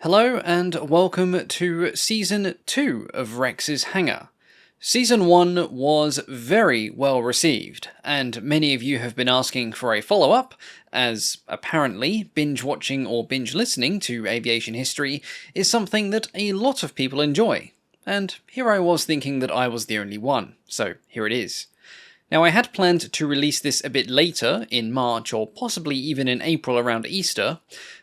Hello and welcome to Season 2 of Rex's Hangar. Season 1 was very well received, and many of you have been asking for a follow-up, as apparently binge-watching or binge-listening to aviation history is something that a lot of people enjoy. And here I was thinking that I was the only one, so here it is. Now I had planned to release this a bit later, in March or possibly even in April around Easter,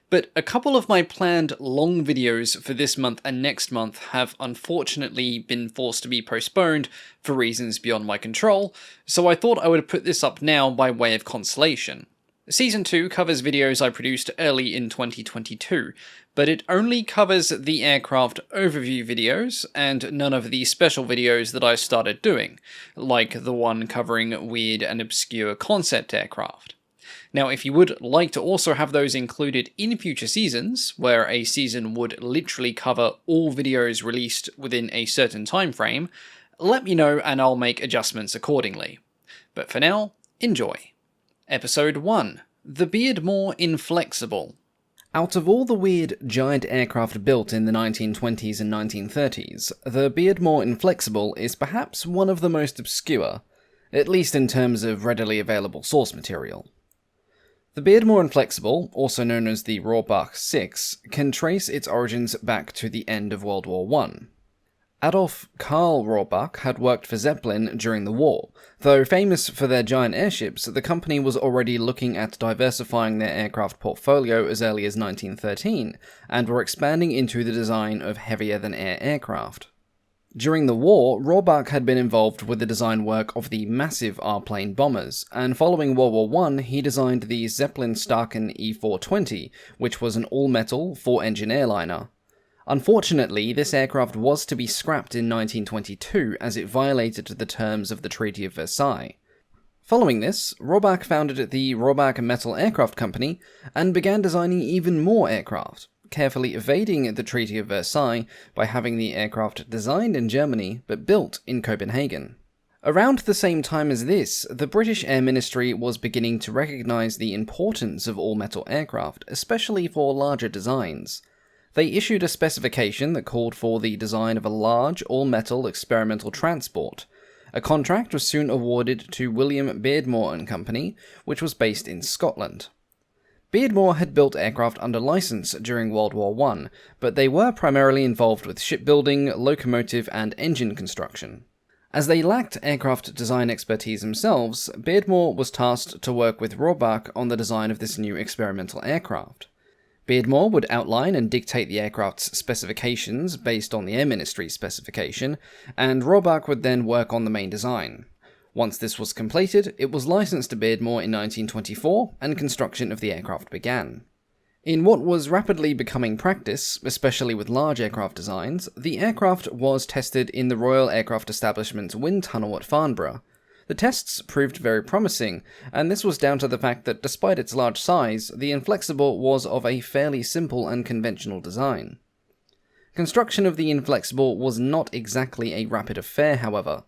but a couple of my planned long videos for this month and next month have unfortunately been forced to be postponed for reasons beyond my control, so I thought I would put this up now by way of consolation. Season 2 covers videos I produced early in 2022, but it only covers the aircraft overview videos and none of the special videos that I started doing, like the one covering weird and obscure concept aircraft. Now, if you would like to also have those included in future seasons, where a season would literally cover all videos released within a certain time frame, let me know and I'll make adjustments accordingly. But for now, enjoy. Episode 1. The Beardmore Inflexible. Out of all the weird, giant aircraft built in the 1920s and 1930s, the Beardmore Inflexible is perhaps one of the most obscure, at least in terms of readily available source material. The Beardmore Inflexible, also known as the Rohrbach 6, can trace its origins back to the end of World War I. Adolf Karl Rohrbach had worked for Zeppelin during the war. Though famous for their giant airships, the company was already looking at diversifying their aircraft portfolio as early as 1913, and were expanding into the design of heavier-than-air aircraft. During the war, Rohrbach had been involved with the design work of the massive R-plane bombers, and following World War I, he designed the Zeppelin Staaken E-420, which was an all-metal, 4-engine airliner. Unfortunately, this aircraft was to be scrapped in 1922 as it violated the terms of the Treaty of Versailles. Following this, Rohrbach founded the Rohrbach Metal Aircraft Company and began designing even more aircraft, carefully evading the Treaty of Versailles by having the aircraft designed in Germany but built in Copenhagen. Around the same time as this, the British Air Ministry was beginning to recognise the importance of all-metal aircraft, especially for larger designs. They issued a specification that called for the design of a large, all-metal experimental transport. A contract was soon awarded to William Beardmore and Company, which was based in Scotland. Beardmore had built aircraft under license during World War I, but they were primarily involved with shipbuilding, locomotive, and engine construction. As they lacked aircraft design expertise themselves, Beardmore was tasked to work with Rohrbach on the design of this new experimental aircraft. Beardmore would outline and dictate the aircraft's specifications based on the Air Ministry's specification, and Rohrbach would then work on the main design. Once this was completed, it was licensed to Beardmore in 1924, and construction of the aircraft began. In what was rapidly becoming practice, especially with large aircraft designs, the aircraft was tested in the Royal Aircraft Establishment's wind tunnel at Farnborough. The tests proved very promising, and this was down to the fact that despite its large size, the Inflexible was of a fairly simple and conventional design. Construction of the Inflexible was not exactly a rapid affair, however.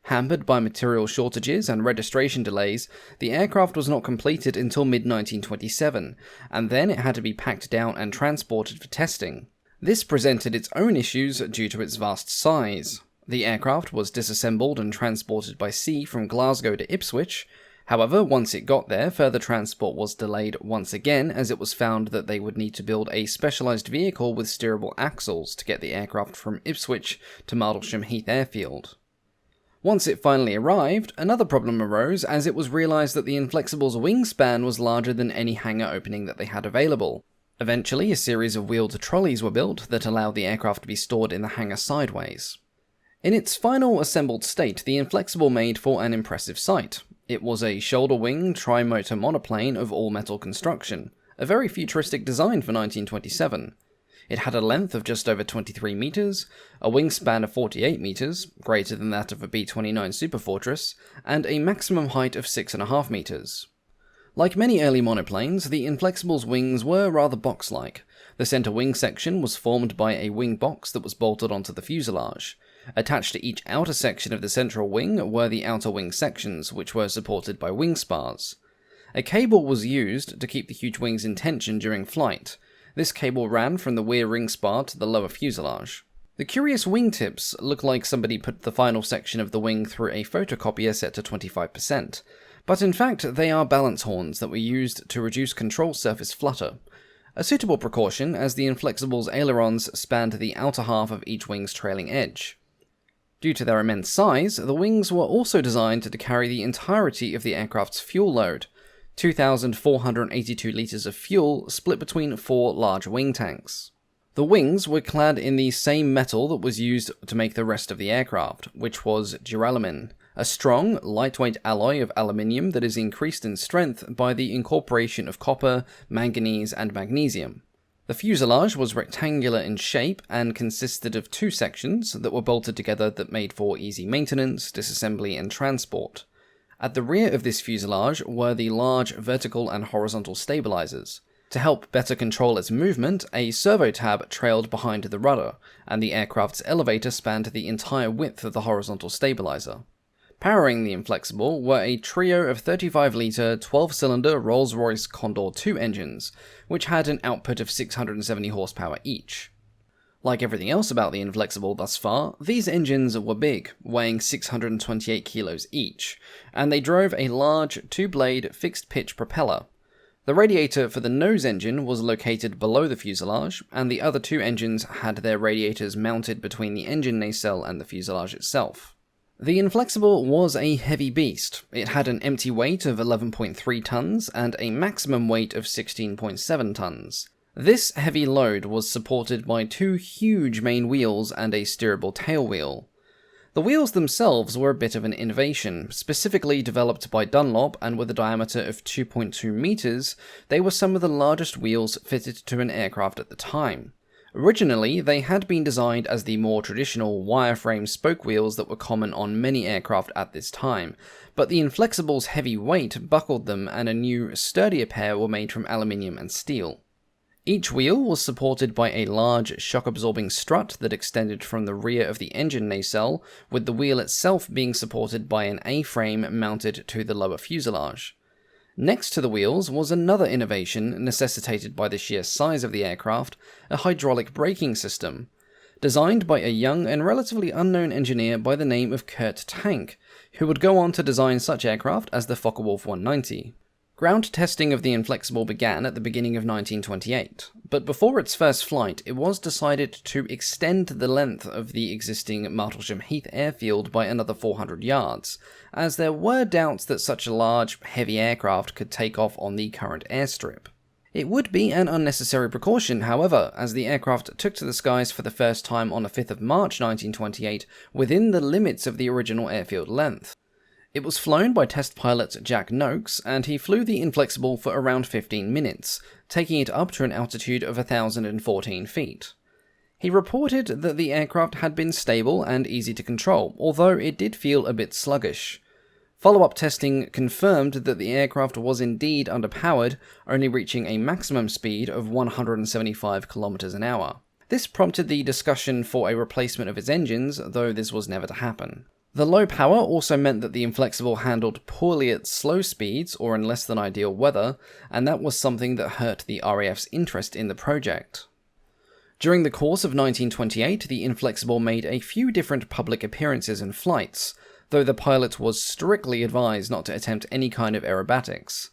Hampered by material shortages and registration delays, the aircraft was not completed until mid-1927, and then it had to be packed down and transported for testing. This presented its own issues due to its vast size. The aircraft was disassembled and transported by sea from Glasgow to Ipswich. However, once it got there, further transport was delayed once again as it was found that they would need to build a specialised vehicle with steerable axles to get the aircraft from Ipswich to Martlesham Heath Airfield. Once it finally arrived, another problem arose as it was realised that the Inflexible's wingspan was larger than any hangar opening that they had available. Eventually, a series of wheeled trolleys were built that allowed the aircraft to be stored in the hangar sideways. In its final assembled state, the Inflexible made for an impressive sight. It was a shoulder-wing, tri-motor monoplane of all-metal construction, a very futuristic design for 1927. It had a length of just over 23 metres, a wingspan of 48 metres, greater than that of a B-29 Superfortress, and a maximum height of 6.5 metres. Like many early monoplanes, the Inflexible's wings were rather box-like. The centre wing section was formed by a wing box that was bolted onto the fuselage. Attached to each outer section of the central wing were the outer wing sections, which were supported by wing spars. A cable was used to keep the huge wings in tension during flight. This cable ran from the rear ring spar to the lower fuselage. The curious wingtips look like somebody put the final section of the wing through a photocopier set to 25%, but in fact they are balance horns that were used to reduce control surface flutter, a suitable precaution as the Inflexible's ailerons spanned the outer half of each wing's trailing edge. Due to their immense size, the wings were also designed to carry the entirety of the aircraft's fuel load, 2,482 litres of fuel split between 4 large wing tanks. The wings were clad in the same metal that was used to make the rest of the aircraft, which was duralumin, a strong, lightweight alloy of aluminium that is increased in strength by the incorporation of copper, manganese, and magnesium. The fuselage was rectangular in shape and consisted of 2 sections that were bolted together that made for easy maintenance, disassembly, and transport. At the rear of this fuselage were the large vertical and horizontal stabilizers. To help better control its movement, a servo tab trailed behind the rudder, and the aircraft's elevator spanned the entire width of the horizontal stabilizer. Powering the Inflexible were a trio of 35-litre, 12-cylinder Rolls-Royce Condor II engines, which had an output of 670 horsepower each. Like everything else about the Inflexible thus far, these engines were big, weighing 628 kilos each, and they drove a large 2-blade fixed-pitch propeller. The radiator for the nose engine was located below the fuselage, and the other 2 engines had their radiators mounted between the engine nacelle and the fuselage itself. The Inflexible was a heavy beast. It had an empty weight of 11.3 tons and a maximum weight of 16.7 tons. This heavy load was supported by 2 huge main wheels and a steerable tail wheel. The wheels themselves were a bit of an innovation. Specifically developed by Dunlop and with a diameter of 2.2 meters, they were some of the largest wheels fitted to an aircraft at the time. Originally, they had been designed as the more traditional wireframe spoke wheels that were common on many aircraft at this time, but the Inflexible's heavy weight buckled them and a new, sturdier pair were made from aluminium and steel. Each wheel was supported by a large shock-absorbing strut that extended from the rear of the engine nacelle, with the wheel itself being supported by an A-frame mounted to the lower fuselage. Next to the wheels was another innovation necessitated by the sheer size of the aircraft, a hydraulic braking system. Designed by a young and relatively unknown engineer by the name of Kurt Tank, who would go on to design such aircraft as the Focke-Wulf 190. Ground testing of the Inflexible began at the beginning of 1928, but before its first flight, it was decided to extend the length of the existing Martlesham Heath airfield by another 400 yards, as there were doubts that such a large, heavy aircraft could take off on the current airstrip. It would be an unnecessary precaution, however, as the aircraft took to the skies for the first time on the 5th of March 1928 within the limits of the original airfield length. It was flown by test pilot Jack Noakes, and he flew the Inflexible for around 15 minutes, taking it up to an altitude of 1,014 feet. He reported that the aircraft had been stable and easy to control, although it did feel a bit sluggish. Follow-up testing confirmed that the aircraft was indeed underpowered, only reaching a maximum speed of 175 km an hour. This prompted the discussion for a replacement of its engines, though this was never to happen. The low power also meant that the Inflexible handled poorly at slow speeds or in less than ideal weather, and that was something that hurt the RAF's interest in the project. During the course of 1928, the Inflexible made a few different public appearances and flights, though the pilot was strictly advised not to attempt any kind of aerobatics.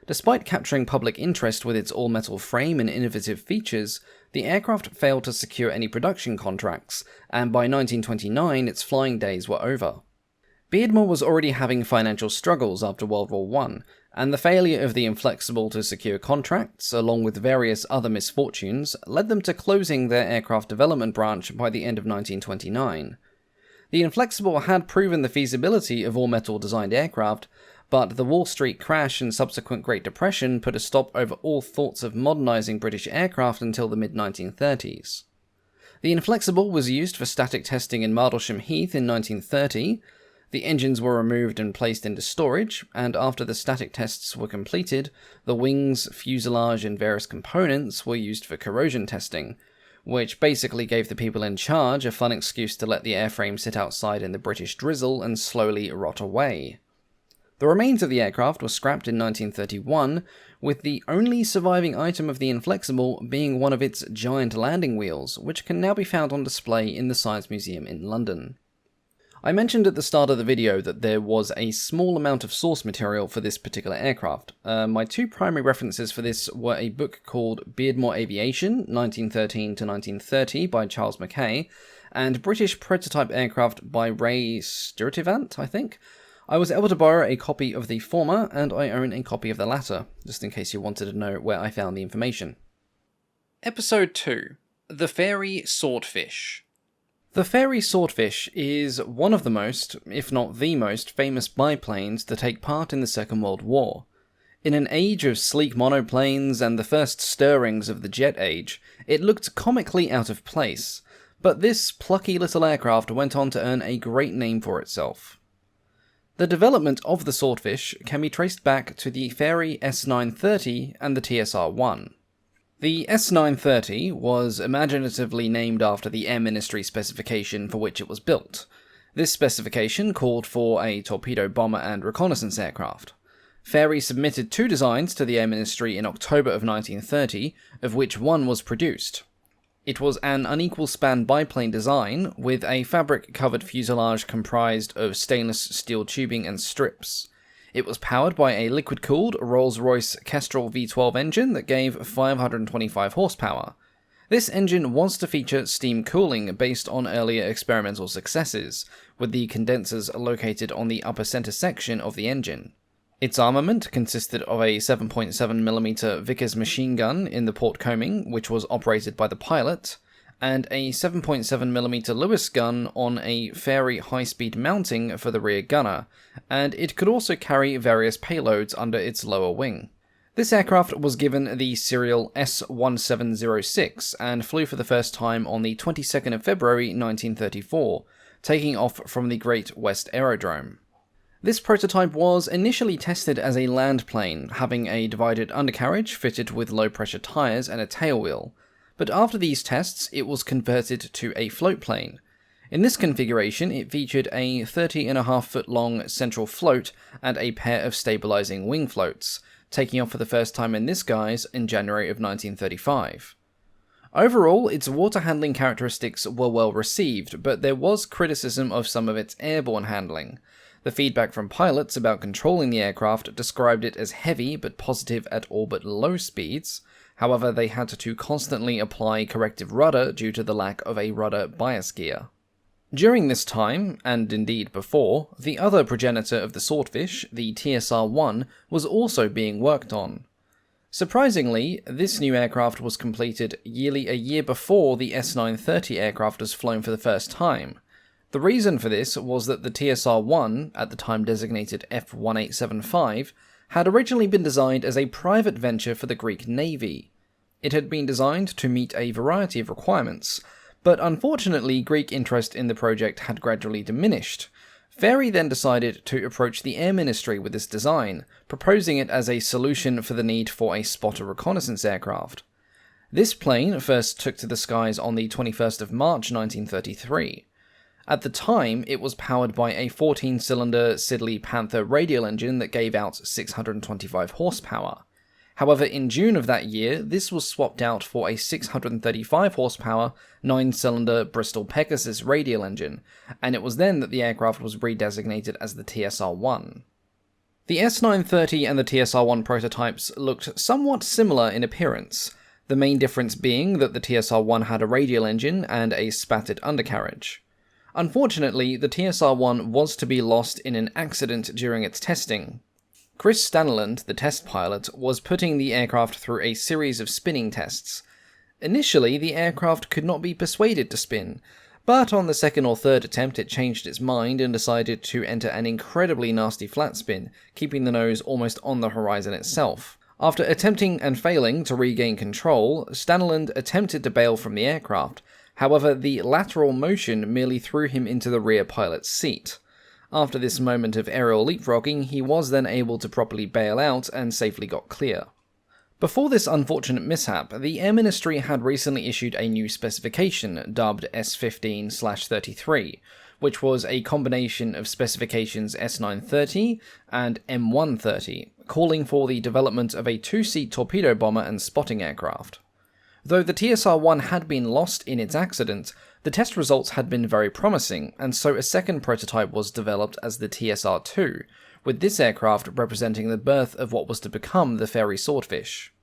Despite capturing public interest with its all-metal frame and innovative features, the aircraft failed to secure any production contracts, and by 1929 its flying days were over. Beardmore was already having financial struggles after World War I, and the failure of the Inflexible to secure contracts, along with various other misfortunes, led them to closing their aircraft development branch by the end of 1929. The Inflexible had proven the feasibility of all-metal designed aircraft, but the Wall Street crash and subsequent Great Depression put a stop over all thoughts of modernizing British aircraft until the mid-1930s. The Inflexible was used for static testing in Martlesham Heath in 1930, the engines were removed and placed into storage, and after the static tests were completed, the wings, fuselage, and various components were used for corrosion testing, which basically gave the people in charge a fun excuse to let the airframe sit outside in the British drizzle and slowly rot away. The remains of the aircraft were scrapped in 1931, with the only surviving item of the Inflexible being one of its giant landing wheels, which can now be found on display in the Science Museum in London. I mentioned at the start of the video that there was a small amount of source material for this particular aircraft. My two primary references for this were a book called Beardmore Aviation, 1913 to 1930 by Charles Mackay, and British Prototype Aircraft by Fairey Swordfish, I think. I was able to borrow a copy of the former, and I own a copy of the latter, just in case you wanted to know where I found the information. Episode 2. The Fairey Swordfish. The Fairey Swordfish is one of the most, if not the most, famous biplanes to take part in the Second World War. In an age of sleek monoplanes and the first stirrings of the jet age, it looked comically out of place, but this plucky little aircraft went on to earn a great name for itself. The development of the Swordfish can be traced back to the Fairey S930 and the TSR-1. The S930 was imaginatively named after the Air Ministry specification for which it was built. This specification called for a torpedo bomber and reconnaissance aircraft. Fairey submitted two designs to the Air Ministry in October of 1930, of which one was produced. It was an unequal span biplane design, with a fabric-covered fuselage comprised of stainless steel tubing and strips. It was powered by a liquid-cooled Rolls-Royce Kestrel V12 engine that gave 525 horsepower. This engine was to feature steam cooling based on earlier experimental successes, with the condensers located on the upper center section of the engine. Its armament consisted of a 7.7mm Vickers machine gun in the port coaming, which was operated by the pilot, and a 7.7mm Lewis gun on a Fairey high-speed mounting for the rear gunner, and it could also carry various payloads under its lower wing. This aircraft was given the serial S1706 and flew for the first time on the 22nd of February 1934, taking off from the Great West Aerodrome. This prototype was initially tested as a land plane, having a divided undercarriage fitted with low-pressure tyres and a tailwheel, but after these tests it was converted to a float plane. In this configuration it featured a 30.5-foot long central float and a pair of stabilising wing floats, taking off for the first time in this guise in January of 1935. Overall, its water handling characteristics were well received, but there was criticism of some of its airborne handling. The feedback from pilots about controlling the aircraft described it as heavy but positive at all but low speeds. However, they had to constantly apply corrective rudder due to the lack of a rudder bias gear. During this time, and indeed before, the other progenitor of the Swordfish, the TSR-1, was also being worked on. Surprisingly, this new aircraft was completed nearly a year before the S930 aircraft was flown for the first time. The reason for this was that the TSR-1, at the time designated F1875, had originally been designed as a private venture for the Greek Navy. It had been designed to meet a variety of requirements, but unfortunately Greek interest in the project had gradually diminished. Fairey then decided to approach the Air Ministry with this design, proposing it as a solution for the need for a spotter reconnaissance aircraft. This plane first took to the skies on the 21st of March 1933. At the time, it was powered by a 14-cylinder Siddeley Panther radial engine that gave out 625 horsepower. However, in June of that year, this was swapped out for a 635 horsepower, 9-cylinder Bristol Pegasus radial engine, and it was then that the aircraft was redesignated as the TSR-1. The S930 and the TSR-1 prototypes looked somewhat similar in appearance, the main difference being that the TSR-1 had a radial engine and a spatted undercarriage. Unfortunately, the TSR-1 was to be lost in an accident during its testing. Chris Staniland, the test pilot, was putting the aircraft through a series of spinning tests. Initially, the aircraft could not be persuaded to spin, but on the second or third attempt it changed its mind and decided to enter an incredibly nasty flat spin, keeping the nose almost on the horizon itself. After attempting and failing to regain control, Staniland attempted to bail from the aircraft. However, the lateral motion merely threw him into the rear pilot's seat. After this moment of aerial leapfrogging, he was then able to properly bail out and safely got clear. Before this unfortunate mishap, the Air Ministry had recently issued a new specification, dubbed S15/33, which was a combination of specifications S930 and M130, calling for the development of a two-seat torpedo bomber and spotting aircraft. Though the TSR-1 had been lost in its accident, the test results had been very promising, and so a second prototype was developed as the TSR-2, with this aircraft representing the birth of what was to become the Fairey Swordfish.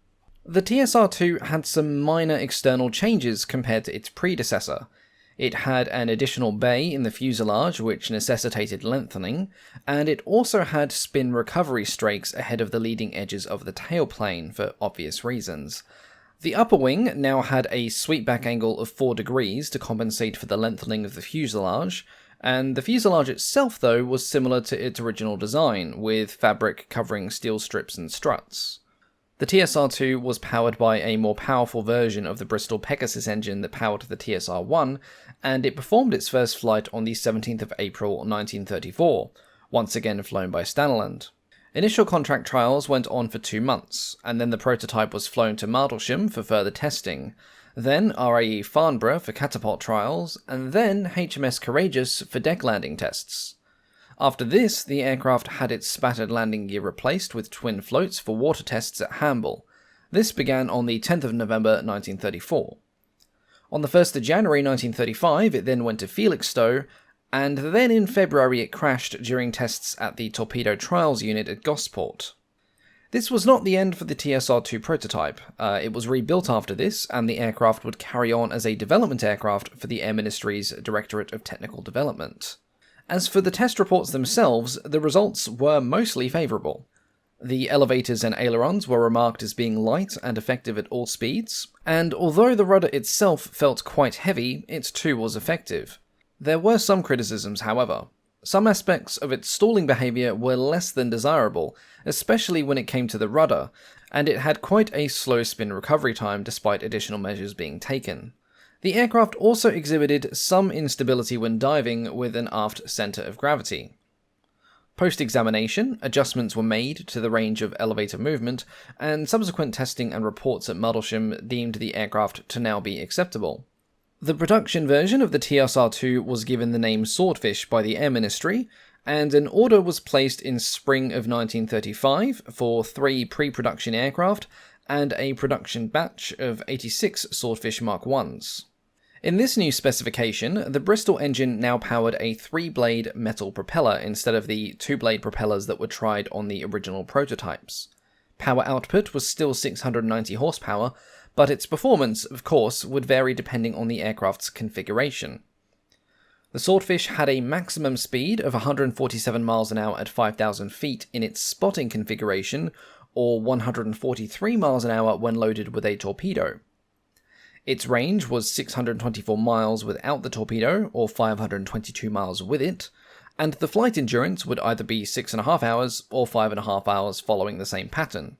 The TSR-2 had some minor external changes compared to its predecessor. It had an additional bay in the fuselage which necessitated lengthening, and it also had spin recovery strakes ahead of the leading edges of the tailplane for obvious reasons. The upper wing now had a sweepback angle of 4 degrees to compensate for the lengthening of the fuselage, and the fuselage itself, though, was similar to its original design, with fabric covering steel strips and struts. The TSR-2 was powered by a more powerful version of the Bristol Pegasus engine that powered the TSR-1, and it performed its first flight on the 17th of April 1934, once again flown by Staniland. Initial contract trials went on for 2 months, and then the prototype was flown to Martlesham for further testing, then RAE Farnborough for catapult trials, and then HMS Courageous for deck landing tests. After this, the aircraft had its spattered landing gear replaced with twin floats for water tests at Hamble. This began on the 10th of November 1934. On the 1st of January 1935, it then went to Felixstowe, and then in February it crashed during tests at the Torpedo Trials Unit at Gosport. This was not the end for the TSR-2 prototype. It was rebuilt after this, and the aircraft would carry on as a development aircraft for the Air Ministry's Directorate of Technical Development. As for the test reports themselves, the results were mostly favourable. The elevators and ailerons were remarked as being light and effective at all speeds, and although the rudder itself felt quite heavy, it too was effective. There were some criticisms, however. Some aspects of its stalling behaviour were less than desirable, especially when it came to the rudder, and it had quite a slow spin recovery time despite additional measures being taken. The aircraft also exhibited some instability when diving with an aft centre of gravity. Post-examination, adjustments were made to the range of elevator movement, and subsequent testing and reports at Martlesham deemed the aircraft to now be acceptable. The production version of the TSR-2 was given the name Swordfish by the Air Ministry, and an order was placed in spring of 1935 for 3 pre-production aircraft and a production batch of 86 Swordfish Mark 1s. In this new specification, the Bristol engine now powered a 3-blade metal propeller instead of the 2-blade propellers that were tried on the original prototypes. Power output was still 690 horsepower, but its performance, of course, would vary depending on the aircraft's configuration. The Swordfish had a maximum speed of 147 miles an hour at 5,000 feet in its spotting configuration, or 143 miles an hour when loaded with a torpedo. Its range was 624 miles without the torpedo, or 522 miles with it, and the flight endurance would either be 6.5 hours or 5.5 hours following the same pattern.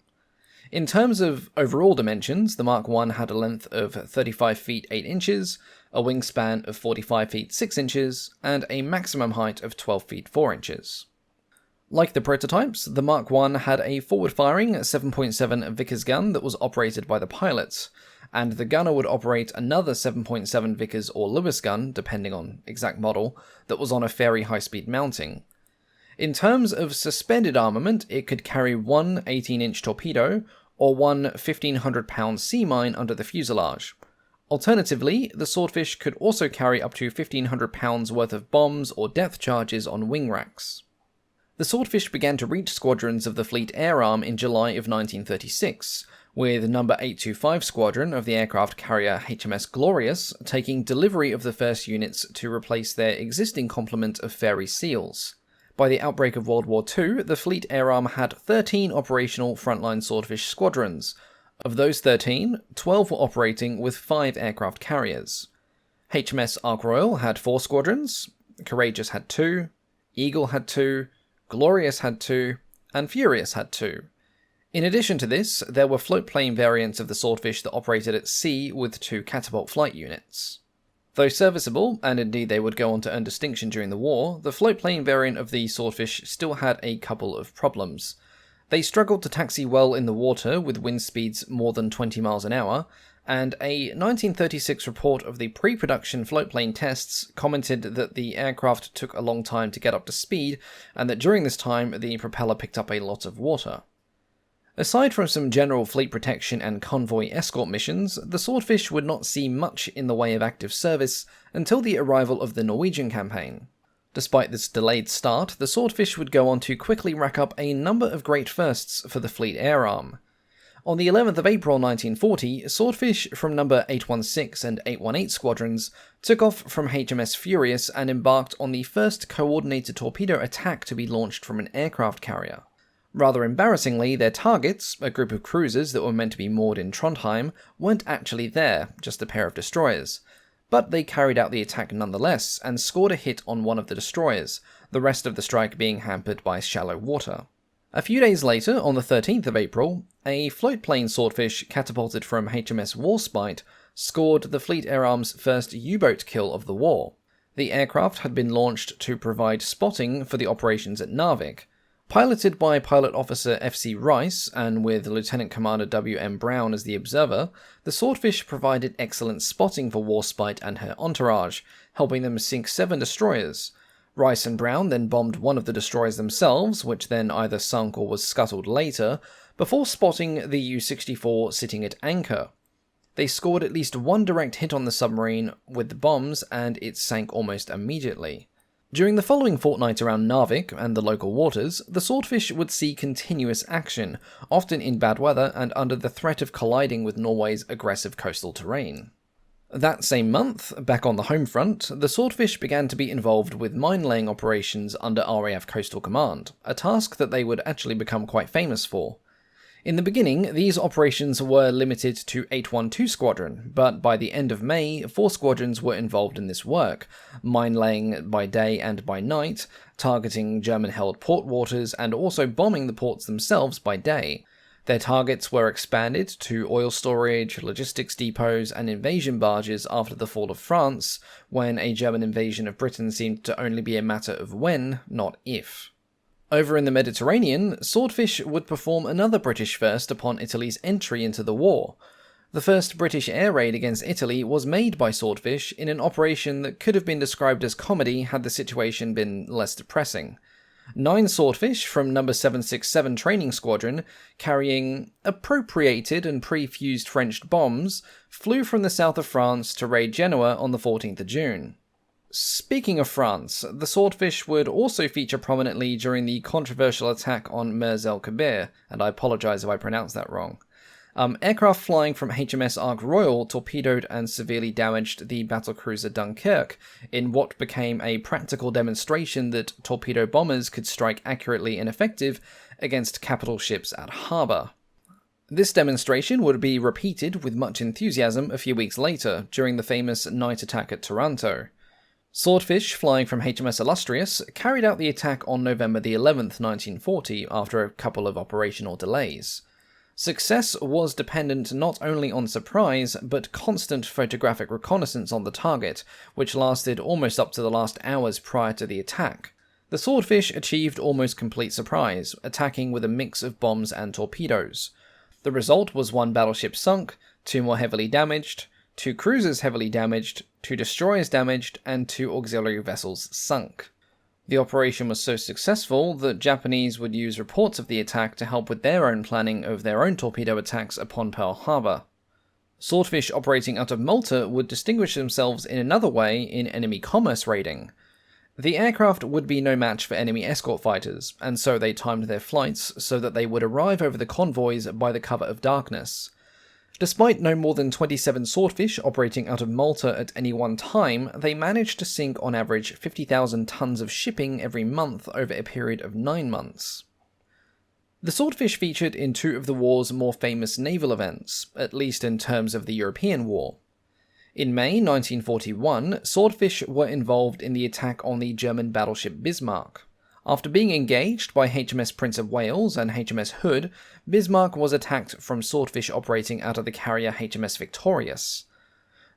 In terms of overall dimensions, the Mark I had a length of 35 feet 8 inches, a wingspan of 45 feet 6 inches, and a maximum height of 12 feet 4 inches. Like the prototypes, the Mark I had a forward-firing 7.7 Vickers gun that was operated by the pilots, and the gunner would operate another 7.7 Vickers or Lewis gun, depending on exact model, that was on a Fairey high-speed mounting. In terms of suspended armament, it could carry one 18-inch torpedo or one 1,500-pound sea mine under the fuselage. Alternatively, the Swordfish could also carry up to 1,500 pounds worth of bombs or depth charges on wing racks. The Swordfish began to reach squadrons of the Fleet Air Arm in July of 1936, with No. 825 Squadron of the aircraft carrier HMS Glorious taking delivery of the first units to replace their existing complement of Fairey Seals. By the outbreak of World War II, the Fleet Air Arm had 13 operational frontline Swordfish squadrons. Of those 13, 12 were operating with 5 aircraft carriers. HMS Ark Royal had 4 squadrons, Courageous had 2, Eagle had 2, Glorious had 2, and Furious had 2. In addition to this, there were floatplane variants of the Swordfish that operated at sea with 2 catapult flight units. Though serviceable, and indeed they would go on to earn distinction during the war, the floatplane variant of the Swordfish still had a couple of problems. They struggled to taxi well in the water with wind speeds more than 20 miles an hour, and a 1936 report of the pre-production floatplane tests commented that the aircraft took a long time to get up to speed, and that during this time the propeller picked up a lot of water. Aside from some general fleet protection and convoy escort missions, the Swordfish would not see much in the way of active service until the arrival of the Norwegian campaign. Despite this delayed start, the Swordfish would go on to quickly rack up a number of great firsts for the fleet air arm. On the 11th of April 1940, Swordfish from number 816 and 818 squadrons took off from HMS Furious and embarked on the first coordinated torpedo attack to be launched from an aircraft carrier. Rather embarrassingly, their targets, a group of cruisers that were meant to be moored in Trondheim, weren't actually there, just a pair of destroyers. But they carried out the attack nonetheless, and scored a hit on one of the destroyers, the rest of the strike being hampered by shallow water. A few days later, on the 13th of April, a floatplane Swordfish catapulted from HMS Warspite scored the Fleet Air Arm's first U-boat kill of the war. The aircraft had been launched to provide spotting for the operations at Narvik. Piloted by Pilot Officer F.C. Rice, and with Lieutenant Commander W.M. Brown as the observer, the Swordfish provided excellent spotting for Warspite and her entourage, helping them sink 7 destroyers. Rice and Brown then bombed one of the destroyers themselves, which then either sunk or was scuttled later, before spotting the U-64 sitting at anchor. They scored at least one direct hit on the submarine with the bombs, and it sank almost immediately. During the following fortnight around Narvik and the local waters, the Swordfish would see continuous action, often in bad weather and under the threat of colliding with Norway's aggressive coastal terrain. That same month, back on the home front, the Swordfish began to be involved with mine-laying operations under RAF Coastal Command, a task that they would actually become quite famous for. In the beginning, these operations were limited to 812 Squadron, but by the end of May, 4 squadrons were involved in this work, mine-laying by day and by night, targeting German-held port waters, and also bombing the ports themselves by day. Their targets were expanded to oil storage, logistics depots, and invasion barges after the fall of France, when a German invasion of Britain seemed to only be a matter of when, not if. Over in the Mediterranean, Swordfish would perform another British first upon Italy's entry into the war. The first British air raid against Italy was made by Swordfish in an operation that could have been described as comedy had the situation been less depressing. 9 Swordfish from No. 767 Training Squadron, carrying appropriated and pre-fused French bombs, flew from the south of France to raid Genoa on the 14th of June. Speaking of France, the Swordfish would also feature prominently during the controversial attack on Mers el Kebir, and I apologise if I pronounced that wrong. Aircraft flying from HMS Ark Royal torpedoed and severely damaged the battlecruiser Dunkirk, in what became a practical demonstration that torpedo bombers could strike accurately and effective against capital ships at harbour. This demonstration would be repeated with much enthusiasm a few weeks later, during the famous night attack at Taranto. Swordfish, flying from HMS Illustrious, carried out the attack on November the 11th, 1940, after a couple of operational delays. Success was dependent not only on surprise, but constant photographic reconnaissance on the target, which lasted almost up to the last hours prior to the attack. The Swordfish achieved almost complete surprise, attacking with a mix of bombs and torpedoes. The result was 1 battleship sunk, 2 more heavily damaged, 2 cruisers heavily damaged, 2 destroyers damaged, and 2 auxiliary vessels sunk. The operation was so successful that Japanese would use reports of the attack to help with their own planning of their own torpedo attacks upon Pearl Harbor. Swordfish operating out of Malta would distinguish themselves in another way in enemy commerce raiding. The aircraft would be no match for enemy escort fighters, and so they timed their flights so that they would arrive over the convoys by the cover of darkness. Despite no more than 27 Swordfish operating out of Malta at any one time, they managed to sink on average 50,000 tons of shipping every month over a period of 9 months. The Swordfish featured in 2 of the war's more famous naval events, at least in terms of the European War. In May 1941, Swordfish were involved in the attack on the German battleship Bismarck. After being engaged by HMS Prince of Wales and HMS Hood, Bismarck was attacked from Swordfish operating out of the carrier HMS Victorious.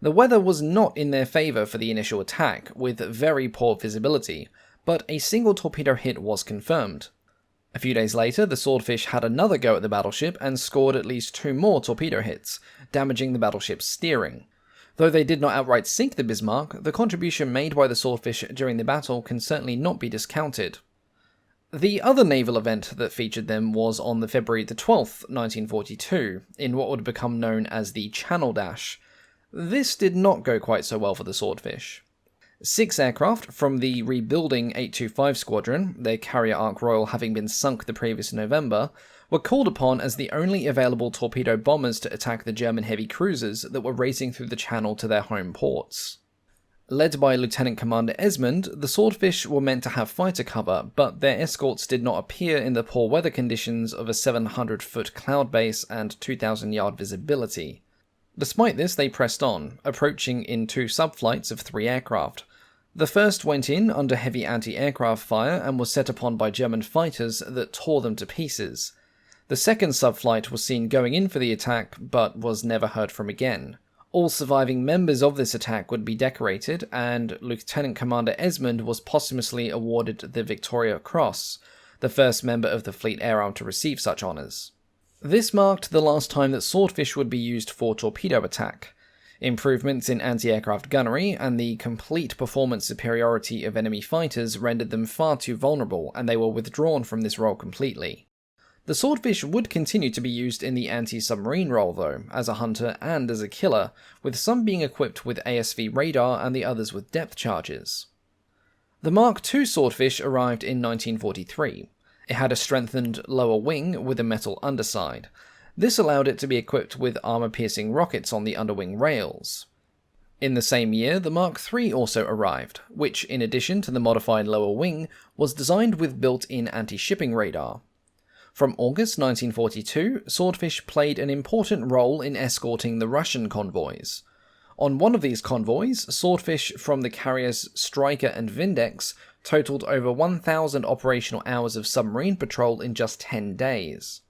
The weather was not in their favour for the initial attack, with very poor visibility, but a single torpedo hit was confirmed. A few days later, the Swordfish had another go at the battleship and scored at least 2 more torpedo hits, damaging the battleship's steering. Though they did not outright sink the Bismarck, the contribution made by the Swordfish during the battle can certainly not be discounted. The other naval event that featured them was on the February the 12th, 1942, in what would become known as the Channel Dash. This did not go quite so well for the Swordfish. 6 aircraft from the rebuilding 825 Squadron, their carrier Ark Royal having been sunk the previous November, were called upon as the only available torpedo bombers to attack the German heavy cruisers that were racing through the channel to their home ports. Led by Lieutenant Commander Esmond, the Swordfish were meant to have fighter cover, but their escorts did not appear in the poor weather conditions of a 700-foot cloud base and 2,000-yard visibility. Despite this, they pressed on, approaching in 2 subflights of 3 aircraft. The first went in under heavy anti-aircraft fire and was set upon by German fighters that tore them to pieces. The second subflight was seen going in for the attack, but was never heard from again. All surviving members of this attack would be decorated, and Lieutenant Commander Esmond was posthumously awarded the Victoria Cross, the first member of the Fleet Air Arm to receive such honours. This marked the last time that Swordfish would be used for torpedo attack. Improvements in anti-aircraft gunnery and the complete performance superiority of enemy fighters rendered them far too vulnerable, and they were withdrawn from this role completely. The Swordfish would continue to be used in the anti-submarine role though, as a hunter and as a killer, with some being equipped with ASV radar and the others with depth charges. The Mark II Swordfish arrived in 1943. It had a strengthened lower wing with a metal underside. This allowed it to be equipped with armor-piercing rockets on the underwing rails. In the same year, the Mark III also arrived, which, in addition to the modified lower wing, was designed with built-in anti-shipping radar. From August 1942, Swordfish played an important role in escorting the Russian convoys. On one of these convoys, Swordfish from the carriers Striker and Vindex totaled over 1,000 operational hours of submarine patrol in just 10 days.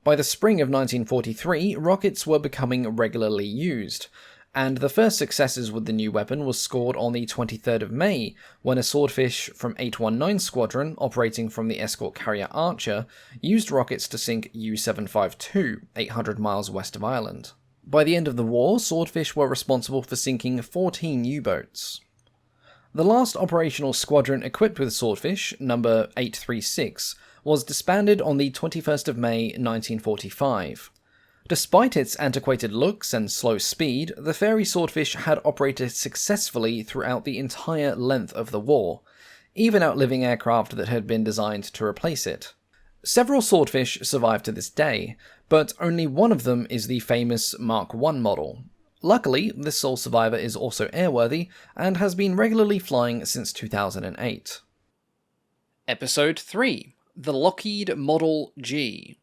By the spring of 1943, rockets were becoming regularly used, and the first successes with the new weapon was scored on the 23rd of May, when a Swordfish from 819 Squadron, operating from the escort carrier Archer, used rockets to sink U-752, 800 miles west of Ireland. By the end of the war, Swordfish were responsible for sinking 14 U-boats. The last operational squadron equipped with Swordfish, number 836, was disbanded on the 21st of May 1945. Despite its antiquated looks and slow speed, the Fairey Swordfish had operated successfully throughout the entire length of the war, even outliving aircraft that had been designed to replace it. Several Swordfish survive to this day, but only one of them is the famous Mark I model. Luckily, this sole survivor is also airworthy and has been regularly flying since 2008. Episode 3. The Lockheed Model G.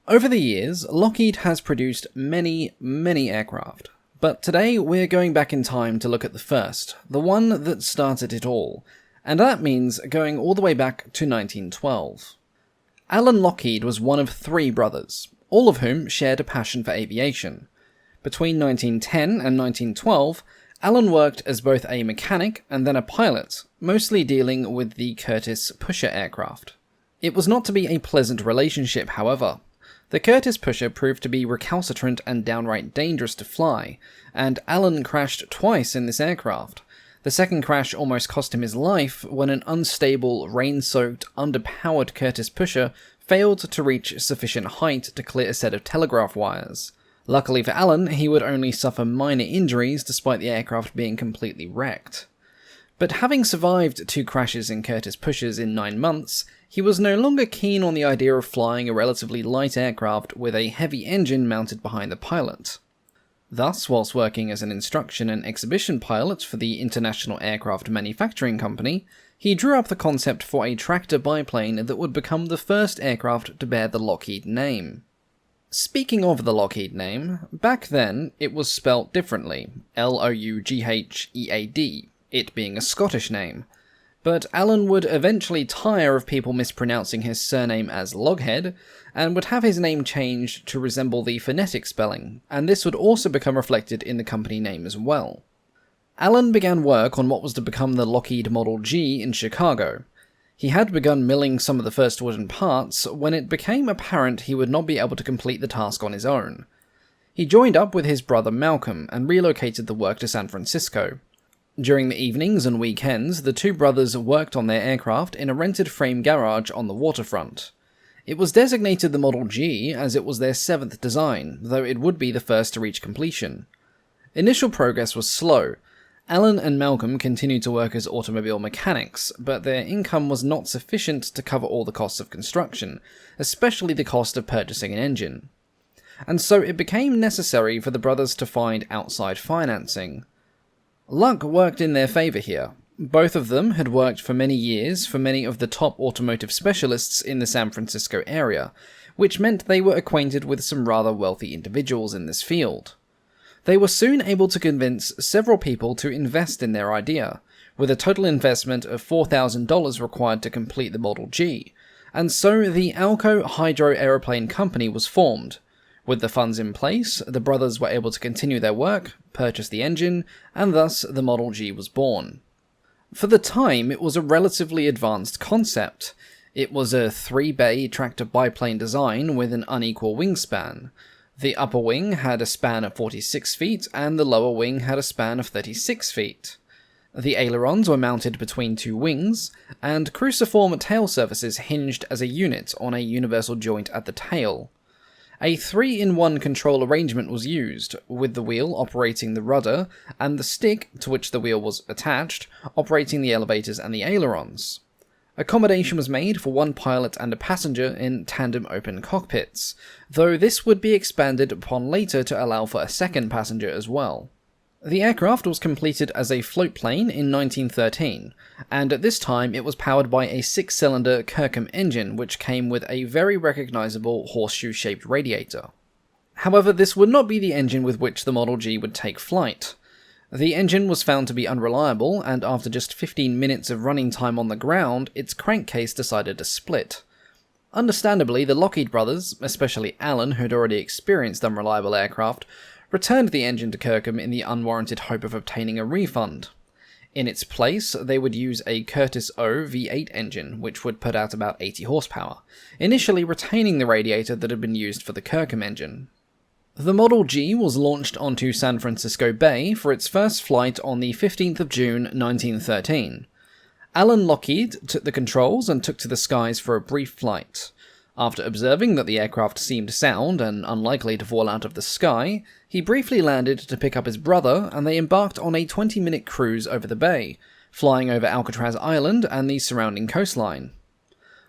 Over the years, Lockheed has produced many aircraft, but today we're going back in time to look at the first, the one that started it all, and that means going all the way back to 1912. Alan Lockheed was one of 3 brothers, all of whom shared a passion for aviation. Between 1910 and 1912, Alan worked as both a mechanic and then a pilot, mostly dealing with the Curtiss Pusher aircraft. It was not to be a pleasant relationship, however. The Curtiss Pusher proved to be recalcitrant and downright dangerous to fly, and Alan crashed twice in this aircraft. The second crash almost cost him his life when an unstable, rain-soaked, underpowered Curtiss Pusher failed to reach sufficient height to clear a set of telegraph wires. Luckily for Alan, he would only suffer minor injuries despite the aircraft being completely wrecked. But having survived 2 crashes in Curtiss Pushers in 9 months, he was no longer keen on the idea of flying a relatively light aircraft with a heavy engine mounted behind the pilot. Thus, whilst working as an instruction and exhibition pilot for the International Aircraft Manufacturing Company, he drew up the concept for a tractor biplane that would become the first aircraft to bear the Lockheed name. Speaking of the Lockheed name, back then it was spelt differently, Lougheed, it being a Scottish name. But Alan would eventually tire of people mispronouncing his surname as Loghead, and would have his name changed to resemble the phonetic spelling, and this would also become reflected in the company name as well. Alan began work on what was to become the Lockheed Model G in Chicago. He had begun milling some of the first wooden parts when it became apparent he would not be able to complete the task on his own. He joined up with his brother Malcolm and relocated the work to San Francisco. During the evenings and weekends, the two brothers worked on their aircraft in a rented frame garage on the waterfront. It was designated the Model G as it was their 7th design, though it would be the first to reach completion. Initial progress was slow. Alan and Malcolm continued to work as automobile mechanics, but their income was not sufficient to cover all the costs of construction, especially the cost of purchasing an engine. And so it became necessary for the brothers to find outside financing. Luck worked in their favour here. Both of them had worked for many years for many of the top automotive specialists in the San Francisco area, which meant they were acquainted with some rather wealthy individuals in this field. They were soon able to convince several people to invest in their idea, with a total investment of $4,000 required to complete the Model G, and so the Alco Hydro Aeroplane Company was formed. With the funds in place, the brothers were able to continue their work, purchase the engine, and thus the Model G was born. For the time, it was a relatively advanced concept. It was a 3-bay tractor biplane design with an unequal wingspan. The upper wing had a span of 46 feet, and the lower wing had a span of 36 feet. The ailerons were mounted between two wings, and cruciform tail surfaces hinged as a unit on a universal joint at the tail. A 3-in-1 control arrangement was used, with the wheel operating the rudder, and the stick, to which the wheel was attached, operating the elevators and the ailerons. Accommodation was made for one pilot and a passenger in tandem open cockpits, though this would be expanded upon later to allow for a second passenger as well. The aircraft was completed as a floatplane in 1913, and at this time it was powered by a 6-cylinder Kirkham engine which came with a very recognizable horseshoe-shaped radiator. However, this would not be the engine with which the Model G would take flight. The engine was found to be unreliable, and after just 15 minutes of running time on the ground, its crankcase decided to split. Understandably, the Lockheed brothers, especially Alan, who'd already experienced unreliable aircraft, returned the engine to Kirkham in the unwarranted hope of obtaining a refund. In its place, they would use a Curtiss O V8 engine, which would put out about 80 horsepower, initially retaining the radiator that had been used for the Kirkham engine. The Model G was launched onto San Francisco Bay for its first flight on the 15th of June 1913. Alan Lockheed took the controls and took to the skies for a brief flight. After observing that the aircraft seemed sound and unlikely to fall out of the sky, he briefly landed to pick up his brother, and they embarked on a 20-minute cruise over the bay, flying over Alcatraz Island and the surrounding coastline.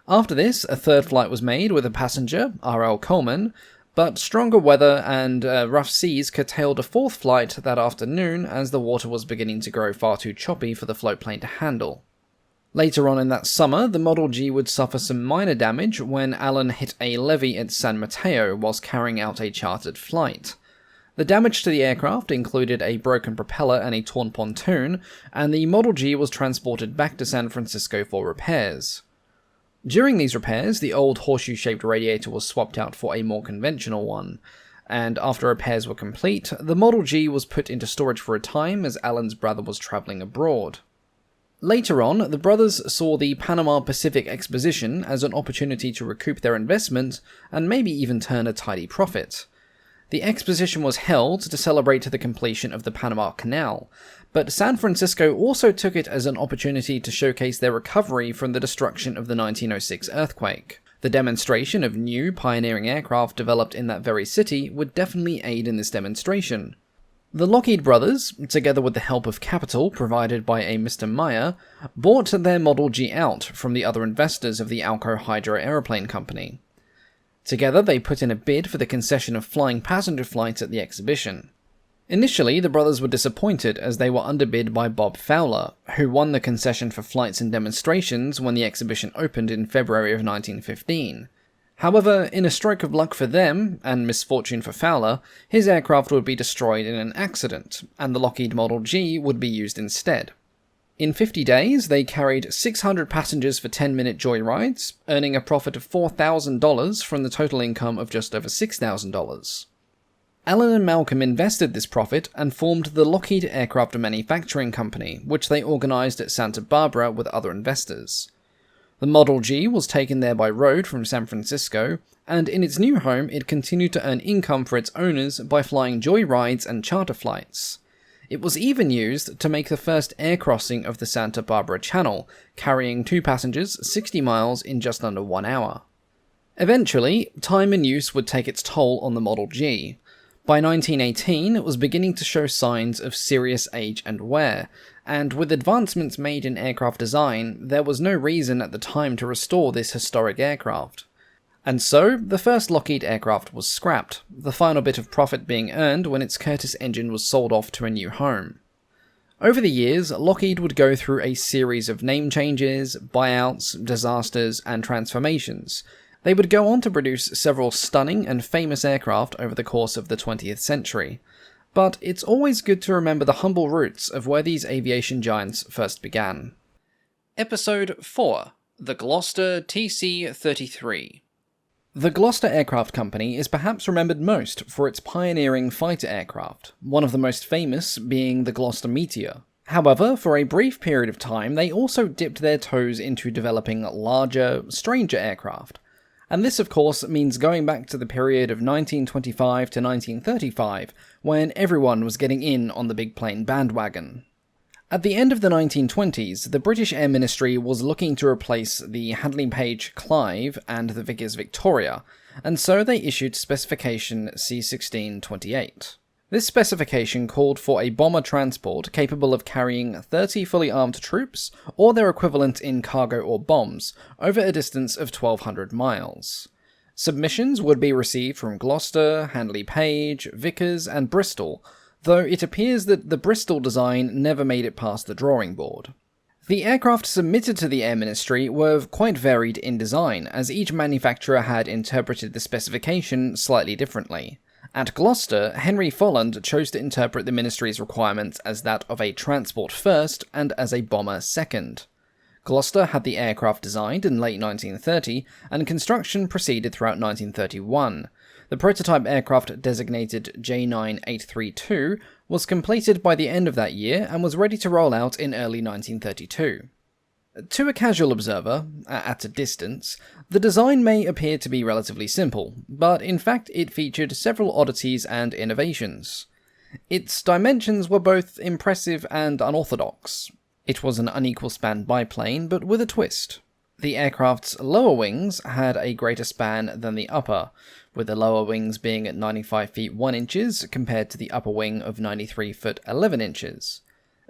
After this, a third flight was made with a passenger, R.L. Coleman, but stronger weather and rough seas curtailed a fourth flight that afternoon as the water was beginning to grow far too choppy for the floatplane to handle. Later on in that summer, the Model G would suffer some minor damage when Alan hit a levee at San Mateo whilst carrying out a chartered flight. The damage to the aircraft included a broken propeller and a torn pontoon, and the Model G was transported back to San Francisco for repairs. During these repairs, the old horseshoe-shaped radiator was swapped out for a more conventional one, and after repairs were complete, the Model G was put into storage for a time as Alan's brother was travelling abroad. Later on, the brothers saw the Panama Pacific Exposition as an opportunity to recoup their investment and maybe even turn a tidy profit. The exposition was held to celebrate the completion of the Panama Canal, but San Francisco also took it as an opportunity to showcase their recovery from the destruction of the 1906 earthquake. The demonstration of new, pioneering aircraft developed in that very city would definitely aid in this demonstration. The Lockheed brothers, together with the help of capital provided by a Mr. Meyer, bought their Model G out from the other investors of the Alco Hydro Aeroplane Company. Together, they put in a bid for the concession of flying passenger flights at the exhibition. Initially, the brothers were disappointed as they were underbid by Bob Fowler, who won the concession for flights and demonstrations when the exhibition opened in February of 1915. However, in a stroke of luck for them, and misfortune for Fowler, his aircraft would be destroyed in an accident, and the Lockheed Model G would be used instead. In 50 days, they carried 600 passengers for 10-minute joyrides, earning a profit of $4,000 from the total income of just over $6,000. Alan and Malcolm invested this profit and formed the Lockheed Aircraft Manufacturing Company, which they organized at Santa Barbara with other investors. The Model G was taken there by road from San Francisco, and in its new home it continued to earn income for its owners by flying joy rides and charter flights. It was even used to make the first air crossing of the Santa Barbara Channel, carrying 2 passengers 60 miles in just under 1 hour. Eventually, time and use would take its toll on the Model G. By 1918, it was beginning to show signs of serious age and wear, and with advancements made in aircraft design, there was no reason at the time to restore this historic aircraft. And so, the first Lockheed aircraft was scrapped, the final bit of profit being earned when its Curtiss engine was sold off to a new home. Over the years, Lockheed would go through a series of name changes, buyouts, disasters, and transformations. They would go on to produce several stunning and famous aircraft over the course of the 20th century. But it's always good to remember the humble roots of where these aviation giants first began. Episode 4. The Gloster TC-33. The Gloster Aircraft Company is perhaps remembered most for its pioneering fighter aircraft, one of the most famous being the Gloster Meteor. However, for a brief period of time, they also dipped their toes into developing larger, stranger aircraft. And this, of course, means going back to the period of 1925 to 1935, when everyone was getting in on the big plane bandwagon. At the end of the 1920s, the British Air Ministry was looking to replace the Handley Page Clive and the Vickers Victoria, and so they issued Specification C-1628. This specification called for a bomber transport capable of carrying 30 fully armed troops, or their equivalent in cargo or bombs, over a distance of 1,200 miles. Submissions would be received from Gloster, Handley Page, Vickers, and Bristol, though it appears that the Bristol design never made it past the drawing board. The aircraft submitted to the Air Ministry were quite varied in design, as each manufacturer had interpreted the specification slightly differently. At Gloster, Henry Folland chose to interpret the Ministry's requirements as that of a transport first and as a bomber second. Gloster had the aircraft designed in late 1930, and construction proceeded throughout 1931. The prototype aircraft, designated J9832, was completed by the end of that year and was ready to roll out in early 1932. To a casual observer, at a distance, the design may appear to be relatively simple, but in fact it featured several oddities and innovations. Its dimensions were both impressive and unorthodox. It was an unequal span biplane, but with a twist. The aircraft's lower wings had a greater span than the upper, with the lower wings being at 95 feet 1 inches compared to the upper wing of 93 foot 11 inches.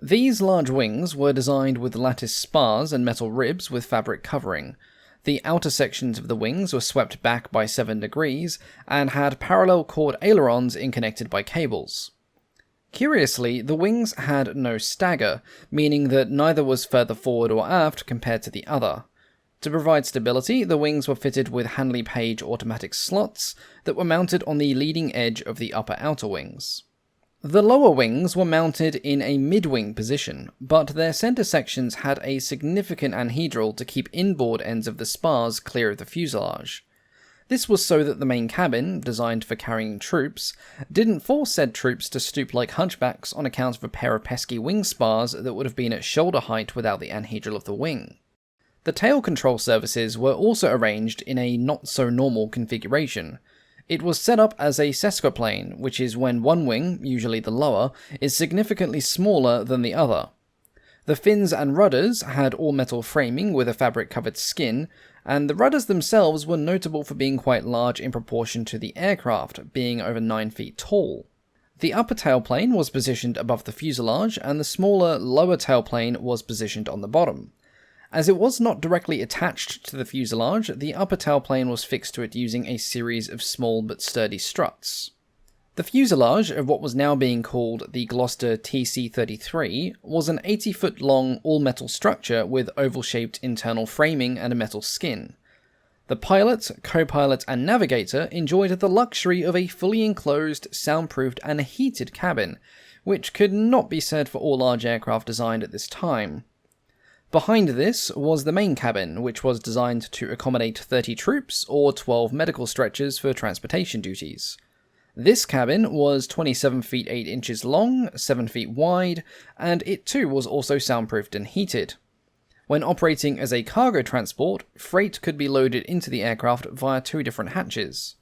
These large wings were designed with lattice spars and metal ribs with fabric covering. The outer sections of the wings were swept back by 7 degrees and had parallel chord ailerons connected by cables. Curiously, the wings had no stagger, meaning that neither was further forward or aft compared to the other. To provide stability, the wings were fitted with Handley Page automatic slots that were mounted on the leading edge of the upper outer wings. The lower wings were mounted in a mid-wing position, but their centre sections had a significant anhedral to keep inboard ends of the spars clear of the fuselage. This was so that the main cabin, designed for carrying troops, didn't force said troops to stoop like hunchbacks on account of a pair of pesky wing spars that would have been at shoulder height without the anhedral of the wing. The tail control surfaces were also arranged in a not-so-normal configuration. It was set up as a sesquiplane, which is when one wing, usually the lower, is significantly smaller than the other. The fins and rudders had all-metal framing with a fabric-covered skin, and the rudders themselves were notable for being quite large in proportion to the aircraft, being over 9 feet tall. The upper tailplane was positioned above the fuselage, and the smaller lower tailplane was positioned on the bottom. As it was not directly attached to the fuselage, the upper tailplane was fixed to it using a series of small but sturdy struts. The fuselage of what was now being called the Gloster TC-33 was an 80-foot-long all-metal structure with oval-shaped internal framing and a metal skin. The pilot, co-pilot, and navigator enjoyed the luxury of a fully enclosed, soundproofed, and heated cabin, which could not be said for all large aircraft designed at this time. Behind this was the main cabin, which was designed to accommodate 30 troops or 12 medical stretchers for transportation duties. This cabin was 27 feet 8 inches long, 7 feet wide, and it too was also soundproofed and heated. When operating as a cargo transport, freight could be loaded into the aircraft via two different hatches.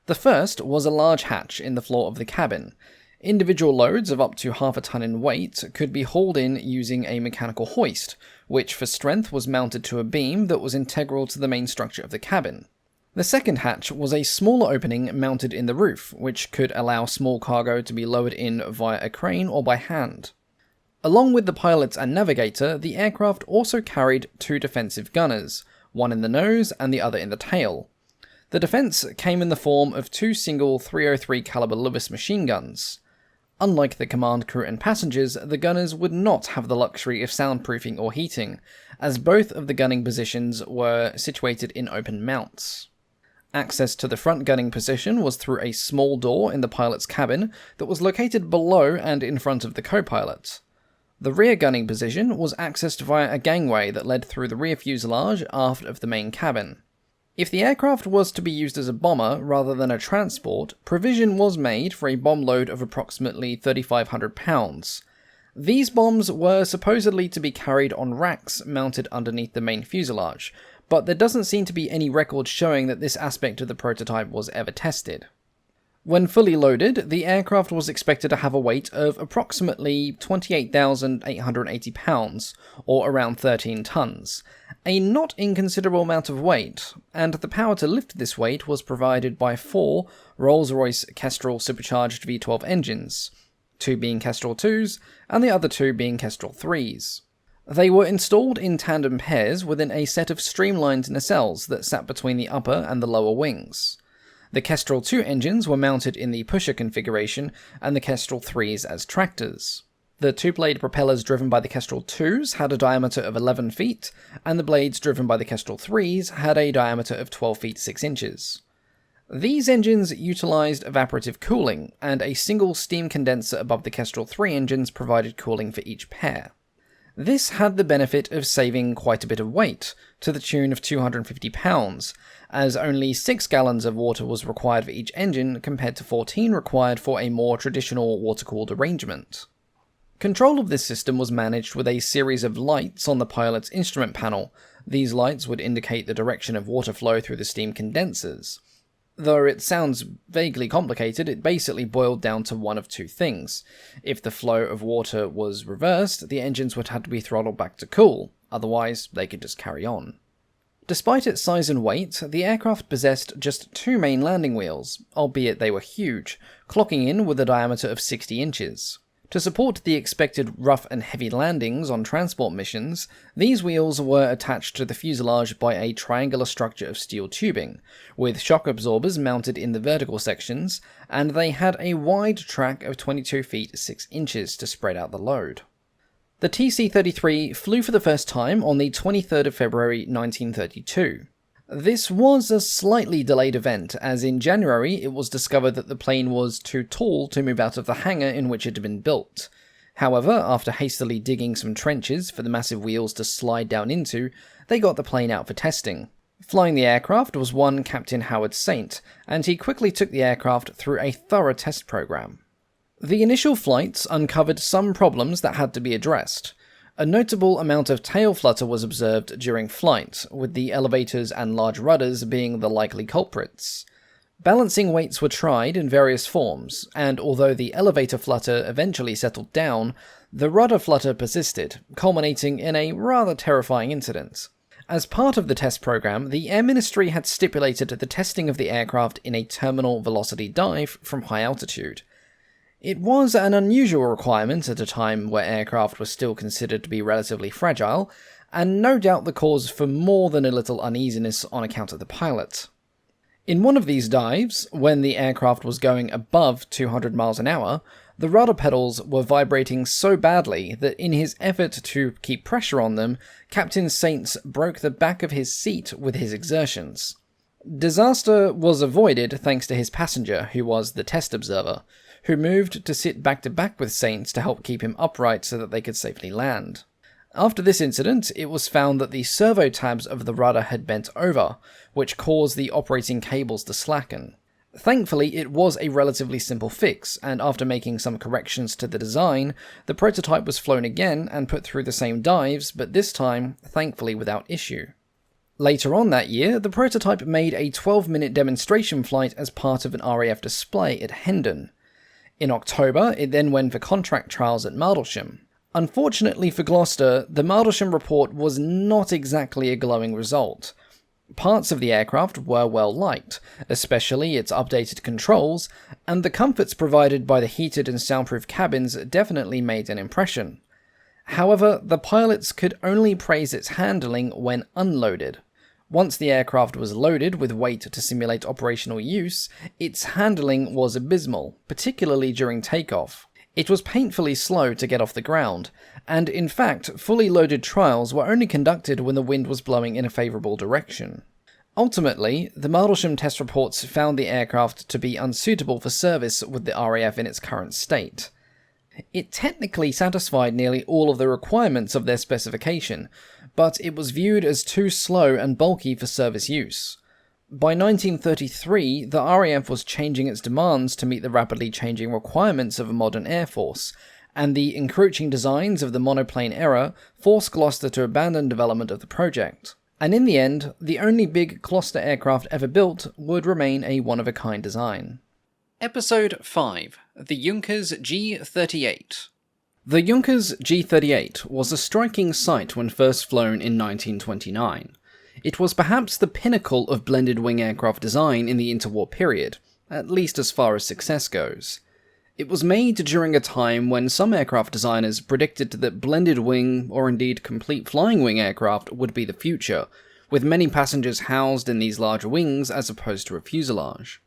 The first was a large hatch in the floor of the cabin. Individual loads of up to half a ton in weight could be hauled in using a mechanical hoist, which for strength was mounted to a beam that was integral to the main structure of the cabin. The second hatch was a smaller opening mounted in the roof, which could allow small cargo to be lowered in via a crane or by hand. Along with the pilots and navigator, the aircraft also carried two defensive gunners, one in the nose and the other in the tail. The defense came in the form of two single .303 caliber Lewis machine guns. Unlike the command crew and passengers, the gunners would not have the luxury of soundproofing or heating, as both of the gunning positions were situated in open mounts. Access to the front gunning position was through a small door in the pilot's cabin that was located below and in front of the co-pilot. The rear gunning position was accessed via a gangway that led through the rear fuselage aft of the main cabin. If the aircraft was to be used as a bomber rather than a transport, provision was made for a bomb load of approximately 3,500 pounds. These bombs were supposedly to be carried on racks mounted underneath the main fuselage, but there doesn't seem to be any record showing that this aspect of the prototype was ever tested. When fully loaded, the aircraft was expected to have a weight of approximately 28,880 pounds, or around 13 tons, a not inconsiderable amount of weight, and the power to lift this weight was provided by 4 Rolls-Royce Kestrel supercharged V12 engines, 2 being Kestrel 2s, and the other 2 being Kestrel 3s. They were installed in tandem pairs within a set of streamlined nacelles that sat between the upper and the lower wings. The Kestrel 2 engines were mounted in the pusher configuration, and the Kestrel 3s as tractors. The two-blade propellers driven by the Kestrel 2s had a diameter of 11 feet, and the blades driven by the Kestrel 3s had a diameter of 12 feet 6 inches. These engines utilized evaporative cooling, and a single steam condenser above the Kestrel 3 engines provided cooling for each pair. This had the benefit of saving quite a bit of weight, to the tune of 250 pounds, as only 6 gallons of water was required for each engine compared to 14 required for a more traditional water-cooled arrangement. Control of this system was managed with a series of lights on the pilot's instrument panel. These lights would indicate the direction of water flow through the steam condensers. Though it sounds vaguely complicated, it basically boiled down to one of two things. If the flow of water was reversed, the engines would have to be throttled back to cool, otherwise they could just carry on. Despite its size and weight, the aircraft possessed just 2 main landing wheels, albeit they were huge, clocking in with a diameter of 60 inches. To support the expected rough and heavy landings on transport missions, these wheels were attached to the fuselage by a triangular structure of steel tubing, with shock absorbers mounted in the vertical sections, and they had a wide track of 22 feet 6 inches to spread out the load. The TC-33 flew for the first time on the 23rd of February 1932. This was a slightly delayed event, as in January it was discovered that the plane was too tall to move out of the hangar in which it had been built. However, after hastily digging some trenches for the massive wheels to slide down into, they got the plane out for testing. Flying the aircraft was one Captain Howard Saint, and he quickly took the aircraft through a thorough test program. The initial flights uncovered some problems that had to be addressed. A notable amount of tail flutter was observed during flight, with the elevators and large rudders being the likely culprits. Balancing weights were tried in various forms, and although the elevator flutter eventually settled down, the rudder flutter persisted, culminating in a rather terrifying incident. As part of the test program, the Air Ministry had stipulated the testing of the aircraft in a terminal velocity dive from high altitude. It was an unusual requirement at a time where aircraft were still considered to be relatively fragile, and no doubt the cause for more than a little uneasiness on account of the pilot. In one of these dives, when the aircraft was going above 200 miles an hour, the rudder pedals were vibrating so badly that in his effort to keep pressure on them, Captain Saints broke the back of his seat with his exertions. Disaster was avoided thanks to his passenger, who was the test observer, who moved to sit back-to-back with Saints to help keep him upright so that they could safely land. After this incident, it was found that the servo tabs of the rudder had bent over, which caused the operating cables to slacken. Thankfully, it was a relatively simple fix, and after making some corrections to the design, the prototype was flown again and put through the same dives, but this time, thankfully without issue. Later on that year, the prototype made a 12-minute demonstration flight as part of an RAF display at Hendon. In October, it then went for contract trials at Martlesham. Unfortunately for Gloster, the Martlesham report was not exactly a glowing result. Parts of the aircraft were well liked, especially its updated controls, and the comforts provided by the heated and soundproof cabins definitely made an impression. However, the pilots could only praise its handling when unloaded. Once the aircraft was loaded with weight to simulate operational use, its handling was abysmal, particularly during takeoff. It was painfully slow to get off the ground, and in fact, fully loaded trials were only conducted when the wind was blowing in a favourable direction. Ultimately, the Martlesham test reports found the aircraft to be unsuitable for service with the RAF in its current state. It technically satisfied nearly all of the requirements of their specification, but it was viewed as too slow and bulky for service use. By 1933, the RAF was changing its demands to meet the rapidly changing requirements of a modern air force, and the encroaching designs of the monoplane era forced Gloster to abandon development of the project. And in the end, the only big Gloster aircraft ever built would remain a one-of-a-kind design. Episode 5. The Junkers G-38. The Junkers G-38 was a striking sight when first flown in 1929. It was perhaps the pinnacle of blended wing aircraft design in the interwar period, at least as far as success goes. It was made during a time when some aircraft designers predicted that blended wing, or indeed complete flying wing aircraft would be the future, with many passengers housed in these large wings as opposed to a fuselage.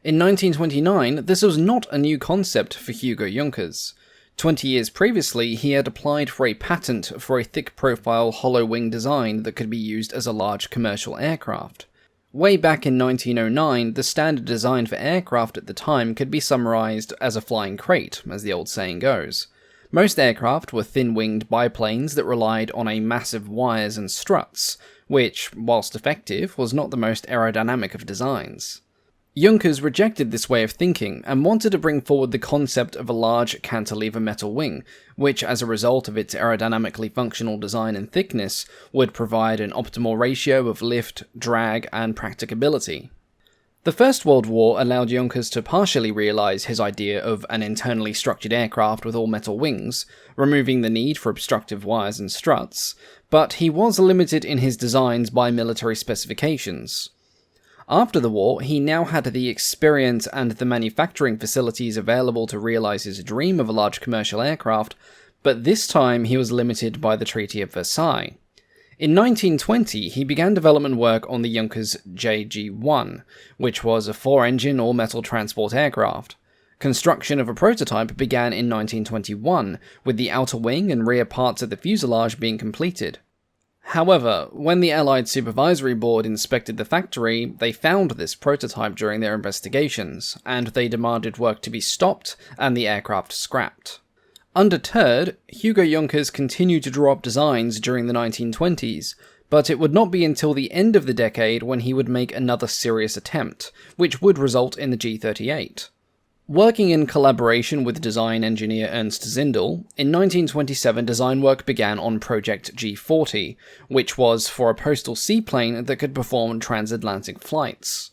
In 1929, this was not a new concept for Hugo Junkers. 20 years previously, he had applied for a patent for a thick-profile hollow wing design that could be used as a large commercial aircraft. Way back in 1909, the standard design for aircraft at the time could be summarized as a flying crate, as the old saying goes. Most aircraft were thin-winged biplanes that relied on a massive wires and struts, which, whilst effective, was not the most aerodynamic of designs. Junkers rejected this way of thinking and wanted to bring forward the concept of a large cantilever metal wing, which, as a result of its aerodynamically functional design and thickness, would provide an optimal ratio of lift, drag, and practicability. The First World War allowed Junkers to partially realise his idea of an internally structured aircraft with all metal wings, removing the need for obstructive wires and struts, but he was limited in his designs by military specifications. After the war, he now had the experience and the manufacturing facilities available to realise his dream of a large commercial aircraft, but this time he was limited by the Treaty of Versailles. In 1920, he began development work on the Junkers JG-1, which was a 4-engine all-metal transport aircraft. Construction of a prototype began in 1921, with the outer wing and rear parts of the fuselage being completed. However, when the Allied Supervisory Board inspected the factory, they found this prototype during their investigations, and they demanded work to be stopped and the aircraft scrapped. Undeterred, Hugo Junkers continued to draw up designs during the 1920s, but it would not be until the end of the decade when he would make another serious attempt, which would result in the G-38. Working in collaboration with design engineer Ernst Zindel, in 1927 design work began on Project G40, which was for a postal seaplane that could perform transatlantic flights.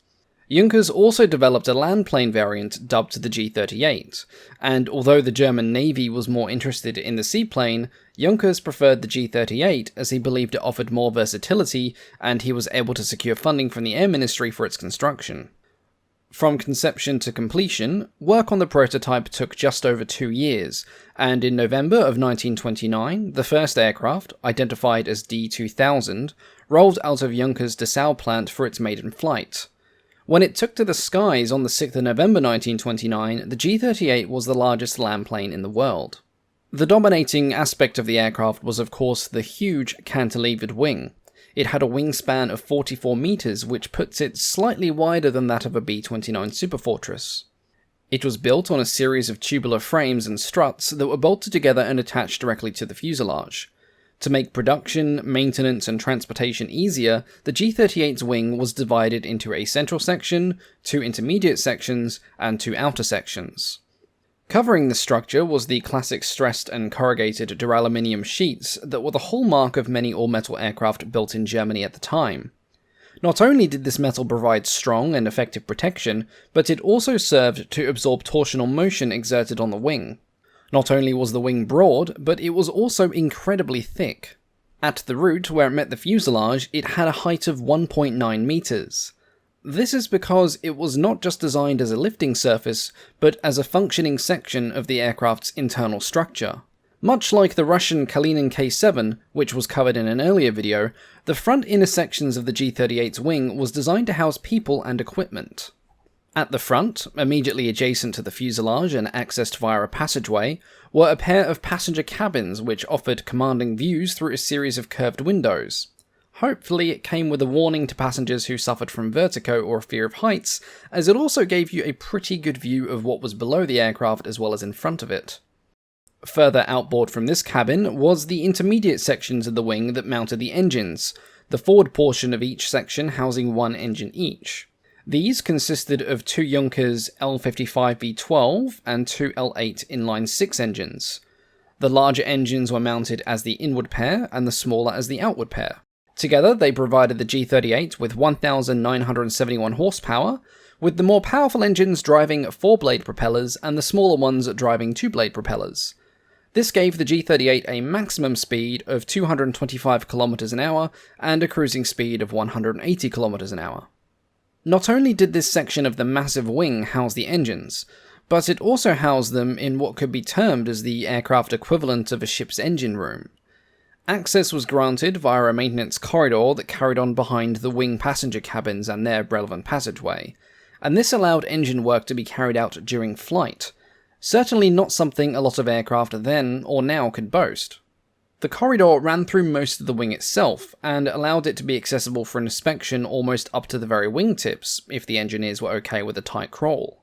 Junkers also developed a land plane variant dubbed the G38, and although the German Navy was more interested in the seaplane, Junkers preferred the G38 as he believed it offered more versatility and he was able to secure funding from the Air Ministry for its construction. From conception to completion, work on the prototype took just over 2 years, and in November of 1929, the first aircraft, identified as D-2000, rolled out of Junkers' Dessau plant for its maiden flight. When it took to the skies on the 6th of November 1929, the G-38 was the largest land plane in the world. The dominating aspect of the aircraft was of course the huge cantilevered wing. It had a wingspan of 44 meters, which puts it slightly wider than that of a B-29 Superfortress. It was built on a series of tubular frames and struts that were bolted together and attached directly to the fuselage. To make production, maintenance, and transportation easier, the G-38's wing was divided into a central section, 2 intermediate sections, and 2 outer sections. Covering the structure was the classic stressed and corrugated duraluminium sheets that were the hallmark of many all-metal aircraft built in Germany at the time. Not only did this metal provide strong and effective protection, but it also served to absorb torsional motion exerted on the wing. Not only was the wing broad, but it was also incredibly thick. At the root, where it met the fuselage, it had a height of 1.9 meters. This is because it was not just designed as a lifting surface, but as a functioning section of the aircraft's internal structure. Much like the Russian Kalinin K-7, which was covered in an earlier video, the front inner sections of the G-38's wing was designed to house people and equipment. At the front, immediately adjacent to the fuselage and accessed via a passageway, were a pair of passenger cabins which offered commanding views through a series of curved windows. Hopefully it came with a warning to passengers who suffered from vertigo or fear of heights, as it also gave you a pretty good view of what was below the aircraft as well as in front of it. Further outboard from this cabin was the intermediate sections of the wing that mounted the engines, the forward portion of each section housing 1 engine each. These consisted of 2 Junkers L55V12 and 2 L8 inline-6 engines. The larger engines were mounted as the inward pair and the smaller as the outward pair. Together, they provided the G-38 with 1,971 horsepower, with the more powerful engines driving 4-blade propellers and the smaller ones driving 2-blade propellers. This gave the G-38 a maximum speed of 225 km an hour and a cruising speed of 180 km an hour. Not only did this section of the massive wing house the engines, but it also housed them in what could be termed as the aircraft equivalent of a ship's engine room. Access was granted via a maintenance corridor that carried on behind the wing passenger cabins and their relevant passageway, and this allowed engine work to be carried out during flight, certainly not something a lot of aircraft then or now could boast. The corridor ran through most of the wing itself, and allowed it to be accessible for inspection almost up to the very wingtips, if the engineers were okay with a tight crawl.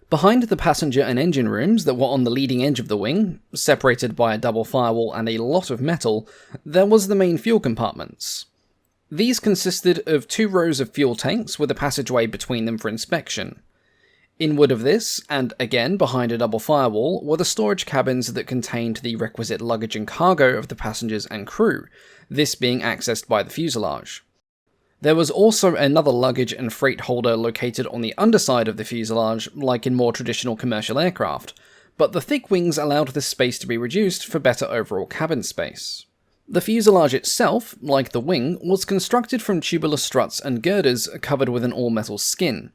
Behind the passenger and engine rooms that were on the leading edge of the wing, separated by a double firewall and a lot of metal, there was the main fuel compartments. These consisted of 2 rows of fuel tanks with a passageway between them for inspection. Inward of this, and again behind a double firewall, were the storage cabins that contained the requisite luggage and cargo of the passengers and crew, this being accessed by the fuselage. There was also another luggage and freight holder located on the underside of the fuselage, like in more traditional commercial aircraft, but the thick wings allowed this space to be reduced for better overall cabin space. The fuselage itself, like the wing, was constructed from tubular struts and girders covered with an all-metal skin.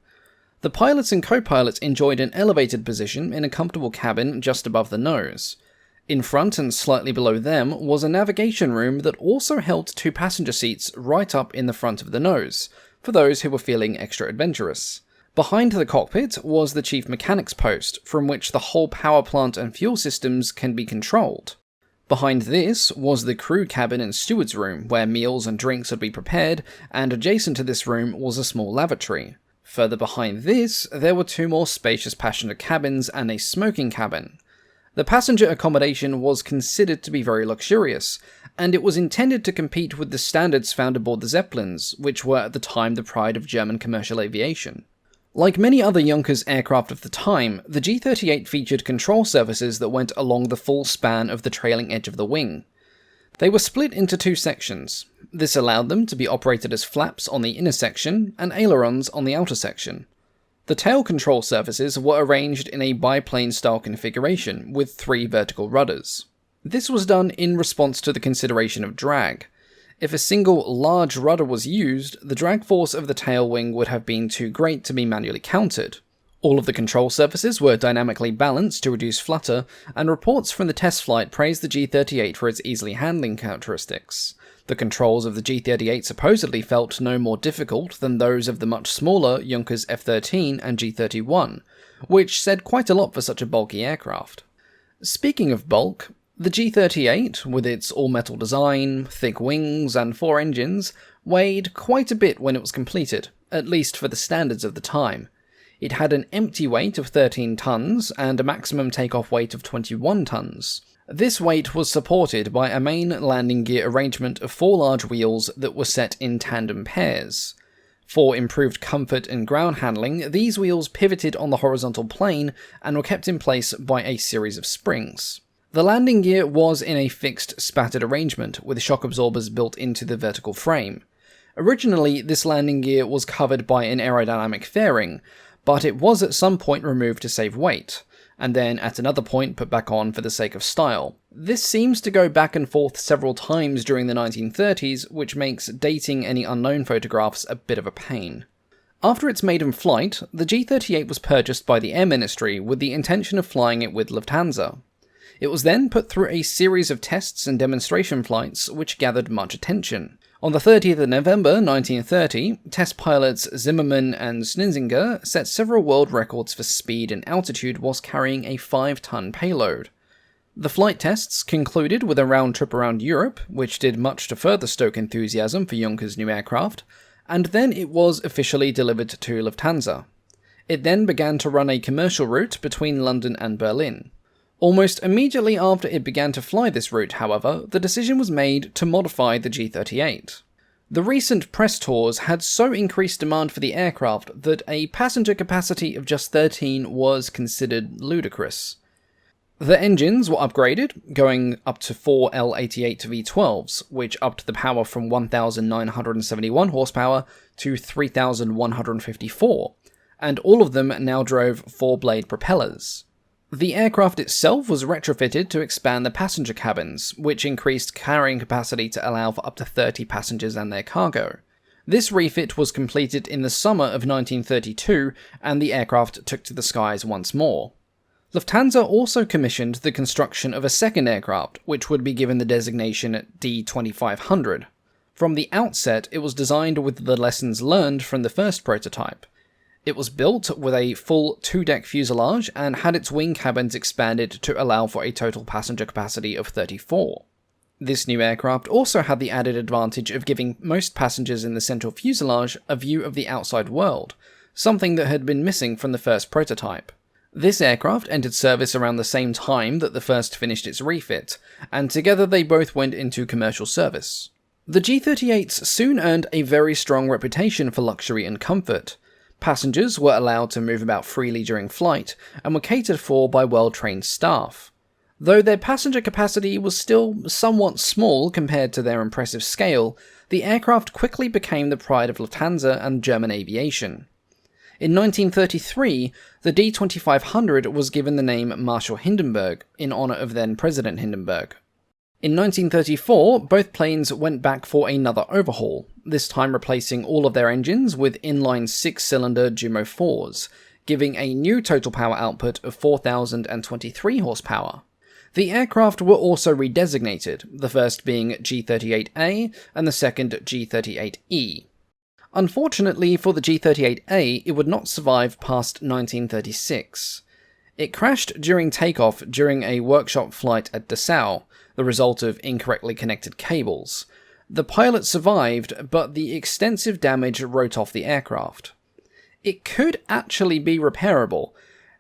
The pilots and co-pilots enjoyed an elevated position in a comfortable cabin just above the nose. In front and slightly below them was a navigation room that also held 2 passenger seats right up in the front of the nose, for those who were feeling extra adventurous. Behind the cockpit was the chief mechanics post, from which the whole power plant and fuel systems can be controlled. Behind this was the crew cabin and steward's room, where meals and drinks would be prepared, and adjacent to this room was a small lavatory. Further behind this, there were 2 more spacious passenger cabins and a smoking cabin. The passenger accommodation was considered to be very luxurious, and it was intended to compete with the standards found aboard the Zeppelins, which were at the time the pride of German commercial aviation. Like many other Junkers aircraft of the time, the G-38 featured control surfaces that went along the full span of the trailing edge of the wing. They were split into 2 sections. This allowed them to be operated as flaps on the inner section and ailerons on the outer section. The tail control surfaces were arranged in a biplane style configuration with 3 vertical rudders. This was done in response to the consideration of drag. If a single large rudder was used, the drag force of the tail wing would have been too great to be manually countered. All of the control surfaces were dynamically balanced to reduce flutter, and reports from the test flight praised the G-38 for its easily handling characteristics. The controls of the G-38 supposedly felt no more difficult than those of the much smaller Junkers F-13 and G-31, which said quite a lot for such a bulky aircraft. Speaking of bulk, the G-38, with its all-metal design, thick wings, and 4 engines, weighed quite a bit when it was completed, at least for the standards of the time. It had an empty weight of 13 tons and a maximum takeoff weight of 21 tons. This weight was supported by a main landing gear arrangement of 4 large wheels that were set in tandem pairs. For improved comfort and ground handling, these wheels pivoted on the horizontal plane and were kept in place by a series of springs. The landing gear was in a fixed spattered arrangement, with shock absorbers built into the vertical frame. Originally, this landing gear was covered by an aerodynamic fairing, but it was at some point removed to save weight, and then at another point put back on for the sake of style. This seems to go back and forth several times during the 1930s, which makes dating any unknown photographs a bit of a pain. After its maiden flight, the G-38 was purchased by the Air Ministry with the intention of flying it with Lufthansa. It was then put through a series of tests and demonstration flights which gathered much attention. On the 30th of November 1930, test pilots Zimmermann and Schnitzinger set several world records for speed and altitude whilst carrying a 5-ton payload. The flight tests concluded with a round trip around Europe, which did much to further stoke enthusiasm for Juncker's new aircraft, and then it was officially delivered to Lufthansa. It then began to run a commercial route between London and Berlin. Almost immediately after it began to fly this route, however, the decision was made to modify the G-38. The recent press tours had so increased demand for the aircraft that a passenger capacity of just 13 was considered ludicrous. The engines were upgraded, going up to 4 L88 V12s, which upped the power from 1,971 horsepower to 3,154, and all of them now drove 4-blade propellers. The aircraft itself was retrofitted to expand the passenger cabins, which increased carrying capacity to allow for up to 30 passengers and their cargo. This refit was completed in the summer of 1932, and the aircraft took to the skies once more. Lufthansa also commissioned the construction of a second aircraft, which would be given the designation D-2500. From the outset, it was designed with the lessons learned from the first prototype. It was built with a full 2-deck fuselage and had its wing cabins expanded to allow for a total passenger capacity of 34. This new aircraft also had the added advantage of giving most passengers in the central fuselage a view of the outside world, something that had been missing from the first prototype. This aircraft entered service around the same time that the first finished its refit, and together they both went into commercial service. The G-38s soon earned a very strong reputation for luxury and comfort. Passengers were allowed to move about freely during flight, and were catered for by well-trained staff. Though their passenger capacity was still somewhat small compared to their impressive scale, the aircraft quickly became the pride of Lufthansa and German aviation. In 1933, the D-2500 was given the name Marshal Hindenburg, in honour of then-President Hindenburg. In 1934, both planes went back for another overhaul, this time replacing all of their engines with inline 6-cylinder Jumo 4s, giving a new total power output of 4,023 horsepower. The aircraft were also redesignated, the first being G-38A and the second G-38E. Unfortunately for the G-38A, it would not survive past 1936. It crashed during takeoff during a workshop flight at Dessau, the result of incorrectly connected cables. The pilot survived, but the extensive damage wrote off the aircraft. It could actually be repairable.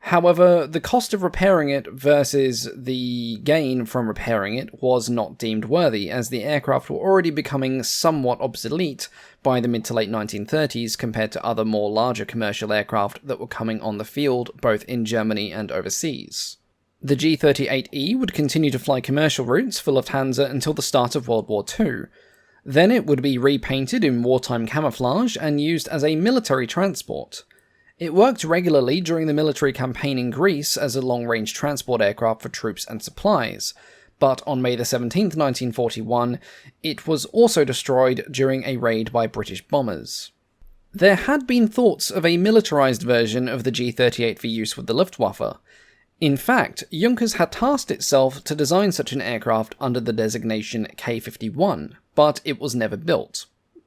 However, the cost of repairing it versus the gain from repairing it was not deemed worthy, as the aircraft were already becoming somewhat obsolete by the mid to late 1930s compared to other more larger commercial aircraft that were coming on the field both in Germany and overseas. The G-38E would continue to fly commercial routes for Lufthansa until the start of World War II. Then it would be repainted in wartime camouflage and used as a military transport. It worked regularly during the military campaign in Greece as a long-range transport aircraft for troops and supplies, but on May 17, 1941, it was also destroyed during a raid by British bombers. There had been thoughts of a militarized version of the G-38 for use with the Luftwaffe. In fact, Junkers had tasked itself to design such an aircraft under the designation K-51, but it was never built.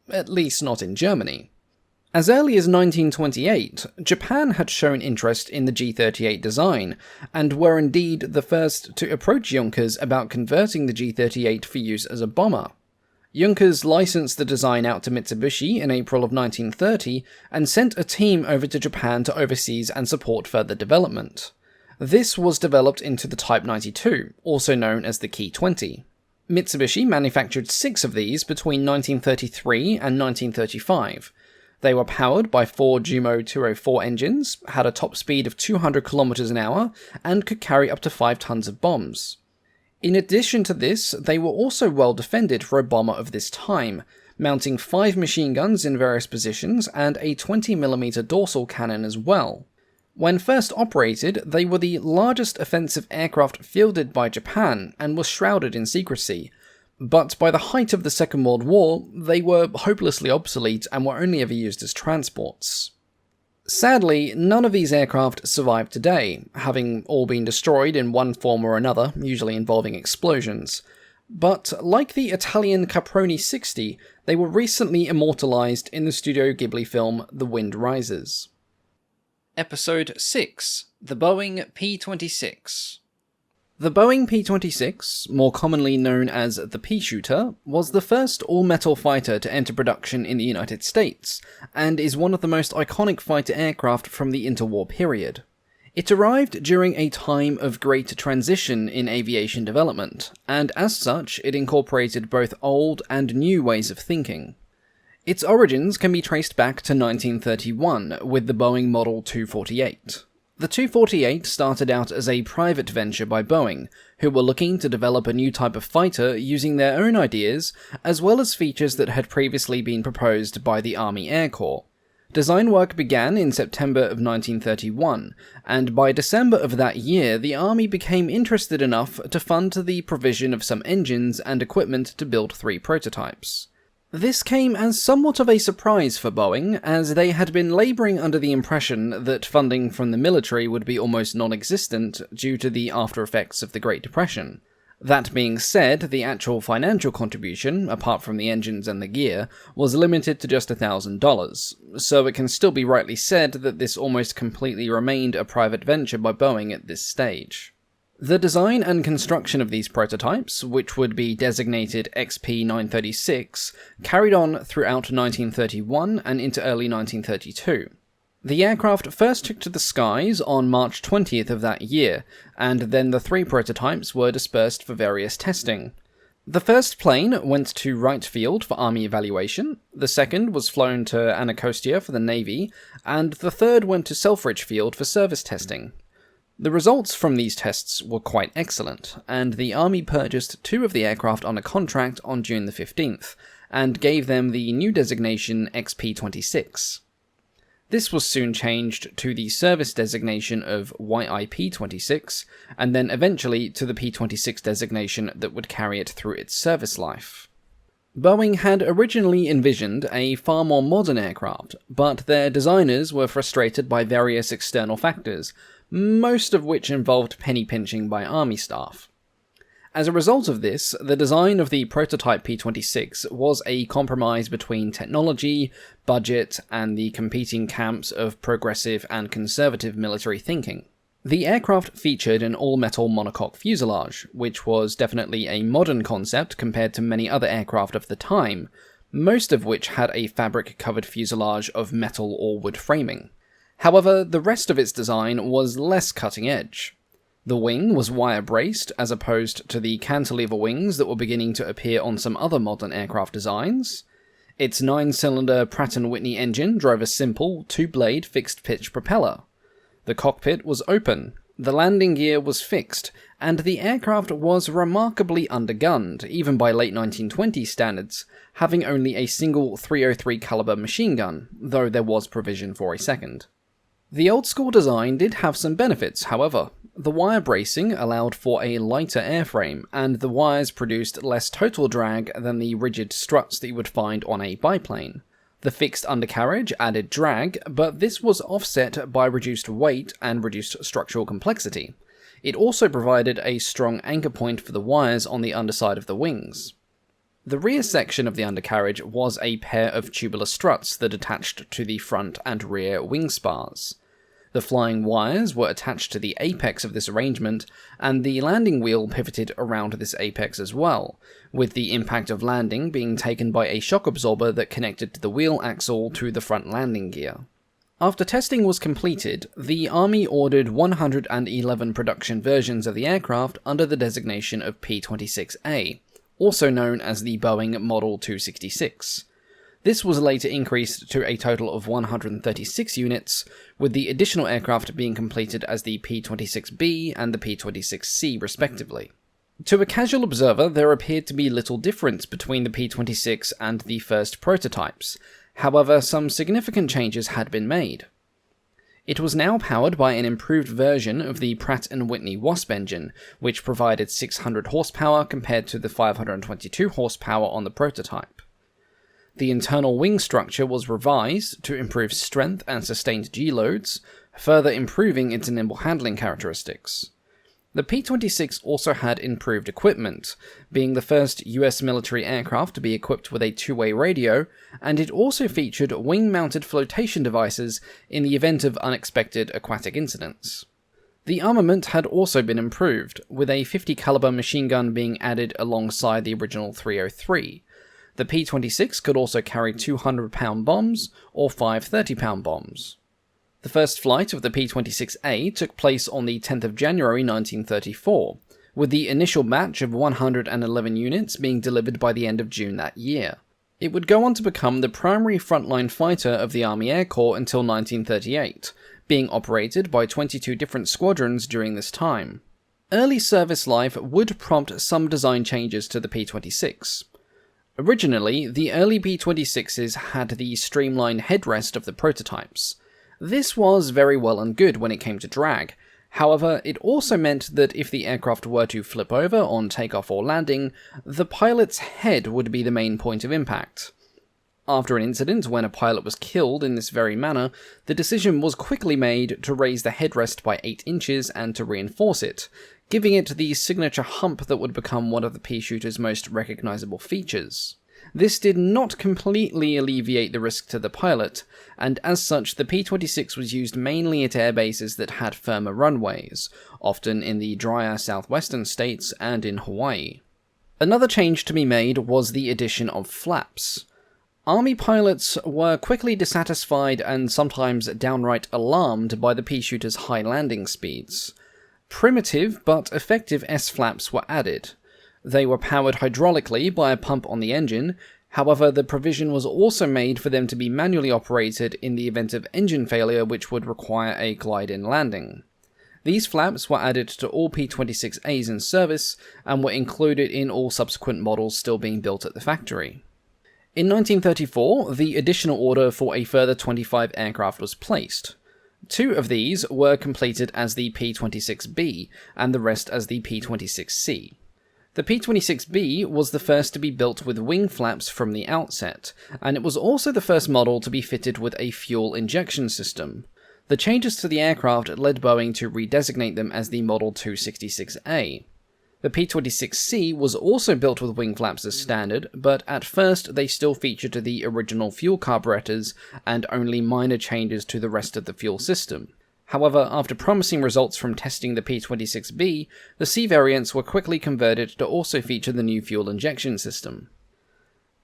At least not in Germany. As early as 1928, Japan had shown interest in the G-38 design, and were indeed the first to approach Junkers about converting the G-38 for use as a bomber. Junkers licensed the design out to Mitsubishi in April of 1930, and sent a team over to Japan to oversee and support further development. This was developed into the Type 92, also known as the Ki-20. Mitsubishi manufactured 6 of these between 1933 and 1935. They were powered by 4 Jumo 204 engines, had a top speed of 200 km an hour, and could carry up to 5 tons of bombs. In addition to this, they were also well defended for a bomber of this time, mounting 5 machine guns in various positions and a 20mm dorsal cannon as well. When first operated, they were the largest offensive aircraft fielded by Japan and were shrouded in secrecy, but by the height of the Second World War, they were hopelessly obsolete and were only ever used as transports. Sadly, none of these aircraft survive today, having all been destroyed in one form or another, usually involving explosions. But like the Italian Caproni 60, they were recently immortalised in the Studio Ghibli film The Wind Rises. Episode 6. The Boeing P-26. The Boeing P-26, more commonly known as the Pea-Shooter, was the first all-metal fighter to enter production in the United States, and is one of the most iconic fighter aircraft from the interwar period. It arrived during a time of great transition in aviation development, and as such, it incorporated both old and new ways of thinking. Its origins can be traced back to 1931 with the Boeing Model 248. The 248 started out as a private venture by Boeing, who were looking to develop a new type of fighter using their own ideas, as well as features that had previously been proposed by the Army Air Corps. Design work began in September of 1931, and by December of that year the Army became interested enough to fund the provision of some engines and equipment to build 3 prototypes. This came as somewhat of a surprise for Boeing, as they had been labouring under the impression that funding from the military would be almost non-existent due to the after-effects of the Great Depression. That being said, the actual financial contribution, apart from the engines and the gear, was limited to just $1,000, so it can still be rightly said that this almost completely remained a private venture by Boeing at this stage. The design and construction of these prototypes, which would be designated XP-936, carried on throughout 1931 and into early 1932. The aircraft first took to the skies on March 20th of that year, and then the 3 prototypes were dispersed for various testing. The first plane went to Wright Field for Army evaluation, the second was flown to Anacostia for the Navy, and the third went to Selfridge Field for service testing. The results from these tests were quite excellent, and the Army purchased 2 of the aircraft on a contract on June the 15th, and gave them the new designation XP-26. This was soon changed to the service designation of YIP-26, and then eventually to the P-26 designation that would carry it through its service life. Boeing had originally envisioned a far more modern aircraft, but their designers were frustrated by various external factors, most of which involved penny pinching by Army staff. As a result of this, the design of the prototype P-26 was a compromise between technology, budget, and the competing camps of progressive and conservative military thinking. The aircraft featured an all-metal monocoque fuselage, which was definitely a modern concept compared to many other aircraft of the time, most of which had a fabric-covered fuselage of metal or wood framing. However, the rest of its design was less cutting-edge. The wing was wire-braced, as opposed to the cantilever wings that were beginning to appear on some other modern aircraft designs. Its 9-cylinder Pratt & Whitney engine drove a simple, 2-blade fixed-pitch propeller. The cockpit was open, the landing gear was fixed, and the aircraft was remarkably undergunned, even by late 1920s standards, having only a single .303 caliber machine gun, though there was provision for a second. The old-school design did have some benefits, however. The wire bracing allowed for a lighter airframe, and the wires produced less total drag than the rigid struts that you would find on a biplane. The fixed undercarriage added drag, but this was offset by reduced weight and reduced structural complexity. It also provided a strong anchor point for the wires on the underside of the wings. The rear section of the undercarriage was a pair of tubular struts that attached to the front and rear wing spars. The flying wires were attached to the apex of this arrangement, and the landing wheel pivoted around this apex as well, with the impact of landing being taken by a shock absorber that connected the wheel axle to the front landing gear. After testing was completed, the Army ordered 111 production versions of the aircraft under the designation of P-26A, also known as the Boeing Model 266. This was later increased to a total of 136 units, with the additional aircraft being completed as the P-26B and the P-26C respectively. To a casual observer, there appeared to be little difference between the P-26 and the first prototypes. However, some significant changes had been made. It was now powered by an improved version of the Pratt & Whitney Wasp engine, which provided 600 horsepower compared to the 522 horsepower on the prototype. The internal wing structure was revised to improve strength and sustained G-loads, further improving its nimble handling characteristics. The P-26 also had improved equipment, being the first US military aircraft to be equipped with a two-way radio, and it also featured wing-mounted flotation devices in the event of unexpected aquatic incidents. The armament had also been improved, with a 50 caliber machine gun being added alongside the original 303. The P-26 could also carry 200-pound bombs or 5 30-pound bombs. The first flight of the P-26A took place on the 10th of January 1934, with the initial batch of 111 units being delivered by the end of June that year. It would go on to become the primary frontline fighter of the Army Air Corps until 1938, being operated by 22 different squadrons during this time. Early service life would prompt some design changes to the P-26. Originally, the early P-26s had the streamlined headrest of the prototypes. This was very well and good when it came to drag. However, it also meant that if the aircraft were to flip over on takeoff or landing, the pilot's head would be the main point of impact. After an incident when a pilot was killed in this very manner, the decision was quickly made to raise the headrest by 8 inches and to reinforce it, giving it the signature hump that would become one of the P-shooter's most recognizable features. This did not completely alleviate the risk to the pilot, and as such the P-26 was used mainly at air bases that had firmer runways, often in the drier southwestern states and in Hawaii. Another change to be made was the addition of flaps. Army pilots were quickly dissatisfied and sometimes downright alarmed by the P-shooter's high landing speeds. Primitive but effective S-flaps were added. They were powered hydraulically by a pump on the engine, however the provision was also made for them to be manually operated in the event of engine failure which would require a glide-in landing. These flaps were added to all P-26As in service, and were included in all subsequent models still being built at the factory. In 1934, the additional order for a further 25 aircraft was placed. 2 of these were completed as the P-26B, and the rest as the P-26C. The P-26B was the first to be built with wing flaps from the outset, and it was also the first model to be fitted with a fuel injection system. The changes to the aircraft led Boeing to redesignate them as the Model 266A. The P-26C was also built with wing flaps as standard, but at first they still featured the original fuel carburetors and only minor changes to the rest of the fuel system. However, after promising results from testing the P-26B, the C variants were quickly converted to also feature the new fuel injection system.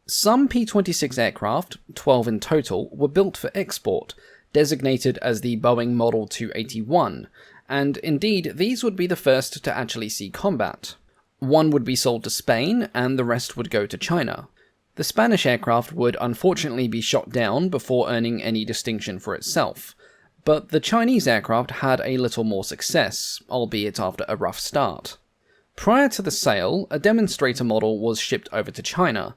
Some P-26 aircraft, 12 in total, were built for export, designated as the Boeing Model 281, and indeed these would be the first to actually see combat. One would be sold to Spain, and the rest would go to China. The Spanish aircraft would unfortunately be shot down before earning any distinction for itself. But the Chinese aircraft had a little more success, albeit after a rough start. Prior to the sale, a demonstrator model was shipped over to China.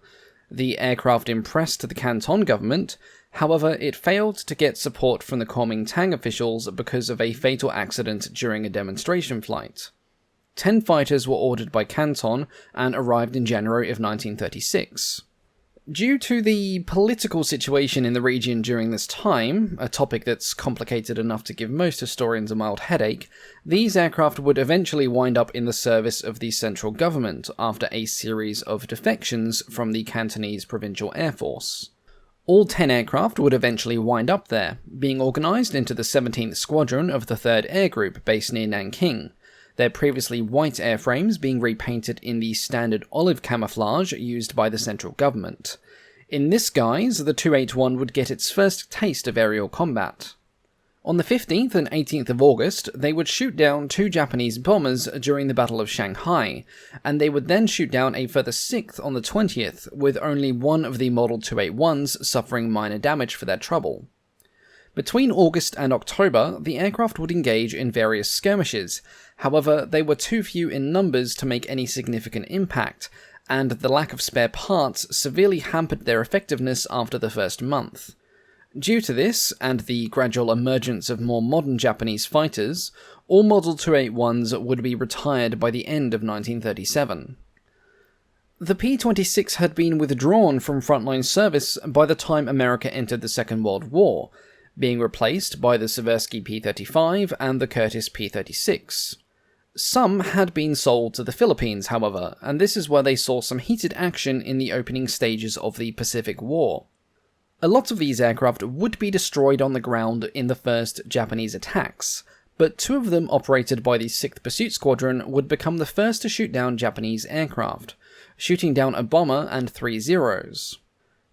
The aircraft impressed the Canton government, however it failed to get support from the Kuomintang officials because of a fatal accident during a demonstration flight. 10 fighters were ordered by Canton and arrived in January of 1936. Due to the political situation in the region during this time, a topic that's complicated enough to give most historians a mild headache, these aircraft would eventually wind up in the service of the central government after a series of defections from the Cantonese Provincial Air Force. All 10 aircraft would eventually wind up there, being organised into the 17th Squadron of the 3rd Air Group based near Nanking, their previously white airframes being repainted in the standard olive camouflage used by the central government. In this guise, the 281 would get its first taste of aerial combat. On the 15th and 18th of August, they would shoot down 2 Japanese bombers during the Battle of Shanghai, and they would then shoot down a further 6th on the 20th, with only one of the Model 281s suffering minor damage for their trouble. Between August and October, the aircraft would engage in various skirmishes. However, they were too few in numbers to make any significant impact, and the lack of spare parts severely hampered their effectiveness after the first month. Due to this, and the gradual emergence of more modern Japanese fighters, all Model 281s would be retired by the end of 1937. The P-26 had been withdrawn from frontline service by the time America entered the Second World War, being replaced by the Seversky P-35 and the Curtiss P-36. Some had been sold to the Philippines, however, and this is where they saw some heated action in the opening stages of the Pacific War. A lot of these aircraft would be destroyed on the ground in the first Japanese attacks, but 2 of them operated by the 6th Pursuit Squadron would become the first to shoot down Japanese aircraft, shooting down a bomber and 3 Zeros.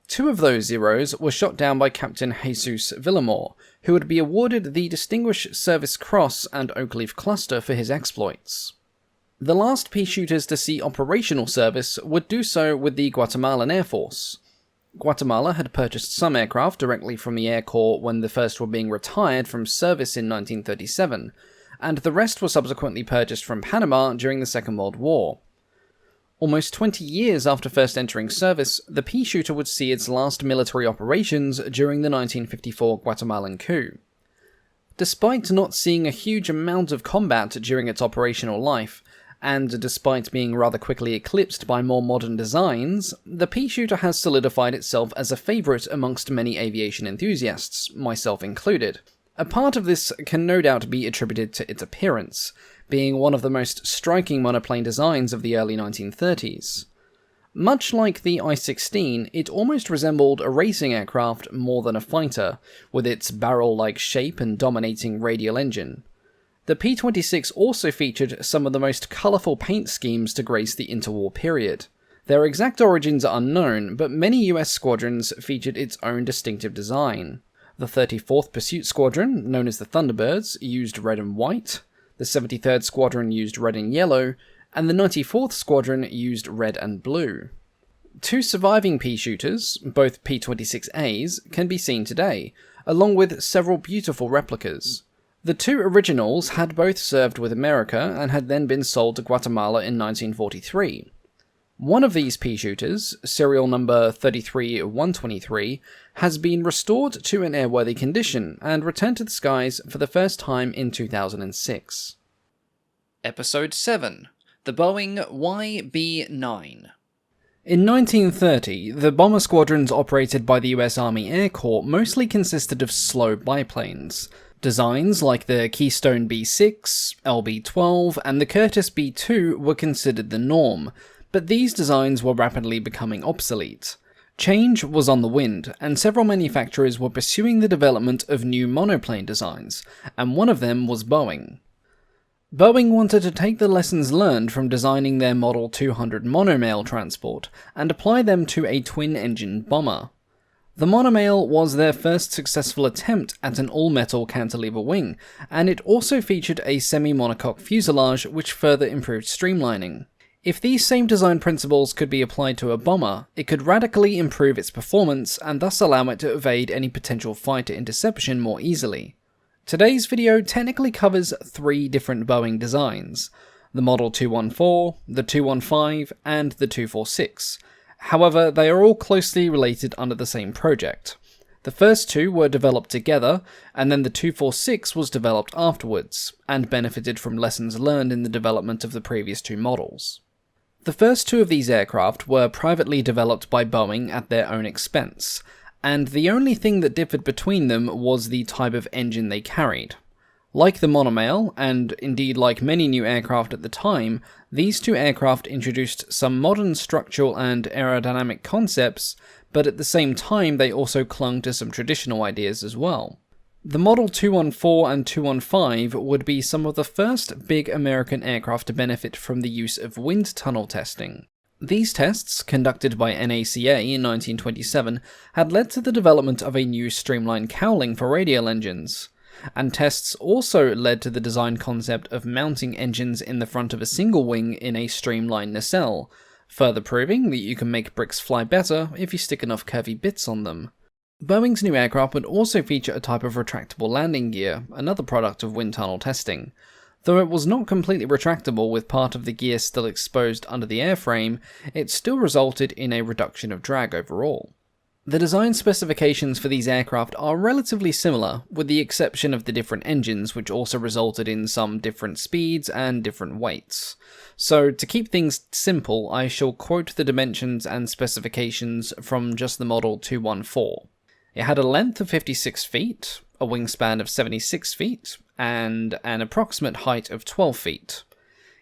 2 of those Zeros were shot down by Captain Jesus Villamor, who would be awarded the Distinguished Service Cross and Oak Leaf Cluster for his exploits. The last P-shooters to see operational service would do so with the Guatemalan Air Force. Guatemala had purchased some aircraft directly from the Air Corps when the first were being retired from service in 1937, and the rest were subsequently purchased from Panama during the Second World War. Almost 20 years after first entering service, the P-shooter would see its last military operations during the 1954 Guatemalan coup. Despite not seeing a huge amount of combat during its operational life, and despite being rather quickly eclipsed by more modern designs, the P-shooter has solidified itself as a favourite amongst many aviation enthusiasts, myself included. A part of this can no doubt be attributed to its appearance, being one of the most striking monoplane designs of the early 1930s. Much like the I-16, it almost resembled a racing aircraft more than a fighter, with its barrel-like shape and dominating radial engine. The P-26 also featured some of the most colourful paint schemes to grace the interwar period. Their exact origins are unknown, but many US squadrons featured its own distinctive design. The 34th Pursuit Squadron, known as the Thunderbirds, used red and white, the 73rd Squadron used red and yellow, and the 94th Squadron used red and blue. 2 surviving P-shooters, both P-26As, can be seen today, along with several beautiful replicas. The 2 originals had both served with America and had then been sold to Guatemala in 1943. One of these P-shooters, serial number 33123, has been restored to an airworthy condition and returned to the skies for the first time in 2006. Episode 7. The Boeing YB-9. In 1930, the bomber squadrons operated by the US Army Air Corps mostly consisted of slow biplanes. Designs like the Keystone B-6, LB-12, and the Curtiss B-2 were considered the norm, but these designs were rapidly becoming obsolete. Change was on the wind, and several manufacturers were pursuing the development of new monoplane designs, and one of them was Boeing. Boeing wanted to take the lessons learned from designing their Model 200 monomail transport and apply them to a twin-engine bomber. The monomail was their first successful attempt at an all-metal cantilever wing, and it also featured a semi-monocoque fuselage which further improved streamlining. If these same design principles could be applied to a bomber, it could radically improve its performance and thus allow it to evade any potential fighter interception more easily. Today's video technically covers 3 different Boeing designs: the Model 214, the 215, and the 246. However, they are all closely related under the same project. The first 2 were developed together, and then the 246 was developed afterwards, and benefited from lessons learned in the development of the previous 2 models. The first 2 of these aircraft were privately developed by Boeing at their own expense, and the only thing that differed between them was the type of engine they carried. Like the monomail, and indeed like many new aircraft at the time, these 2 aircraft introduced some modern structural and aerodynamic concepts, but at the same time they also clung to some traditional ideas as well. The Model 214 and 215 would be some of the first big American aircraft to benefit from the use of wind tunnel testing. These tests, conducted by NACA in 1927, had led to the development of a new streamlined cowling for radial engines. and tests also led to the design concept of mounting engines in the front of a single wing in a streamlined nacelle, further proving that you can make bricks fly better if you stick enough curvy bits on them. Boeing's new aircraft would also feature a type of retractable landing gear, another product of wind tunnel testing. Though it was not completely retractable with part of the gear still exposed under the airframe, it still resulted in a reduction of drag overall. The design specifications for these aircraft are relatively similar, with the exception of the different engines, which also resulted in some different speeds and different weights. So, to keep things simple, I shall quote the dimensions and specifications from just the Model 214. It had a length of 56 feet, a wingspan of 76 feet, and an approximate height of 12 feet.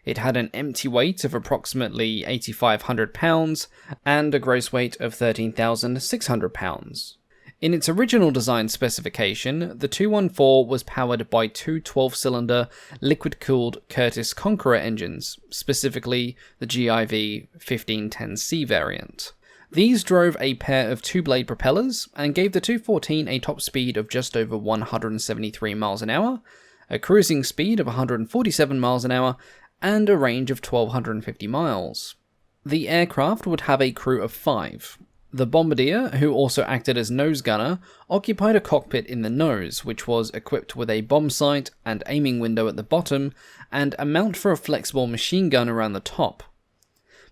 It had an empty weight of approximately 8,500 pounds, and a gross weight of 13,600 pounds. In its original design specification, the 214 was powered by two 12-cylinder liquid-cooled Curtiss Conqueror engines, specifically the GIV 1510C variant. These drove a pair of two-blade propellers and gave the 214 a top speed of just over 173 miles an hour, a cruising speed of 147 miles an hour, and a range of 1,250 miles. The aircraft would have a crew of 5. The bombardier, who also acted as nose gunner, occupied a cockpit in the nose, which was equipped with a bomb sight and aiming window at the bottom, and a mount for a flexible machine gun around the top.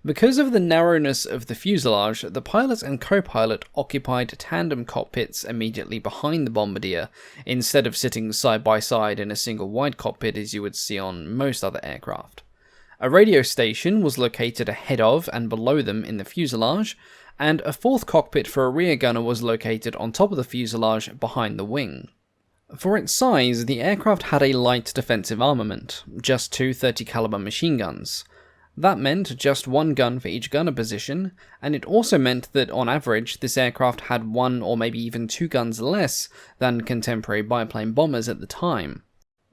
Because of the narrowness of the fuselage, the pilot and co-pilot occupied tandem cockpits immediately behind the bombardier, instead of sitting side by side in a single wide cockpit as you would see on most other aircraft. A radio station was located ahead of and below them in the fuselage, and a fourth cockpit for a rear gunner was located on top of the fuselage behind the wing. For its size, the aircraft had a light defensive armament, just two 30 caliber machine guns. That meant just one gun for each gunner position, and it also meant that on average this aircraft had one or maybe even two guns less than contemporary biplane bombers at the time.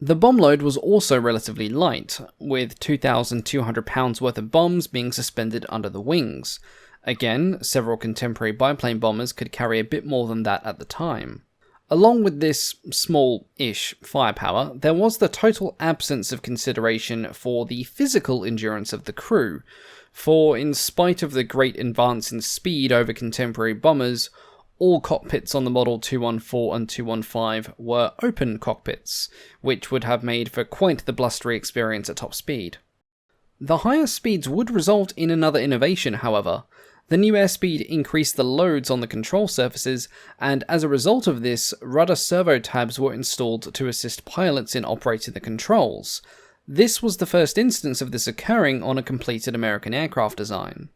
The bomb load was also relatively light, with 2,200 pounds worth of bombs being suspended under the wings. Again, several contemporary biplane bombers could carry a bit more than that at the time. Along with this small-ish firepower, there was the total absence of consideration for the physical endurance of the crew, for in spite of the great advance in speed over contemporary bombers, all cockpits on the Model 214 and 215 were open cockpits, which would have made for quite the blustery experience at top speed. The higher speeds would result in another innovation, however. The new airspeed increased the loads on the control surfaces, and as a result of this, rudder servo tabs were installed to assist pilots in operating the controls. This was the first instance of this occurring on a completed American aircraft design.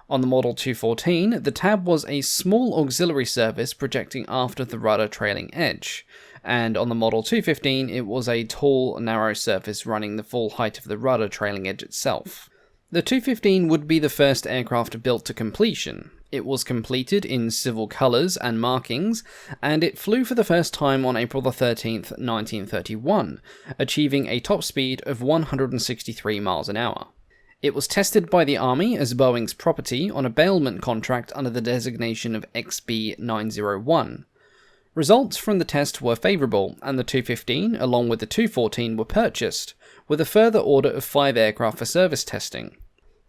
On the Model 214, the tab was a small auxiliary surface projecting aft of the rudder trailing edge, and on the Model 215 it was a tall, narrow surface running the full height of the rudder trailing edge itself. The 215 would be the first aircraft built to completion. It was completed in civil colours and markings, and it flew for the first time on April 13th, 1931, achieving a top speed of 163 miles an hour. It was tested by the Army as Boeing's property on a bailment contract under the designation of XB-901. Results from the test were favourable, and the 215, along with the 214, were purchased, with a further order of 5 aircraft for service testing.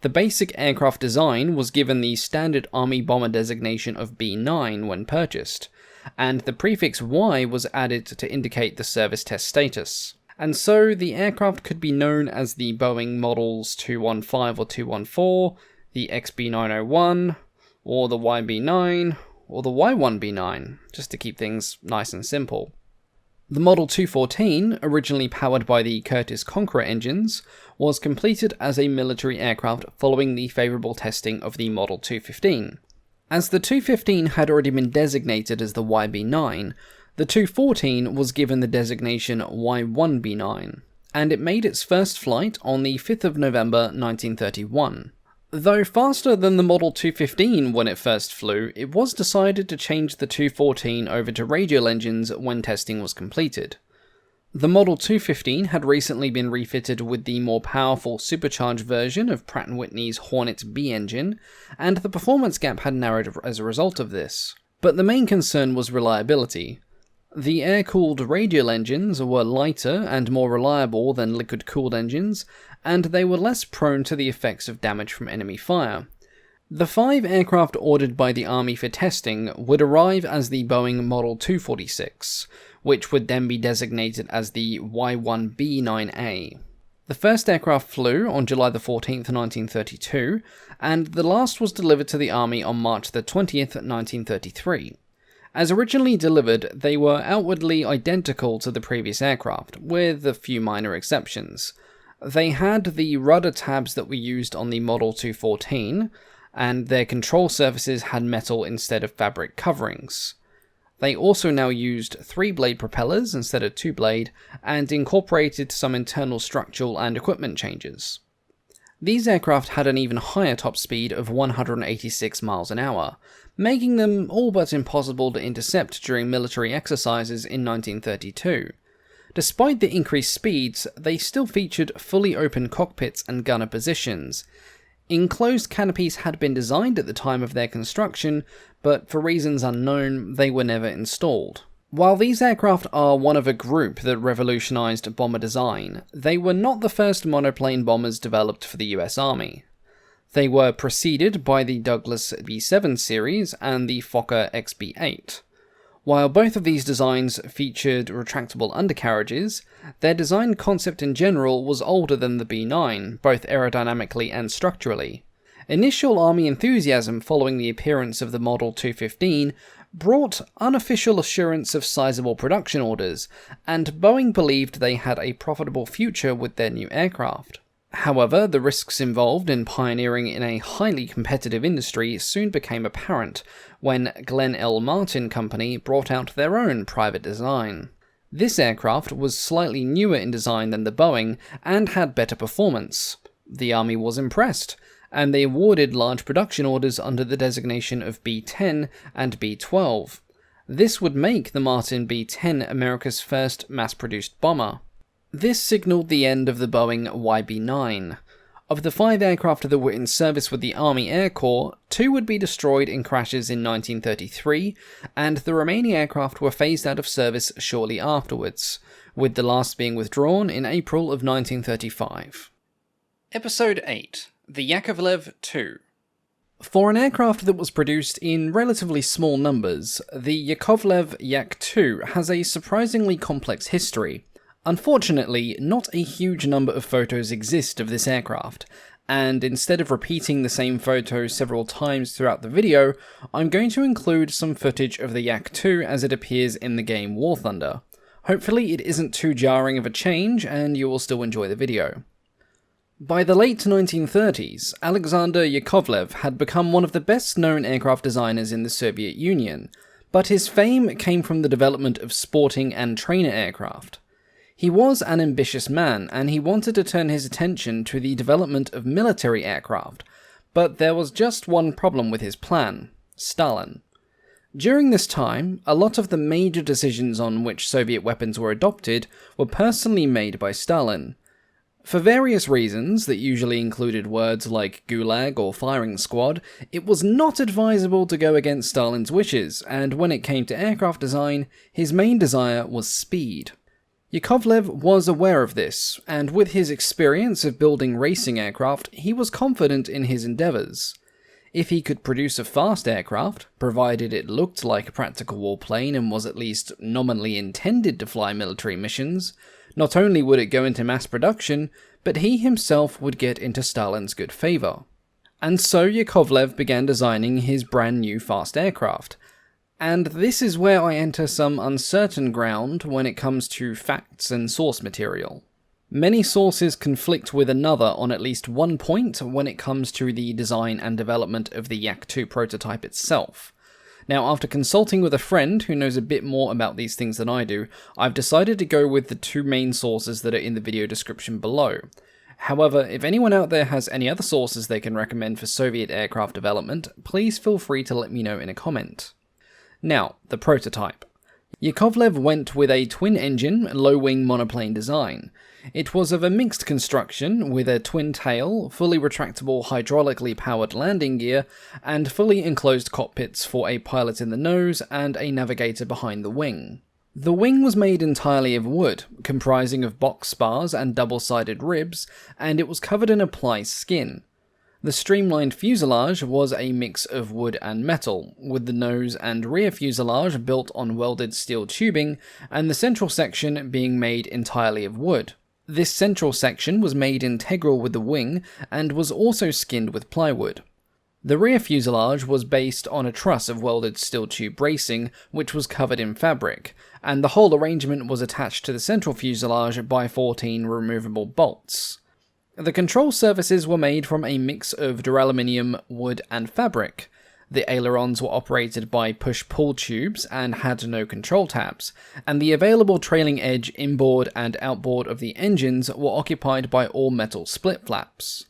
The basic aircraft design was given the standard Army bomber designation of B-9 when purchased, and the prefix Y was added to indicate the service test status. And so the aircraft could be known as the Boeing Models 215 or 214, the XB-901, or the YB-9, or the Y1B9, just to keep things nice and simple. The Model 214, originally powered by the Curtiss Conqueror engines, was completed as a military aircraft following the favourable testing of the Model 215. As the 215 had already been designated as the YB-9, the 214 was given the designation Y1B9, and it made its first flight on the 5th of November 1931. Though faster than the Model 215 when it first flew, it was decided to change the 214 over to radial engines when testing was completed. The Model 215 had recently been refitted with the more powerful supercharged version of Pratt & Whitney's Hornet B engine, and the performance gap had narrowed as a result of this. But the main concern was reliability. The air-cooled radial engines were lighter and more reliable than liquid-cooled engines, and they were less prone to the effects of damage from enemy fire. The 5 aircraft ordered by the Army for testing would arrive as the Boeing Model 246, which would then be designated as the Y-1B-9A. The first aircraft flew on July 14, 1932, and the last was delivered to the Army on March 20, 1933. As originally delivered, they were outwardly identical to the previous aircraft, with a few minor exceptions. They had the rudder tabs that were used on the Model 214, and their control surfaces had metal instead of fabric coverings. They also now used 3-blade propellers instead of 2-blade, and incorporated some internal structural and equipment changes. These aircraft had an even higher top speed of 186 miles an hour, making them all but impossible to intercept during military exercises in 1932. Despite the increased speeds, they still featured fully open cockpits and gunner positions. Enclosed canopies had been designed at the time of their construction, but for reasons unknown, they were never installed. While these aircraft are one of a group that revolutionized bomber design, they were not the first monoplane bombers developed for the US Army. They were preceded by the Douglas B-7 series and the Fokker XB-8. While both of these designs featured retractable undercarriages, their design concept in general was older than the B-9, both aerodynamically and structurally. Initial Army enthusiasm following the appearance of the Model 215 brought unofficial assurance of sizable production orders, and Boeing believed they had a profitable future with their new aircraft. However, the risks involved in pioneering in a highly competitive industry soon became apparent when Glenn L. Martin Company brought out their own private design. This aircraft was slightly newer in design than the Boeing and had better performance. The Army was impressed, and they awarded large production orders under the designation of B-10 and B-12. This would make the Martin B-10 America's first mass-produced bomber. This signalled the end of the Boeing YB-9. Of the 5 aircraft that were in service with the Army Air Corps, 2 would be destroyed in crashes in 1933, and the remaining aircraft were phased out of service shortly afterwards, with the last being withdrawn in April of 1935. Episode 8. The Yakovlev 2. For an aircraft that was produced in relatively small numbers, the Yakovlev Yak-2 has a surprisingly complex history. Unfortunately, not a huge number of photos exist of this aircraft, and instead of repeating the same photo several times throughout the video, I'm going to include some footage of the Yak-2 as it appears in the game War Thunder. Hopefully it isn't too jarring of a change, and you will still enjoy the video. By the late 1930s, Alexander Yakovlev had become one of the best-known aircraft designers in the Soviet Union, but his fame came from the development of sporting and trainer aircraft. He was an ambitious man, and he wanted to turn his attention to the development of military aircraft, but there was just one problem with his plan: Stalin. During this time, a lot of the major decisions on which Soviet weapons were adopted were personally made by Stalin. For various reasons that usually included words like gulag or firing squad, it was not advisable to go against Stalin's wishes, and when it came to aircraft design, his main desire was speed. Yakovlev was aware of this, and with his experience of building racing aircraft, he was confident in his endeavours. If he could produce a fast aircraft, provided it looked like a practical warplane and was at least nominally intended to fly military missions, not only would it go into mass production, but he himself would get into Stalin's good favour. And so Yakovlev began designing his brand new fast aircraft. And this is where I enter some uncertain ground when it comes to facts and source material. Many sources conflict with another on at least one point when it comes to the design and development of the Yak-2 prototype itself. Now, after consulting with a friend who knows a bit more about these things than I do, I've decided to go with the 2 main sources that are in the video description below. However, if anyone out there has any other sources they can recommend for Soviet aircraft development, please feel free to let me know in a comment. Now, the prototype. Yakovlev went with a twin-engine, low-wing monoplane design. It was of a mixed construction, with a twin-tail, fully retractable hydraulically powered landing gear, and fully enclosed cockpits for a pilot in the nose and a navigator behind the wing. The wing was made entirely of wood, comprising of box spars and double-sided ribs, and it was covered in a ply skin. The streamlined fuselage was a mix of wood and metal, with the nose and rear fuselage built on welded steel tubing, and the central section being made entirely of wood. This central section was made integral with the wing, and was also skinned with plywood. The rear fuselage was based on a truss of welded steel tube bracing, which was covered in fabric, and the whole arrangement was attached to the central fuselage by 14 removable bolts. The control surfaces were made from a mix of duraluminum, wood, and fabric. The ailerons were operated by push-pull tubes and had no control tabs, and the available trailing edge inboard and outboard of the engines were occupied by all-metal split flaps.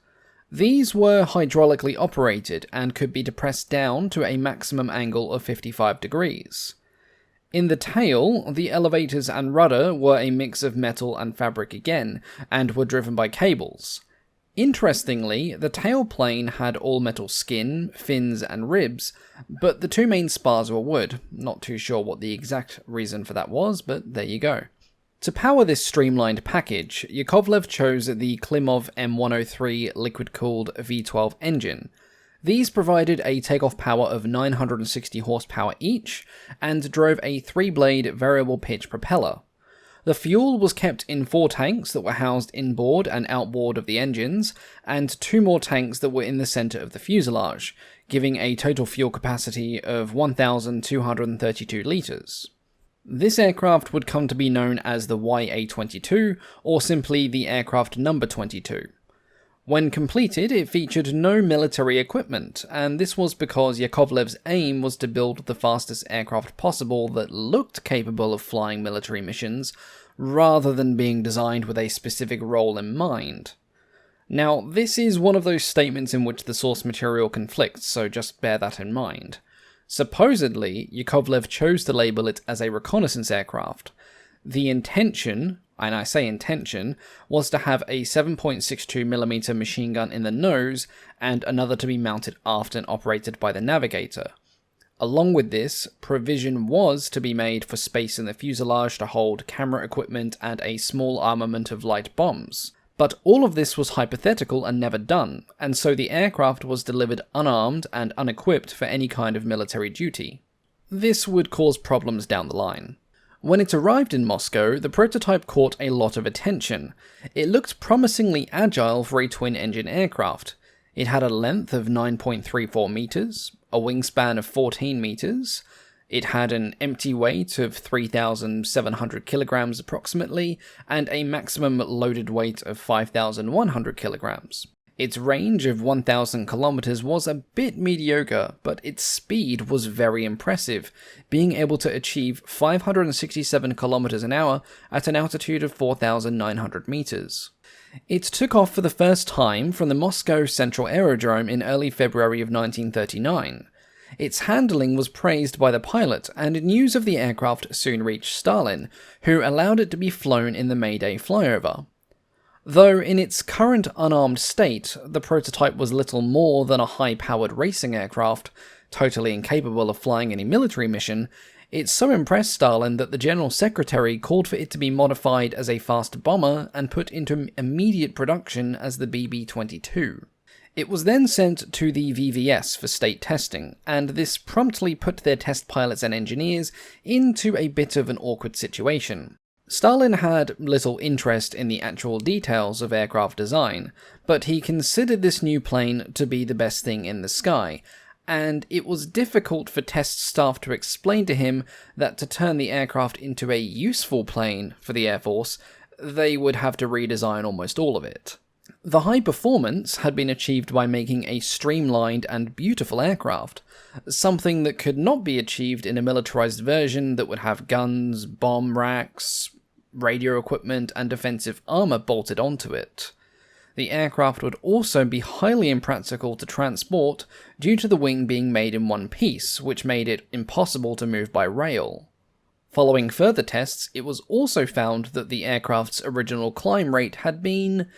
These were hydraulically operated and could be depressed down to a maximum angle of 55 degrees. In the tail, the elevators and rudder were a mix of metal and fabric again, and were driven by cables. Interestingly, the tailplane had all-metal skin, fins, and ribs, but the two main spars were wood. Not too sure what the exact reason for that was, but there you go. To power this streamlined package, Yakovlev chose the Klimov M103 liquid-cooled V12 engine. These provided a takeoff power of 960 horsepower each, and drove a 3-blade variable pitch propeller. The fuel was kept in 4 tanks that were housed inboard and outboard of the engines, and 2 more tanks that were in the centre of the fuselage, giving a total fuel capacity of 1,232 litres. This aircraft would come to be known as the YA-22, or simply the aircraft number 22. When completed, it featured no military equipment, and this was because Yakovlev's aim was to build the fastest aircraft possible that looked capable of flying military missions, rather than being designed with a specific role in mind. Now, this is one of those statements in which the source material conflicts, so just bear that in mind. Supposedly, Yakovlev chose to label it as a reconnaissance aircraft. The intention, and I say intention, was to have a 7.62mm machine gun in the nose, and another to be mounted aft and operated by the navigator. Along with this, provision was to be made for space in the fuselage to hold camera equipment and a small armament of light bombs. But all of this was hypothetical and never done, and so the aircraft was delivered unarmed and unequipped for any kind of military duty. This would cause problems down the line. When it arrived in Moscow, the prototype caught a lot of attention. It looked promisingly agile for a twin-engine aircraft. It had a length of 9.34 meters, a wingspan of 14 meters. It had an empty weight of 3,700 kilograms approximately, and a maximum loaded weight of 5,100 kilograms. Its range of 1,000 kilometers was a bit mediocre, but its speed was very impressive, being able to achieve 567 kilometers an hour at an altitude of 4,900 meters. It took off for the first time from the Moscow Central Aerodrome in early February of 1939. Its handling was praised by the pilot, and news of the aircraft soon reached Stalin, who allowed it to be flown in the May Day flyover. Though in its current unarmed state, the prototype was little more than a high-powered racing aircraft, totally incapable of flying any military mission, it so impressed Stalin that the General Secretary called for it to be modified as a fast bomber and put into immediate production as the BB-22. It was then sent to the VVS for state testing, and this promptly put their test pilots and engineers into a bit of an awkward situation. Stalin had little interest in the actual details of aircraft design, but he considered this new plane to be the best thing in the sky, and it was difficult for test staff to explain to him that to turn the aircraft into a useful plane for the Air Force, they would have to redesign almost all of it. The high performance had been achieved by making a streamlined and beautiful aircraft, something that could not be achieved in a militarized version that would have guns, bomb racks, radio equipment, and defensive armor bolted onto it. The aircraft would also be highly impractical to transport due to the wing being made in one piece, which made it impossible to move by rail. Following further tests, it was also found that the aircraft's original climb rate had been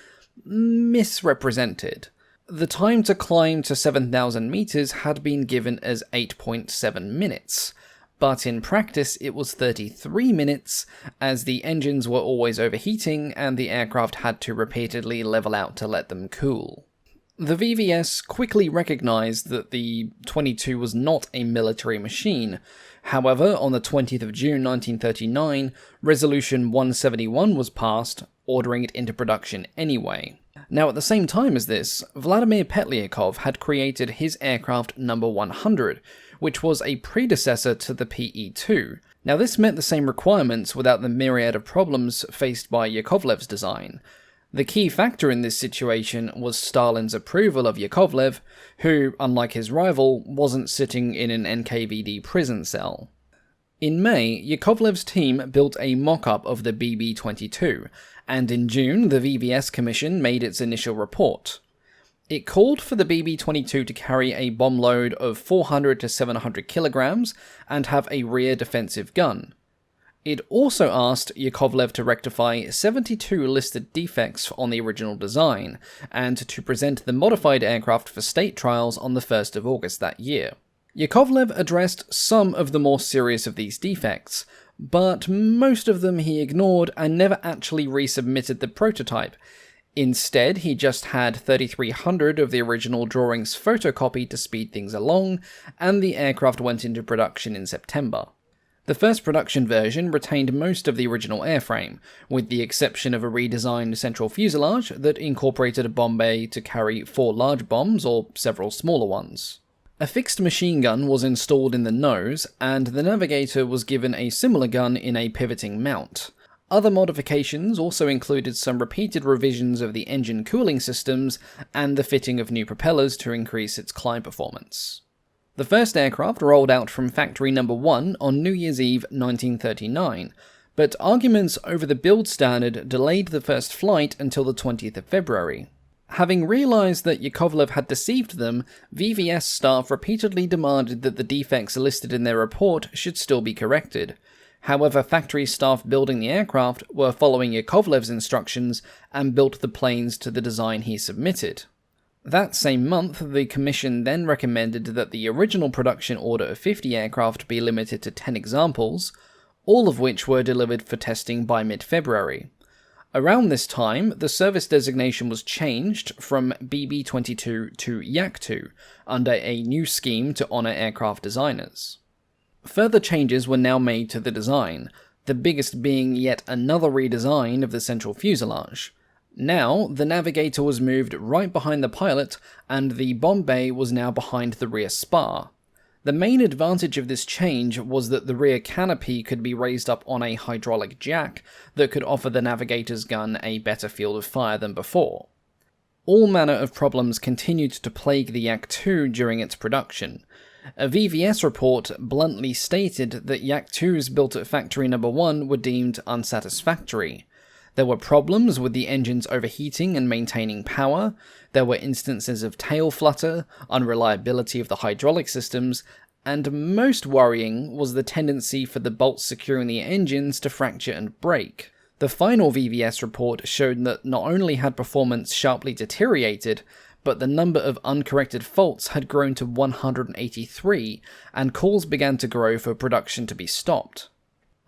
misrepresented. The time to climb to 7,000 meters had been given as 8.7 minutes, but in practice it was 33 minutes, as the engines were always overheating and the aircraft had to repeatedly level out to let them cool. The VVS quickly recognised that the 22 was not a military machine. However, on the 20th of June 1939, Resolution 171 was passed, ordering it into production anyway. Now, at the same time as this, Vladimir Petlyakov had created his aircraft number 100, which was a predecessor to the PE-2. Now, this met the same requirements without the myriad of problems faced by Yakovlev's design. The key factor in this situation was Stalin's approval of Yakovlev, who, unlike his rival, wasn't sitting in an NKVD prison cell. In May, Yakovlev's team built a mock-up of the BB-22, and in June the VVS Commission made its initial report. It called for the BB-22 to carry a bomb load of 400 to 700 kilograms and have a rear defensive gun. It also asked Yakovlev to rectify 72 listed defects on the original design, and to present the modified aircraft for state trials on the 1st of August that year. Yakovlev addressed some of the more serious of these defects, but most of them he ignored and never actually resubmitted the prototype. Instead, he just had 3,300 of the original drawings photocopied to speed things along, and the aircraft went into production in September. The first production version retained most of the original airframe, with the exception of a redesigned central fuselage that incorporated a bomb bay to carry 4 large bombs or several smaller ones. A fixed machine gun was installed in the nose, and the navigator was given a similar gun in a pivoting mount. Other modifications also included some repeated revisions of the engine cooling systems and the fitting of new propellers to increase its climb performance. The first aircraft rolled out from Factory Number 1 on New Year's Eve 1939, but arguments over the build standard delayed the first flight until the 20th of February. Having realised that Yakovlev had deceived them, VVS staff repeatedly demanded that the defects listed in their report should still be corrected. However, factory staff building the aircraft were following Yakovlev's instructions and built the planes to the design he submitted. That same month, the Commission then recommended that the original production order of 50 aircraft be limited to 10 examples, all of which were delivered for testing by mid-February. Around this time, the service designation was changed from BB-22 to Yak-2, under a new scheme to honour aircraft designers. Further changes were now made to the design, the biggest being yet another redesign of the central fuselage. Now, the navigator was moved right behind the pilot, and the bomb bay was now behind the rear spar. The main advantage of this change was that the rear canopy could be raised up on a hydraulic jack that could offer the navigator's gun a better field of fire than before. All manner of problems continued to plague the Yak-2 during its production. A VVS report bluntly stated that Yak-2s built at Factory Number 1 were deemed unsatisfactory. There were problems with the engines overheating and maintaining power, there were instances of tail flutter, unreliability of the hydraulic systems, and most worrying was the tendency for the bolts securing the engines to fracture and break. The final VVS report showed that not only had performance sharply deteriorated, but the number of uncorrected faults had grown to 183, and calls began to grow for production to be stopped.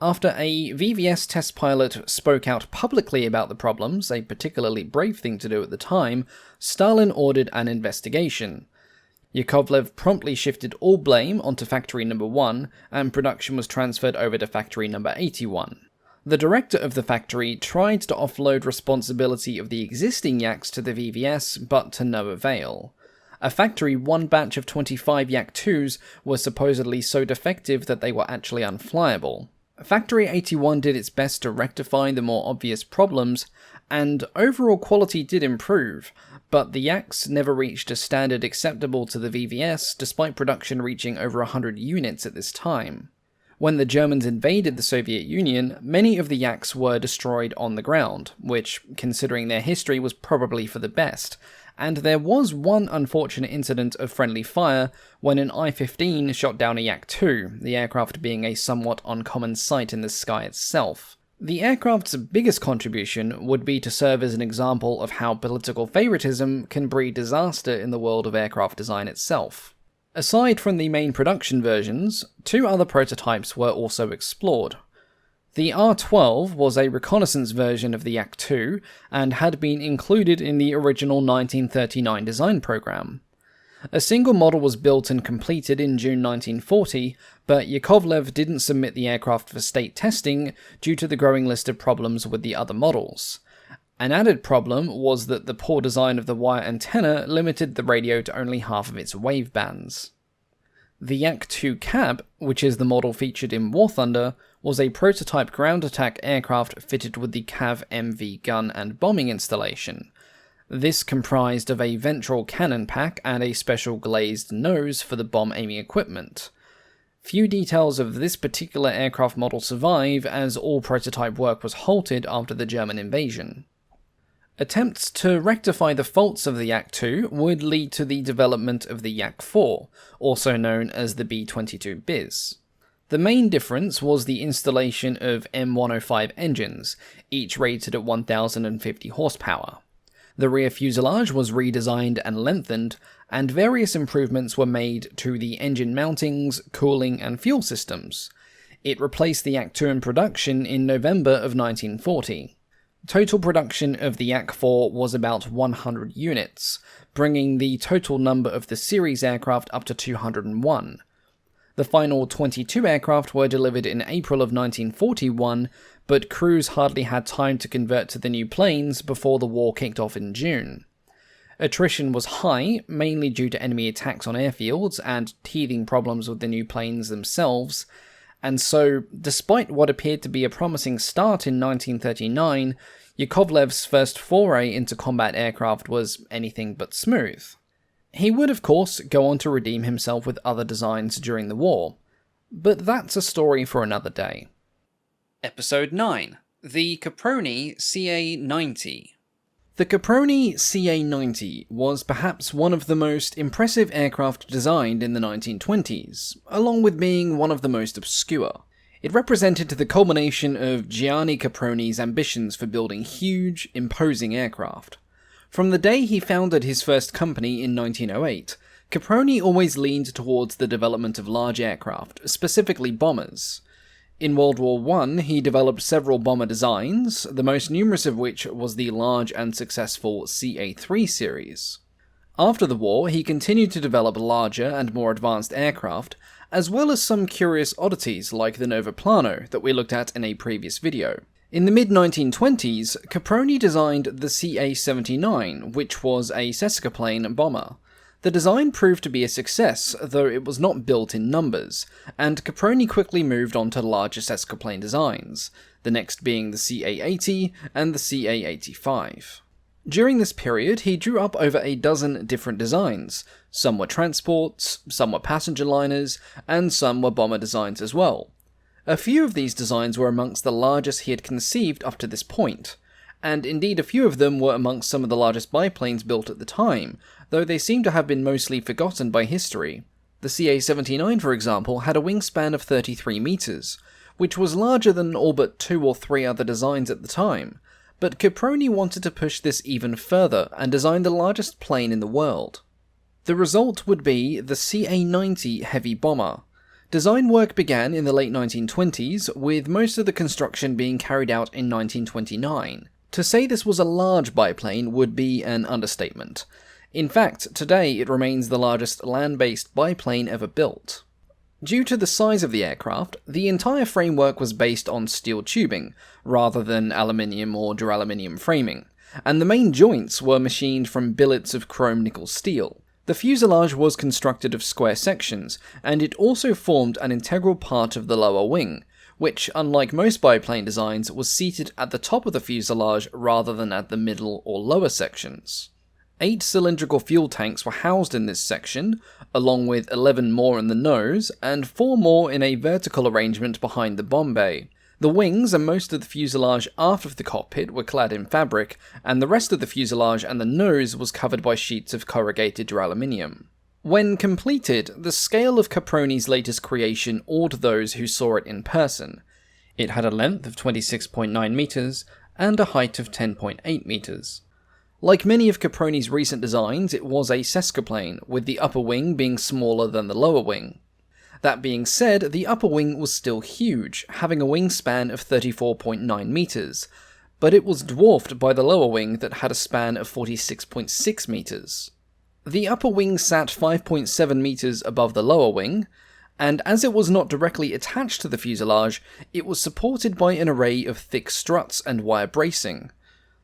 After a VVS test pilot spoke out publicly about the problems, a particularly brave thing to do at the time, Stalin ordered an investigation. Yakovlev promptly shifted all blame onto Factory Number 1, and production was transferred over to Factory Number 81. The director of the factory tried to offload responsibility of the existing Yaks to the VVS, but to no avail. A factory one batch of 25 Yak-2s were supposedly so defective that they were actually unflyable. Factory 81 did its best to rectify the more obvious problems, and overall quality did improve, but the Yaks never reached a standard acceptable to the VVS despite production reaching over 100 units at this time. When the Germans invaded the Soviet Union, many of the Yaks were destroyed on the ground, which, considering their history, was probably for the best, and there was one unfortunate incident of friendly fire when an I-15 shot down a Yak-2, the aircraft being a somewhat uncommon sight in the sky itself. The aircraft's biggest contribution would be to serve as an example of how political favoritism can breed disaster in the world of aircraft design itself. Aside from the main production versions, 2 other prototypes were also explored. The R-12 was a reconnaissance version of the Yak-2 and had been included in the original 1939 design program. A single model was built and completed in June 1940, but Yakovlev didn't submit the aircraft for state testing due to the growing list of problems with the other models. An added problem was that the poor design of the wire antenna limited the radio to only half of its wave bands. The Yak-2 Cab, which is the model featured in War Thunder, was a prototype ground attack aircraft fitted with the CAV MV gun and bombing installation. This comprised of a ventral cannon pack and a special glazed nose for the bomb aiming equipment. Few details of this particular aircraft model survive, as all prototype work was halted after the German invasion. Attempts to rectify the faults of the Yak-2 would lead to the development of the Yak-4, also known as the B-22 Biz. The main difference was the installation of M105 engines, each rated at 1050 horsepower. The rear fuselage was redesigned and lengthened, and various improvements were made to the engine mountings, cooling, and fuel systems. It replaced the Yak-2 in production in November of 1940. Total production of the Yak-4 was about 100 units, bringing the total number of the series aircraft up to 201. The final 22 aircraft were delivered in April of 1941, but crews hardly had time to convert to the new planes before the war kicked off in June. Attrition was high, mainly due to enemy attacks on airfields and teething problems with the new planes themselves, and so, despite what appeared to be a promising start in 1939, Yakovlev's first foray into combat aircraft was anything but smooth. He would, of course, go on to redeem himself with other designs during the war, but that's a story for another day. Episode 9. The Caproni Ca.90. The Caproni Ca.90 was perhaps one of the most impressive aircraft designed in the 1920s, along with being one of the most obscure. It represented the culmination of Gianni Caproni's ambitions for building huge, imposing aircraft. From the day he founded his first company in 1908, Caproni always leaned towards the development of large aircraft, specifically bombers. In World War I, he developed several bomber designs, the most numerous of which was the large and successful Ca-3 series. After the war, he continued to develop larger and more advanced aircraft, as well as some curious oddities like the Novoplano that we looked at in a previous video. In the mid-1920s, Caproni designed the Ca-79, which was a Sescaplane bomber. The design proved to be a success, though it was not built in numbers, and Caproni quickly moved on to larger Sescaplane designs, the next being the Ca-80 and the Ca-85. During this period, he drew up over a dozen different designs. Some were transports, some were passenger liners, and some were bomber designs as well. A few of these designs were amongst the largest he had conceived up to this point, and indeed a few of them were amongst some of the largest biplanes built at the time, though they seem to have been mostly forgotten by history. The Ca-79, for example, had a wingspan of 33 meters, which was larger than all but 2 or 3 other designs at the time, but Caproni wanted to push this even further and designed the largest plane in the world. The result would be the Ca-90 heavy bomber. Design work began in the late 1920s, with most of the construction being carried out in 1929. To say this was a large biplane would be an understatement. In fact, today it remains the largest land-based biplane ever built. Due to the size of the aircraft, the entire framework was based on steel tubing, rather than aluminium or duraluminum framing, and the main joints were machined from billets of chrome-nickel steel. The fuselage was constructed of square sections, and it also formed an integral part of the lower wing, which, unlike most biplane designs, was seated at the top of the fuselage rather than at the middle or lower sections. 8 cylindrical fuel tanks were housed in this section, along with 11 more in the nose, and 4 more in a vertical arrangement behind the bomb bay. The wings and most of the fuselage aft of the cockpit were clad in fabric, and the rest of the fuselage and the nose was covered by sheets of corrugated duraluminum. When completed, the scale of Caproni's latest creation awed those who saw it in person. It had a length of 26.9 meters and a height of 10.8 meters. Like many of Caproni's recent designs, it was a sesquiplane, with the upper wing being smaller than the lower wing. That being said, the upper wing was still huge, having a wingspan of 34.9 meters, but it was dwarfed by the lower wing that had a span of 46.6 meters. The upper wing sat 5.7 meters above the lower wing, and as it was not directly attached to the fuselage, it was supported by an array of thick struts and wire bracing.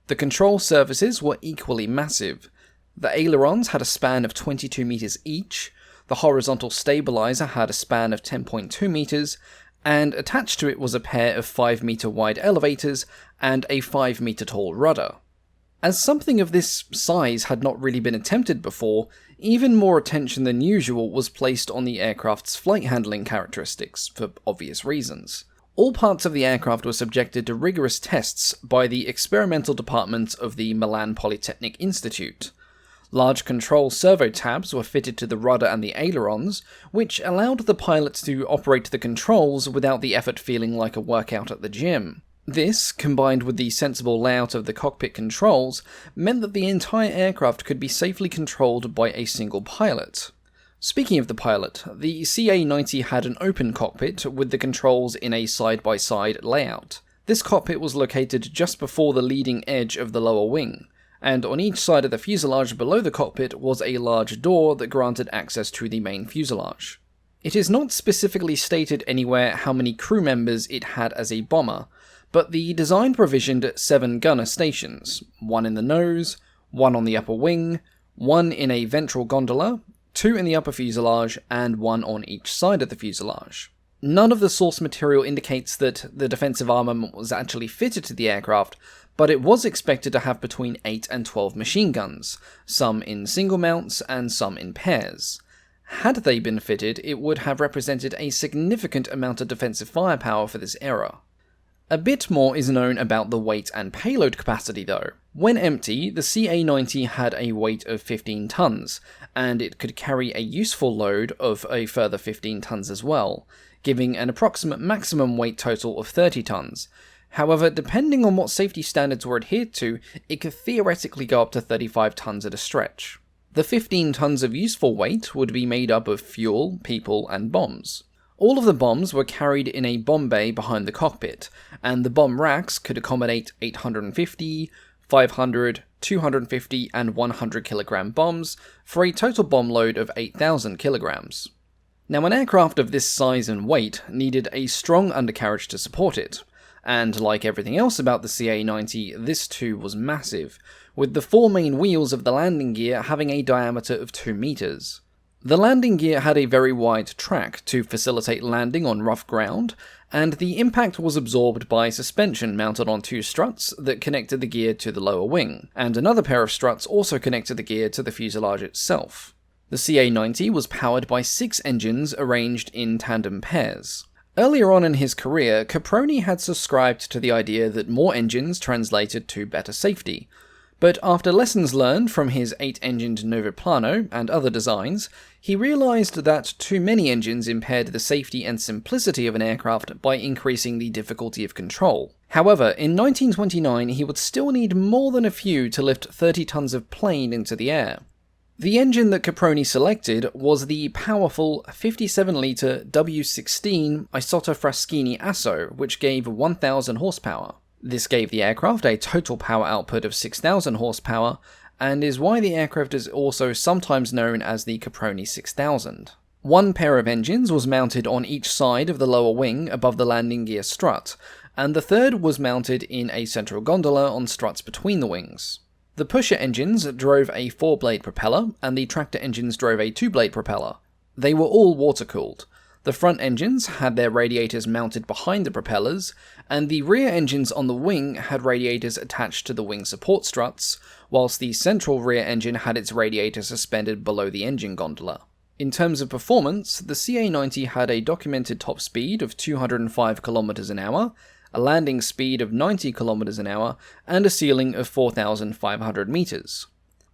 The control surfaces were equally massive. The ailerons had a span of 22 meters each, the horizontal stabilizer had a span of 10.2 meters, and attached to it was a pair of 5-meter wide elevators and a 5-meter tall rudder. As something of this size had not really been attempted before, even more attention than usual was placed on the aircraft's flight handling characteristics, for obvious reasons. All parts of the aircraft were subjected to rigorous tests by the experimental department of the Milan Polytechnic Institute. Large control servo tabs were fitted to the rudder and the ailerons, which allowed the pilots to operate the controls without the effort feeling like a workout at the gym. This, combined with the sensible layout of the cockpit controls, meant that the entire aircraft could be safely controlled by a single pilot. Speaking of the pilot, the Ca-90 had an open cockpit with the controls in a side-by-side layout. This cockpit was located just before the leading edge of the lower wing, and on each side of the fuselage below the cockpit was a large door that granted access to the main fuselage. It is not specifically stated anywhere how many crew members it had as a bomber, but the design provisioned 7 gunner stations, 1 in the nose, 1 on the upper wing, 1 in a ventral gondola, 2 in the upper fuselage, and 1 on each side of the fuselage. None of the source material indicates that the defensive armament was actually fitted to the aircraft, but it was expected to have between 8 and 12 machine guns, some in single mounts and some in pairs. Had they been fitted, it would have represented a significant amount of defensive firepower for this era. A bit more is known about the weight and payload capacity though. When empty, the Ca-90 had a weight of 15 tons, and it could carry a useful load of a further 15 tons as well, giving an approximate maximum weight total of 30 tons. However, depending on what safety standards were adhered to, it could theoretically go up to 35 tons at a stretch. The 15 tons of useful weight would be made up of fuel, people, and bombs. All of the bombs were carried in a bomb bay behind the cockpit, and the bomb racks could accommodate 850, 500, 250, and 100 kilogram bombs, for a total bomb load of 8,000 kilograms. Now, an aircraft of this size and weight needed a strong undercarriage to support it, and like everything else about the Ca-90, this too was massive, with the 4 main wheels of the landing gear having a diameter of 2 meters. The landing gear had a very wide track to facilitate landing on rough ground, and the impact was absorbed by suspension mounted on 2 struts that connected the gear to the lower wing, and another pair of struts also connected the gear to the fuselage itself. The Ca-90 was powered by 6 engines arranged in tandem pairs. Earlier on in his career, Caproni had subscribed to the idea that more engines translated to better safety, but after lessons learned from his 8-engined Novoplano and other designs, he realised that too many engines impaired the safety and simplicity of an aircraft by increasing the difficulty of control. However, in 1929 he would still need more than a few to lift 30 tons of plane into the air. The engine that Caproni selected was the powerful 57-litre W16 Isotta Fraschini Asso, which gave 1,000 horsepower. This gave the aircraft a total power output of 6,000 horsepower, and is why the aircraft is also sometimes known as the Caproni 6000. 1 pair of engines was mounted on each side of the lower wing above the landing gear strut, and the third was mounted in a central gondola on struts between the wings. The pusher engines drove a 4-blade propeller, and the tractor engines drove a 2-blade propeller. They were all water-cooled. The front engines had their radiators mounted behind the propellers, and the rear engines on the wing had radiators attached to the wing support struts, whilst the central rear engine had its radiator suspended below the engine gondola. In terms of performance, the Ca-90 had a documented top speed of 205 km an hour, a landing speed of 90 km an hour, and a ceiling of 4,500 meters.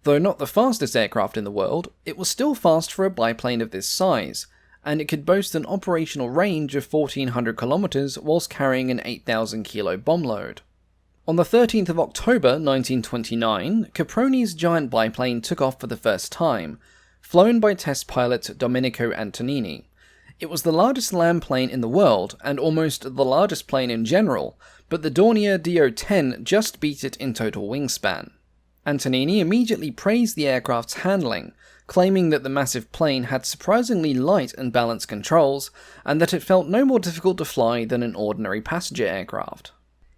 Though not the fastest aircraft in the world, it was still fast for a biplane of this size, and it could boast an operational range of 1,400 kilometers whilst carrying an 8,000 kilo bomb load. On the 13th of October 1929, Caproni's giant biplane took off for the first time, flown by test pilot Domenico Antonini. It was the largest land plane in the world, and almost the largest plane in general, but the Dornier Do-10 just beat it in total wingspan. Antonini immediately praised the aircraft's handling, claiming that the massive plane had surprisingly light and balanced controls, and that it felt no more difficult to fly than an ordinary passenger aircraft.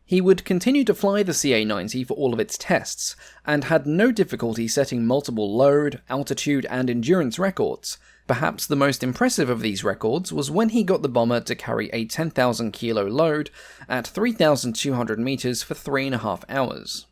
He would continue to fly the CA-90 for all of its tests, and had no difficulty setting multiple load, altitude, and endurance records. Perhaps the most impressive of these records was when he got the bomber to carry a 10,000 kilo load at 3,200 meters for 3.5 hours.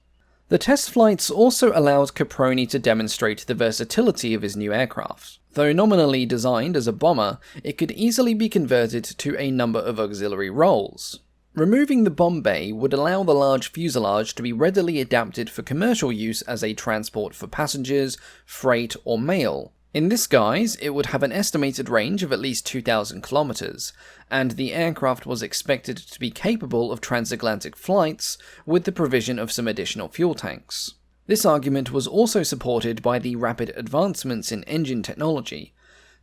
The test flights also allowed Caproni to demonstrate the versatility of his new aircraft. Though nominally designed as a bomber, it could easily be converted to a number of auxiliary roles. Removing the bomb bay would allow the large fuselage to be readily adapted for commercial use as a transport for passengers, freight, or mail. In this guise, it would have an estimated range of at least 2,000 kilometers, and the aircraft was expected to be capable of transatlantic flights with the provision of some additional fuel tanks. This argument was also supported by the rapid advancements in engine technology.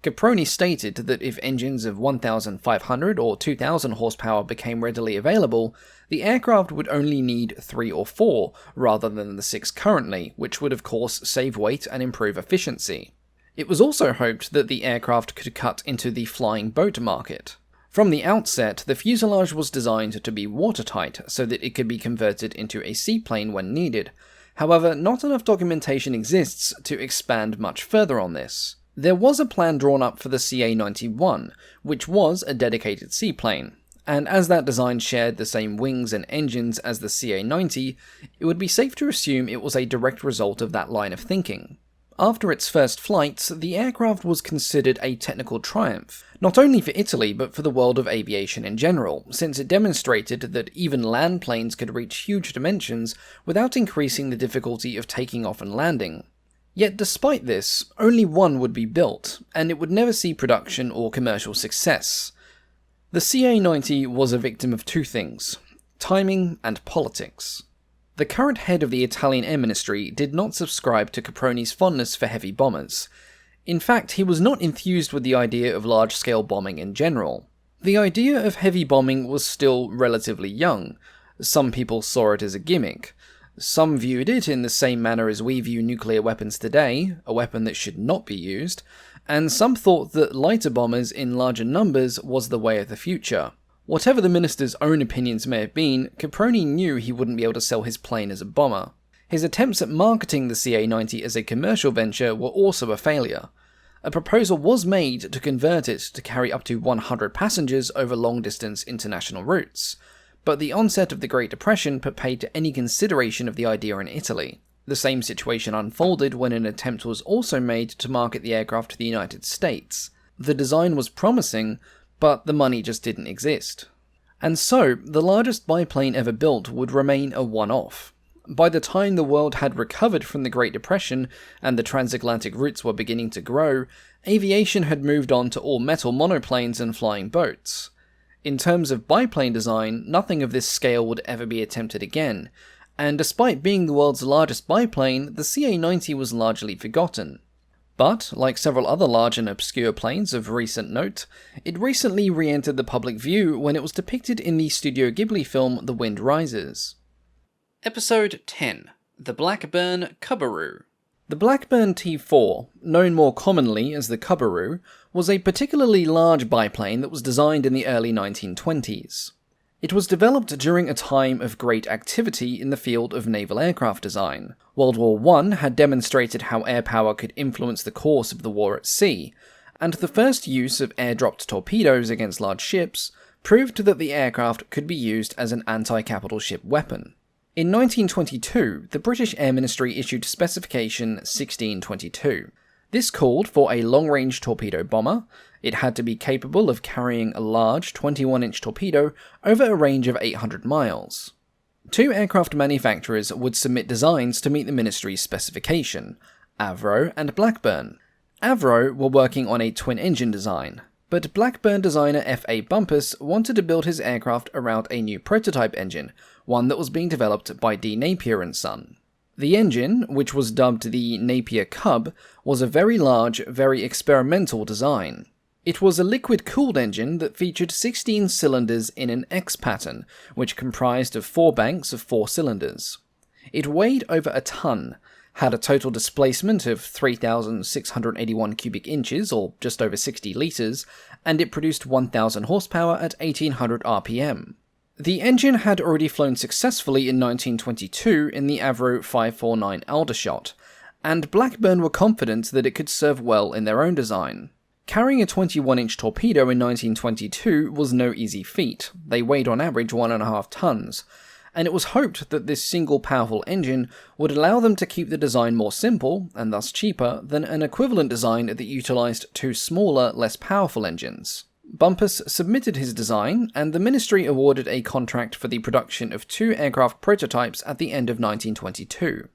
Caproni stated that if engines of 1,500 or 2,000 horsepower became readily available, the aircraft would only need 3 or 4 rather than the 6 currently, which would of course save weight and improve efficiency. It was also hoped that the aircraft could cut into the flying boat market. From the outset, the fuselage was designed to be watertight so that it could be converted into a seaplane when needed. However, not enough documentation exists to expand much further on this. There was a plan drawn up for the CA-91, which was a dedicated seaplane, and as that design shared the same wings and engines as the CA-90, it would be safe to assume it was a direct result of that line of thinking. After its first flights, the aircraft was considered a technical triumph, not only for Italy but for the world of aviation in general, since it demonstrated that even land planes could reach huge dimensions without increasing the difficulty of taking off and landing. Yet despite this, only one would be built, and it would never see production or commercial success. The CA-90 was a victim of two things: timing and politics. The current head of the Italian Air Ministry did not subscribe to Caproni's fondness for heavy bombers. In fact, he was not enthused with the idea of large-scale bombing in general. The idea of heavy bombing was still relatively young. Some people saw it as a gimmick. Some viewed it in the same manner as we view nuclear weapons today, a weapon that should not be used, and some thought that lighter bombers in larger numbers was the way of the future. Whatever the minister's own opinions may have been, Caproni knew he wouldn't be able to sell his plane as a bomber. His attempts at marketing the CA-90 as a commercial venture were also a failure. A proposal was made to convert it to carry up to 100 passengers over long-distance international routes, but the onset of the Great Depression put paid to any consideration of the idea in Italy. The same situation unfolded when an attempt was also made to market the aircraft to the United States. The design was promising, but the money just didn't exist. And so, the largest biplane ever built would remain a one-off. By the time the world had recovered from the Great Depression and the transatlantic routes were beginning to grow, aviation had moved on to all-metal monoplanes and flying boats. In terms of biplane design, nothing of this scale would ever be attempted again, and despite being the world's largest biplane, the CA-90 was largely forgotten. But, like several other large and obscure planes of recent note, it recently re-entered the public view when it was depicted in the Studio Ghibli film The Wind Rises. Episode 10. The Blackburn Cubaroo. The Blackburn T-4, known more commonly as the Cubaroo, was a particularly large biplane that was designed in the early 1920s. It was developed during a time of great activity in the field of naval aircraft design. World War I had demonstrated how air power could influence the course of the war at sea, and the first use of air-dropped torpedoes against large ships proved that the aircraft could be used as an anti-capital ship weapon. In 1922, the British Air Ministry issued Specification 1622. This called for a long-range torpedo bomber. It had to be capable of carrying a large 21-inch torpedo over a range of 800 miles. Two aircraft manufacturers would submit designs to meet the ministry's specification: Avro and Blackburn. Avro were working on a twin-engine design, but Blackburn designer F.A. Bumpus wanted to build his aircraft around a new prototype engine, one that was being developed by D. Napier & Son. The engine, which was dubbed the Napier Cub, was a very large, very experimental design. It was a liquid-cooled engine that featured 16 cylinders in an X pattern, which comprised of 4 banks of 4 cylinders. It weighed over a ton, had a total displacement of 3,681 cubic inches, or just over 60 litres, and it produced 1,000 horsepower at 1,800 RPM. The engine had already flown successfully in 1922 in the Avro 549 Aldershot, and Blackburn were confident that it could serve well in their own design. Carrying a 21-inch torpedo in 1922 was no easy feat. They weighed on average 1.5 tons, and it was hoped that this single powerful engine would allow them to keep the design more simple, and thus cheaper, than an equivalent design that utilised 2 smaller, less powerful engines. Bumpus submitted his design, and the ministry awarded a contract for the production of 2 aircraft prototypes at the end of 1922.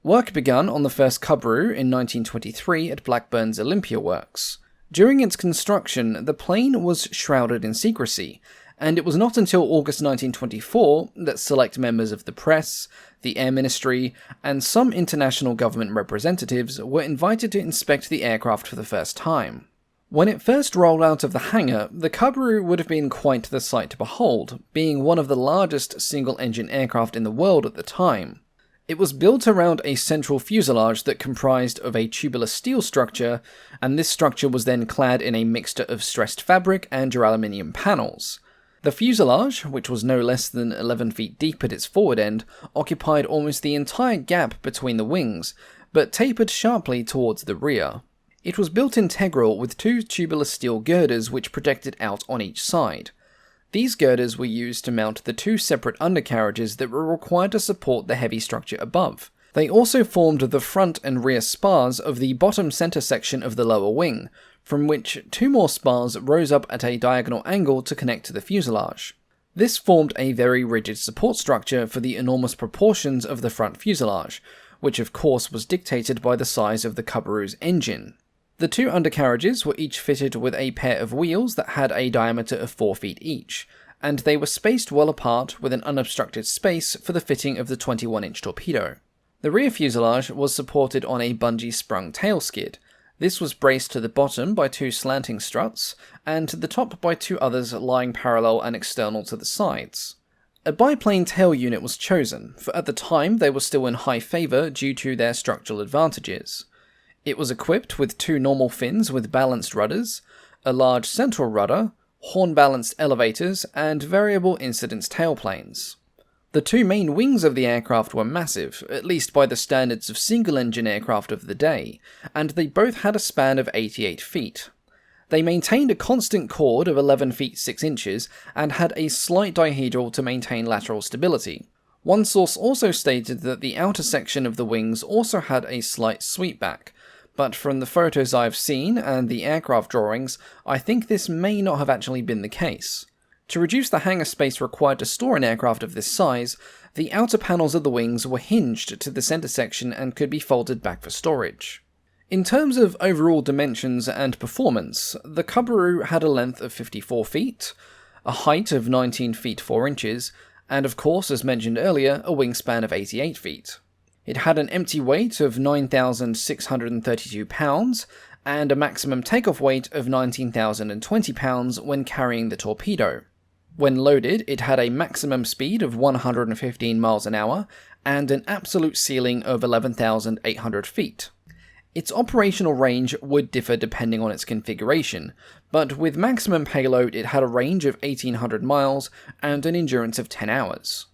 Work began on the first Cubaroo in 1923 at Blackburn's Olympia Works. During its construction, the plane was shrouded in secrecy, and it was not until August 1924 that select members of the press, the Air Ministry, and some international government representatives were invited to inspect the aircraft for the first time. When it first rolled out of the hangar, the Cubaroo would have been quite the sight to behold, being one of the largest single-engine aircraft in the world at the time. It was built around a central fuselage that comprised of a tubular steel structure, and this structure was then clad in a mixture of stressed fabric and duraluminum panels. The fuselage, which was no less than 11 feet deep at its forward end, occupied almost the entire gap between the wings, but tapered sharply towards the rear. It was built integral with 2 tubular steel girders which projected out on each side. These girders were used to mount the 2 separate undercarriages that were required to support the heavy structure above. They also formed the front and rear spars of the bottom center section of the lower wing, from which 2 more spars rose up at a diagonal angle to connect to the fuselage. This formed a very rigid support structure for the enormous proportions of the front fuselage, which of course was dictated by the size of the Cubaroo's engine. The 2 undercarriages were each fitted with a pair of wheels that had a diameter of 4 feet each, and they were spaced well apart with an unobstructed space for the fitting of the 21-inch torpedo. The rear fuselage was supported on a bungee-sprung tail skid. This was braced to the bottom by 2 slanting struts, and to the top by 2 others lying parallel and external to the sides. A biplane tail unit was chosen, for at the time they were still in high favour due to their structural advantages. It was equipped with 2 normal fins with balanced rudders, a large central rudder, horn-balanced elevators, and variable incidence tailplanes. The 2 main wings of the aircraft were massive, at least by the standards of single-engine aircraft of the day, and they both had a span of 88 feet. They maintained a constant chord of 11 feet 6 inches, and had a slight dihedral to maintain lateral stability. One source also stated that the outer section of the wings also had a slight sweepback, but from the photos I've seen and the aircraft drawings, I think this may not have actually been the case. To reduce the hangar space required to store an aircraft of this size, the outer panels of the wings were hinged to the centre section and could be folded back for storage. In terms of overall dimensions and performance, the Cubaroo had a length of 54 feet, a height of 19 feet 4 inches, and of course, as mentioned earlier, a wingspan of 88 feet. It had an empty weight of 9,632 pounds, and a maximum takeoff weight of 19,020 pounds when carrying the torpedo. When loaded, it had a maximum speed of 115 miles an hour, and an absolute ceiling of 11,800 feet. Its operational range would differ depending on its configuration, but with maximum payload it had a range of 1,800 miles and an endurance of 10 hours.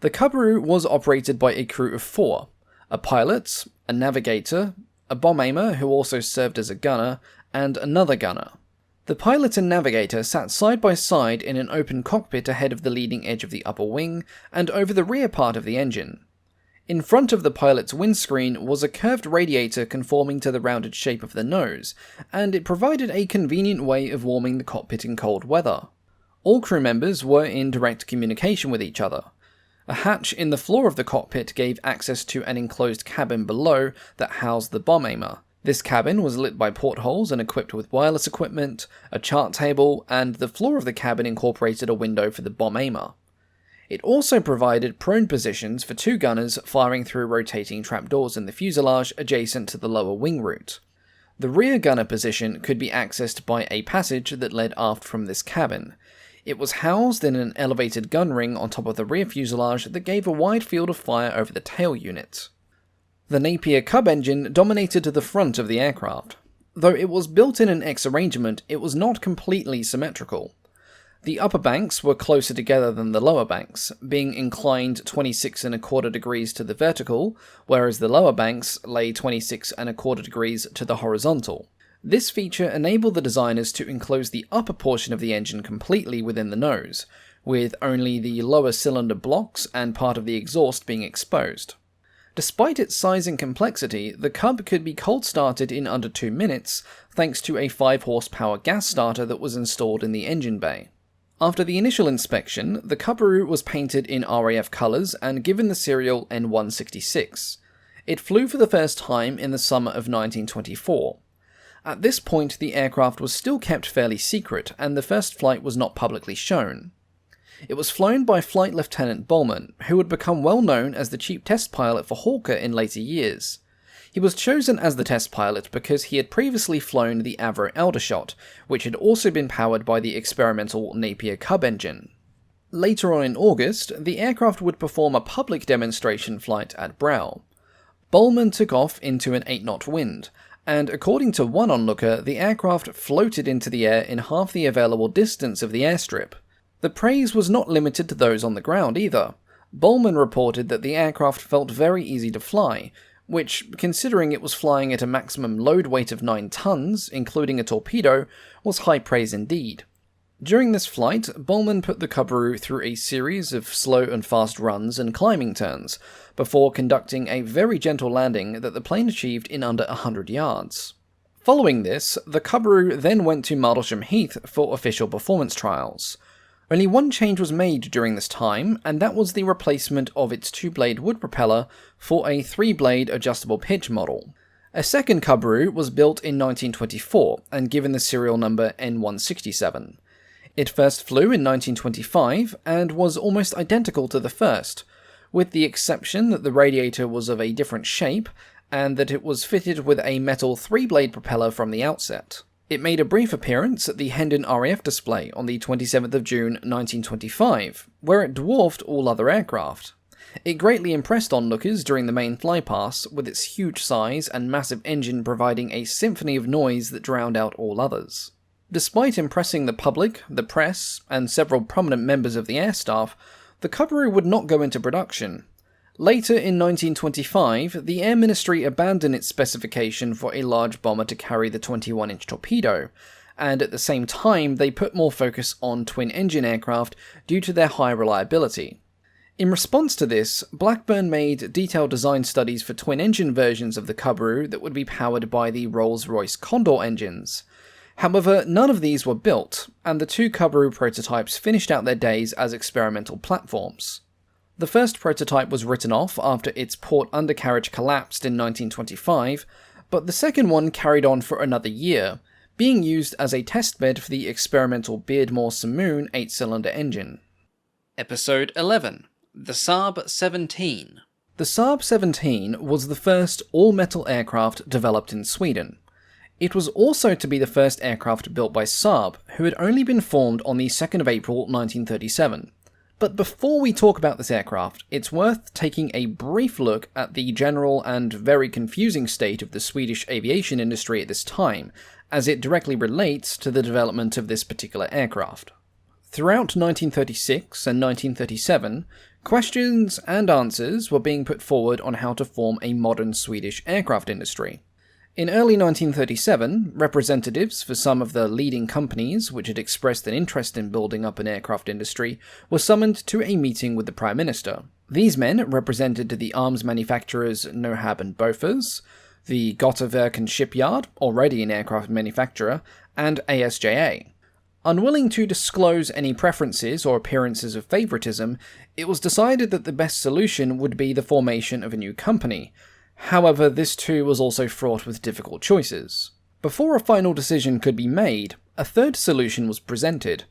The Cubaroo was operated by a crew of 4, a pilot, a navigator, a bomb aimer who also served as a gunner, and another gunner. The pilot and navigator sat side by side in an open cockpit ahead of the leading edge of the upper wing and over the rear part of the engine. In front of the pilot's windscreen was a curved radiator conforming to the rounded shape of the nose, and it provided a convenient way of warming the cockpit in cold weather. All crew members were in direct communication with each other. A hatch in the floor of the cockpit gave access to an enclosed cabin below that housed the bomb aimer. This cabin was lit by portholes and equipped with wireless equipment, a chart table, and the floor of the cabin incorporated a window for the bomb aimer. It also provided prone positions for 2 gunners firing through rotating trapdoors in the fuselage adjacent to the lower wing route. The rear gunner position could be accessed by a passage that led aft from this cabin. It was housed in an elevated gun ring on top of the rear fuselage that gave a wide field of fire over the tail unit. The Napier Cub engine dominated the front of the aircraft. Though it was built in an X arrangement, it was not completely symmetrical. The upper banks were closer together than the lower banks, being inclined 26¼ degrees to the vertical, whereas the lower banks lay 26¼ degrees to the horizontal. This feature enabled the designers to enclose the upper portion of the engine completely within the nose, with only the lower cylinder blocks and part of the exhaust being exposed. Despite its size and complexity, the Cub could be cold-started in under 2 minutes thanks to a 5-horsepower gas starter that was installed in the engine bay. After the initial inspection, the Cubaroo was painted in RAF colours and given the serial N166. It flew for the first time in the summer of 1924. At this point, the aircraft was still kept fairly secret, and the first flight was not publicly shown. It was flown by Flight Lieutenant Bowman, who would become well known as the chief test pilot for Hawker in later years. He was chosen as the test pilot because he had previously flown the Avro Aldershot, which had also been powered by the experimental Napier Cub engine. Later on in August, the aircraft would perform a public demonstration flight at Brow. Bowman took off into an 8-knot wind, and according to one onlooker, the aircraft floated into the air in half the available distance of the airstrip. The praise was not limited to those on the ground either. Bowman reported that the aircraft felt very easy to fly, which, considering it was flying at a maximum load weight of 9 tons, including a torpedo, was high praise indeed. During this flight, Bowman put the Cubaroo through a series of slow and fast runs and climbing turns, before conducting a very gentle landing that the plane achieved in under 100 yards. Following this, the Cubaroo then went to Martlesham Heath for official performance trials. Only one change was made during this time, and that was the replacement of its 2-blade wood propeller for a 3-blade adjustable pitch model. A second Cubaroo was built in 1924 and given the serial number N167. It first flew in 1925 and was almost identical to the first, with the exception that the radiator was of a different shape and that it was fitted with a metal 3-blade propeller from the outset. It made a brief appearance at the Hendon RAF display on the 27th of June 1925, where it dwarfed all other aircraft. It greatly impressed onlookers during the main flypast, with its huge size and massive engine providing a symphony of noise that drowned out all others. Despite impressing the public, the press, and several prominent members of the air staff, the Cubaroo would not go into production. Later in 1925, the Air Ministry abandoned its specification for a large bomber to carry the 21-inch torpedo, and at the same time they put more focus on twin-engine aircraft due to their high reliability. In response to this, Blackburn made detailed design studies for twin-engine versions of the Cubaroo that would be powered by the Rolls-Royce Condor engines. However, none of these were built, and the 2 Cubaroo prototypes finished out their days as experimental platforms. The first prototype was written off after its port undercarriage collapsed in 1925, but the second one carried on for another year, being used as a testbed for the experimental Beardmore Simoon 8-cylinder engine. Episode 11. The SAAB 17. The SAAB 17 was the first all-metal aircraft developed in Sweden. It was also to be the first aircraft built by SAAB, who had only been formed on the 2nd of April 1937. But before we talk about this aircraft, it's worth taking a brief look at the general and very confusing state of the Swedish aviation industry at this time, as it directly relates to the development of this particular aircraft. Throughout 1936 and 1937, questions and answers were being put forward on how to form a modern Swedish aircraft industry. In early 1937, representatives for some of the leading companies which had expressed an interest in building up an aircraft industry were summoned to a meeting with the Prime Minister. These men represented the arms manufacturers NOHAB and Bofors, the Götaverken shipyard, already an aircraft manufacturer, and ASJA. Unwilling to disclose any preferences or appearances of favouritism, it was decided that the best solution would be the formation of a new company. However, this too was also fraught with difficult choices. Before a final decision could be made, a third solution was presented.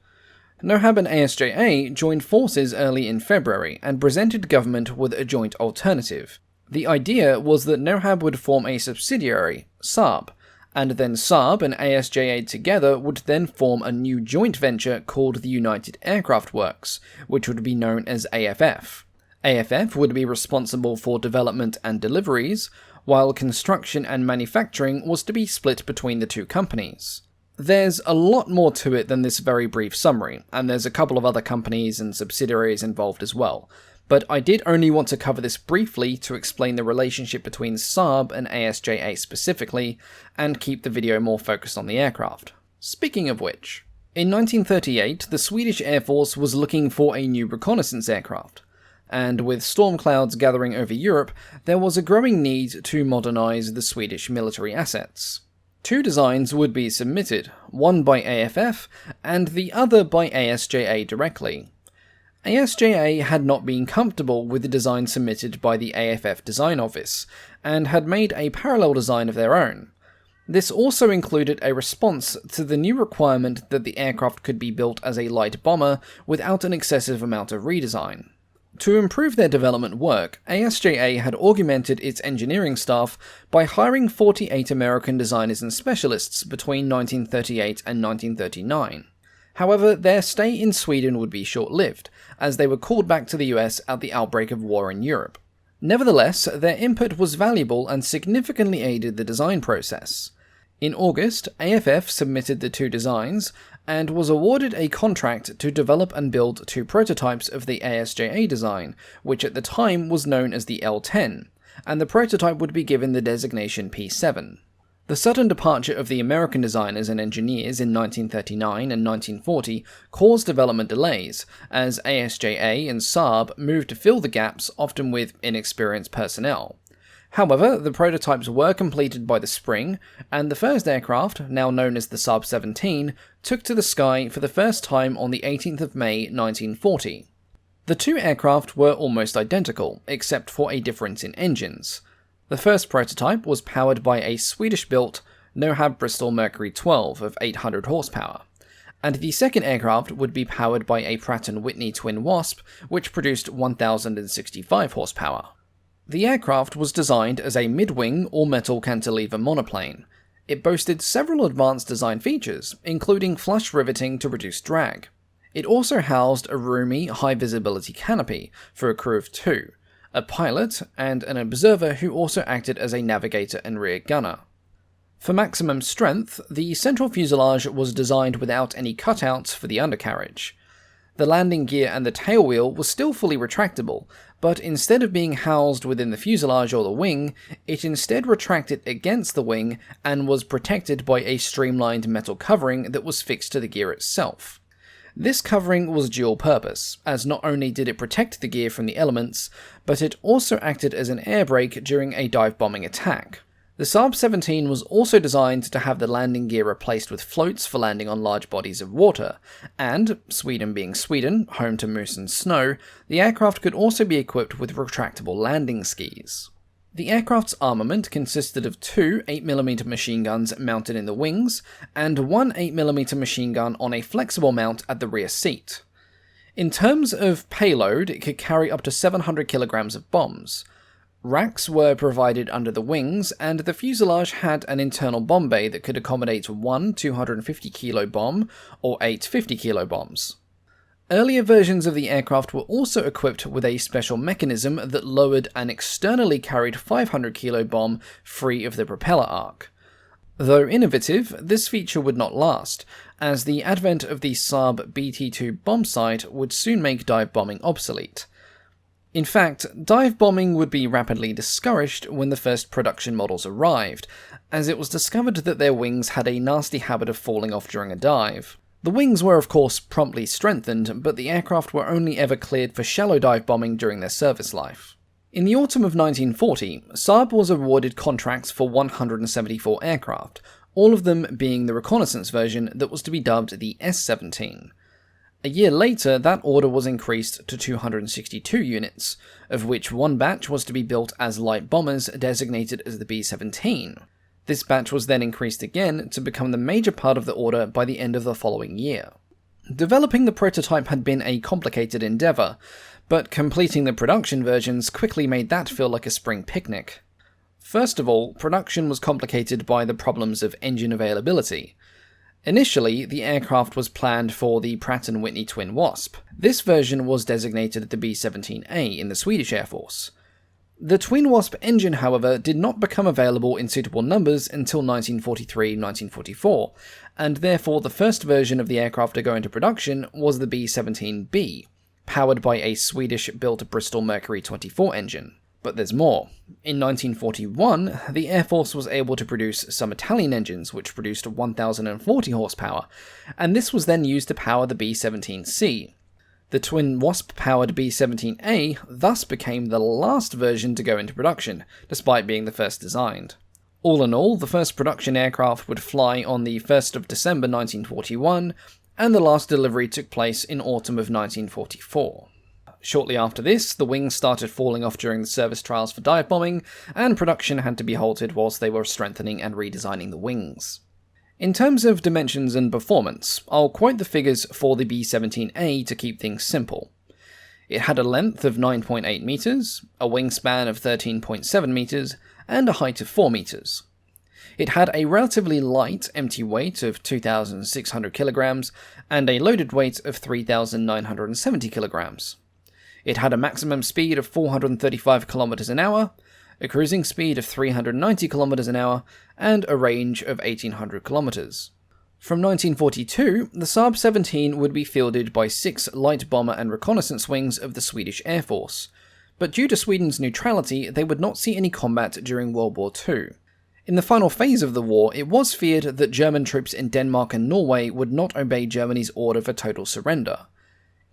NOHAB and ASJA joined forces early in February and presented government with a joint alternative. The idea was that NOHAB would form a subsidiary, SAAB, and then SAAB and ASJA together would then form a new joint venture called the United Aircraft Works, which would be known as AFF. AFF would be responsible for development and deliveries, while construction and manufacturing was to be split between the two companies. There's a lot more to it than this very brief summary, and there's a couple of other companies and subsidiaries involved as well, but I did only want to cover this briefly to explain the relationship between SAAB and ASJA specifically, and keep the video more focused on the aircraft. Speaking of which, in 1938 the Swedish Air Force was looking for a new reconnaissance aircraft, and with storm clouds gathering over Europe, there was a growing need to modernise the Swedish military assets. Two designs would be submitted, one by AFF and the other by ASJA directly. ASJA had not been comfortable with the design submitted by the AFF Design Office, and had made a parallel design of their own. This also included a response to the new requirement that the aircraft could be built as a light bomber without an excessive amount of redesign. To improve their development work, ASJA had augmented its engineering staff by hiring 48 American designers and specialists between 1938 and 1939. However, their stay in Sweden would be short-lived, as they were called back to the US at the outbreak of war in Europe. Nevertheless, their input was valuable and significantly aided the design process. In August, AFF submitted the two designs, and was awarded a contract to develop and build two prototypes of the ASJA design, which at the time was known as the L-10, and the prototype would be given the designation P-7. The sudden departure of the American designers and engineers in 1939 and 1940 caused development delays, as ASJA and SAAB moved to fill the gaps, often with inexperienced personnel. However, the prototypes were completed by the spring, and the first aircraft, now known as the SAAB-17, took to the sky for the first time on the 18th of May 1940. The two aircraft were almost identical, except for a difference in engines. The first prototype was powered by a Swedish-built NOHAB Bristol Mercury 12 of 800 horsepower, and the second aircraft would be powered by a Pratt & Whitney Twin Wasp, which produced 1,065 horsepower. The aircraft was designed as a mid-wing all-metal cantilever monoplane. It boasted several advanced design features, including flush riveting to reduce drag. It also housed a roomy, high-visibility canopy for a crew of two, a pilot, and an observer who also acted as a navigator and rear gunner. For maximum strength, the central fuselage was designed without any cutouts for the undercarriage. The landing gear and the tailwheel were still fully retractable, but instead of being housed within the fuselage or the wing, it instead retracted against the wing and was protected by a streamlined metal covering that was fixed to the gear itself. This covering was dual purpose, as not only did it protect the gear from the elements, but it also acted as an air brake during a dive bombing attack. The SAAB-17 was also designed to have the landing gear replaced with floats for landing on large bodies of water, and, Sweden being Sweden, home to moose and snow, the aircraft could also be equipped with retractable landing skis. The aircraft's armament consisted of two 8mm machine guns mounted in the wings, and one 8mm machine gun on a flexible mount at the rear seat. In terms of payload, it could carry up to 700 kilograms of bombs. Racks were provided under the wings, and the fuselage had an internal bomb bay that could accommodate one 250 kilo bomb or 8 50 kilo bombs. Earlier versions of the aircraft were also equipped with a special mechanism that lowered an externally carried 500 kilo bomb free of the propeller arc. Though innovative, this feature would not last, as the advent of the SAAB BT-2 bomb sight would soon make dive bombing obsolete. In fact, dive bombing would be rapidly discouraged when the first production models arrived, as it was discovered that their wings had a nasty habit of falling off during a dive. The wings were of course promptly strengthened, but the aircraft were only ever cleared for shallow dive bombing during their service life. In the autumn of 1940, SAAB was awarded contracts for 174 aircraft, all of them being the reconnaissance version that was to be dubbed the S-17. A year later, that order was increased to 262 units, of which one batch was to be built as light bombers designated as the B-17. This batch was then increased again to become the major part of the order by the end of the following year. Developing the prototype had been a complicated endeavour, but completing the production versions quickly made that feel like a spring picnic. First of all, production was complicated by the problems of engine availability. Initially, the aircraft was planned for the Pratt & Whitney Twin Wasp. This version was designated the B-17A in the Swedish Air Force. The Twin Wasp engine, however, did not become available in suitable numbers until 1943-1944, and therefore the first version of the aircraft to go into production was the B-17B, powered by a Swedish-built Bristol Mercury 24 engine. But there's more. In 1941, the Air Force was able to produce some Italian engines which produced 1,040 horsepower, and this was then used to power the B-17C. The Twin Wasp-powered B-17A thus became the last version to go into production, despite being the first designed. All in all, the first production aircraft would fly on the 1st of December 1941, and the last delivery took place in autumn of 1944. Shortly after this, the wings started falling off during the service trials for dive bombing, and production had to be halted whilst they were strengthening and redesigning the wings. In terms of dimensions and performance, I'll quote the figures for the B-17A to keep things simple. It had a length of 9.8 metres, a wingspan of 13.7 metres, and a height of 4 metres. It had a relatively light empty weight of 2,600 kilograms and a loaded weight of 3,970 kilograms. It had a maximum speed of 435 km an hour, a cruising speed of 390 km an hour, and a range of 1,800 km. From 1942, the SAAB 17 would be fielded by 6 light bomber and reconnaissance wings of the Swedish Air Force, but due to Sweden's neutrality, they would not see any combat during World War II. In the final phase of the war, it was feared that German troops in Denmark and Norway would not obey Germany's order for total surrender.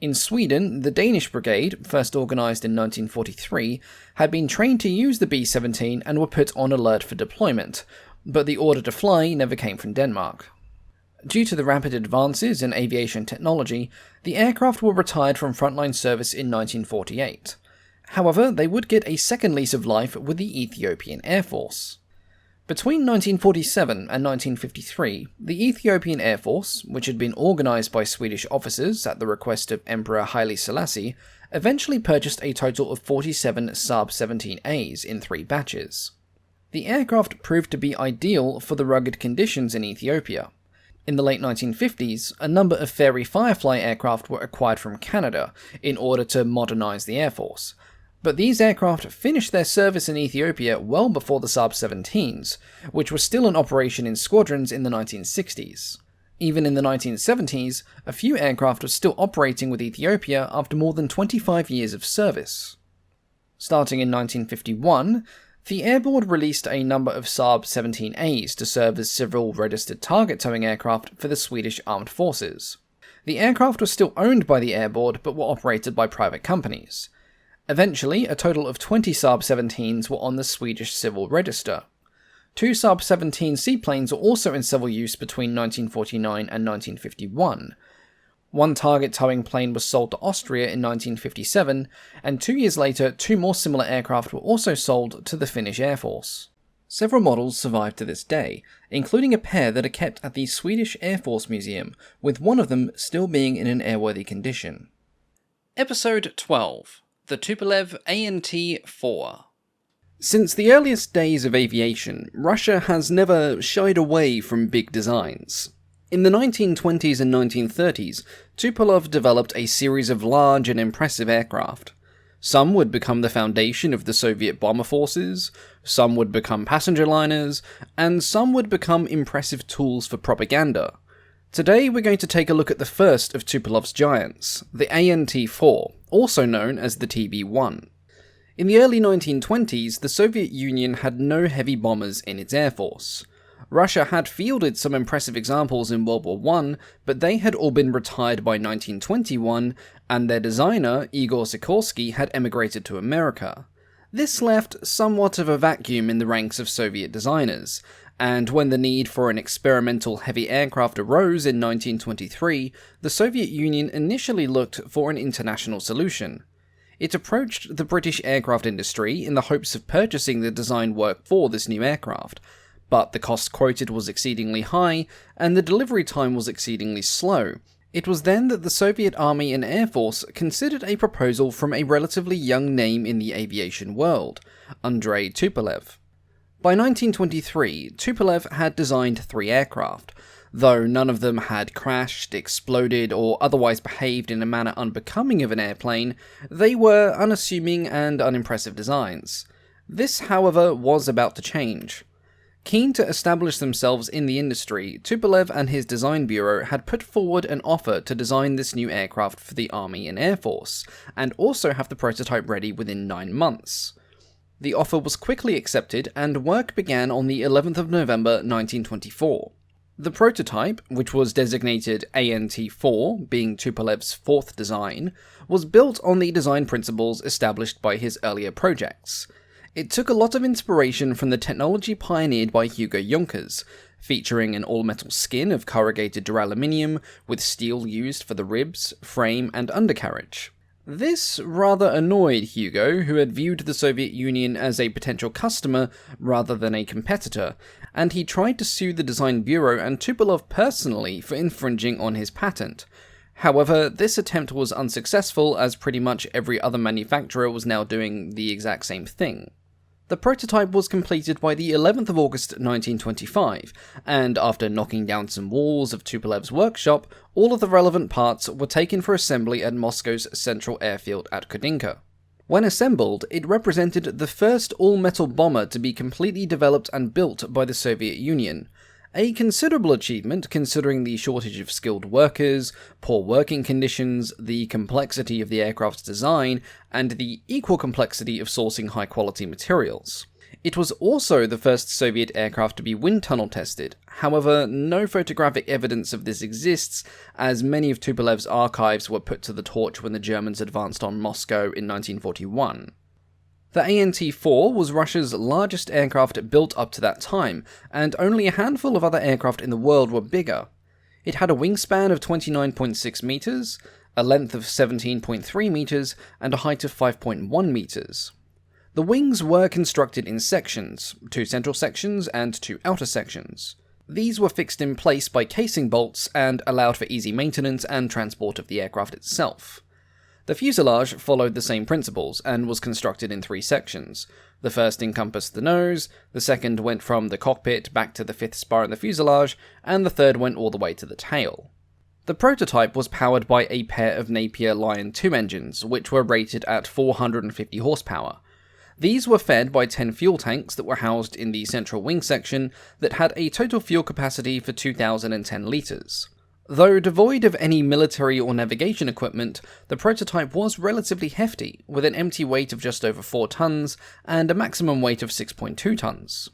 In Sweden, the Danish Brigade, first organised in 1943, had been trained to use the B-17 and were put on alert for deployment, but the order to fly never came from Denmark. Due to the rapid advances in aviation technology, the aircraft were retired from frontline service in 1948. However, they would get a second lease of life with the Ethiopian Air Force. Between 1947 and 1953, the Ethiopian Air Force, which had been organised by Swedish officers at the request of Emperor Haile Selassie, eventually purchased a total of 47 SAAB 17As in 3 batches. The aircraft proved to be ideal for the rugged conditions in Ethiopia. In the late 1950s, a number of Fairey Firefly aircraft were acquired from Canada in order to modernise the Air Force. But these aircraft finished their service in Ethiopia well before the SAAB 17s, which were still in operation in squadrons in the 1960s. Even in the 1970s, a few aircraft were still operating with Ethiopia after more than 25 years of service. Starting in 1951, the Air Board released a number of SAAB 17As to serve as civil registered target towing aircraft for the Swedish Armed Forces. The aircraft were still owned by the Air Board but were operated by private companies. Eventually, a total of 20 SAAB 17s were on the Swedish Civil Register. 2 SAAB 17 seaplanes were also in civil use between 1949 and 1951. 1 target towing plane was sold to Austria in 1957, and 2 years later, 2 more similar aircraft were also sold to the Finnish Air Force. Several models survive to this day, including a pair that are kept at the Swedish Air Force Museum, with one of them still being in an airworthy condition. Episode 12. The Tupolev ANT-4. Since the earliest days of aviation, Russia has never shied away from big designs. In the 1920s and 1930s, Tupolev developed a series of large and impressive aircraft. Some would become the foundation of the Soviet bomber forces, some would become passenger liners, and some would become impressive tools for propaganda. Today we're going to take a look at the first of Tupolev's giants, the ANT-4, also known as the TB-1. In the early 1920s, the Soviet Union had no heavy bombers in its air force. Russia had fielded some impressive examples in World War I, but they had all been retired by 1921, and their designer, Igor Sikorsky, had emigrated to America. This left somewhat of a vacuum in the ranks of Soviet designers, and when the need for an experimental heavy aircraft arose in 1923, the Soviet Union initially looked for an international solution. It approached the British aircraft industry in the hopes of purchasing the design work for this new aircraft, but the cost quoted was exceedingly high, and the delivery time was exceedingly slow, It was then that the Soviet Army and Air Force considered a proposal from a relatively young name in the aviation world, Andrei Tupolev. By 1923, Tupolev had designed 3 aircraft. Though none of them had crashed, exploded, or otherwise behaved in a manner unbecoming of an airplane, they were unassuming and unimpressive designs. This, however, was about to change. Keen to establish themselves in the industry, Tupolev and his design bureau had put forward an offer to design this new aircraft for the Army and Air Force, and also have the prototype ready within 9 months. The offer was quickly accepted, and work began on the 11th of November 1924. The prototype, which was designated ANT-4, being Tupolev's 4th design, was built on the design principles established by his earlier projects. It took a lot of inspiration from the technology pioneered by Hugo Junkers, featuring an all-metal skin of corrugated duraluminum with steel used for the ribs, frame, and undercarriage. This rather annoyed Hugo, who had viewed the Soviet Union as a potential customer rather than a competitor, and he tried to sue the design bureau and Tupolev personally for infringing on his patent. However, this attempt was unsuccessful, as pretty much every other manufacturer was now doing the exact same thing. The prototype was completed by the 11th of August 1925, and after knocking down some walls of Tupolev's workshop, all of the relevant parts were taken for assembly at Moscow's central airfield at Kudinka. When assembled, it represented the first all-metal bomber to be completely developed and built by the Soviet Union. A considerable achievement considering the shortage of skilled workers, poor working conditions, the complexity of the aircraft's design, and the equal complexity of sourcing high-quality materials. It was also the first Soviet aircraft to be wind tunnel tested. However, no photographic evidence of this exists, as many of Tupolev's archives were put to the torch when the Germans advanced on Moscow in 1941. The ANT-4 was Russia's largest aircraft built up to that time, and only a handful of other aircraft in the world were bigger. It had a wingspan of 29.6 meters, a length of 17.3 meters, and a height of 5.1 meters. The wings were constructed in sections, 2 central sections and 2 outer sections. These were fixed in place by casing bolts and allowed for easy maintenance and transport of the aircraft itself. The fuselage followed the same principles, and was constructed in 3 sections. The first encompassed the nose, the second went from the cockpit back to the 5th spar in the fuselage, and the third went all the way to the tail. The prototype was powered by a pair of Napier Lion 2 engines, which were rated at 450 horsepower. These were fed by 10 fuel tanks that were housed in the central wing section that had a total fuel capacity for 2,010 litres. Though devoid of any military or navigation equipment, the prototype was relatively hefty, with an empty weight of just over 4 tons and a maximum weight of 6.2 tons.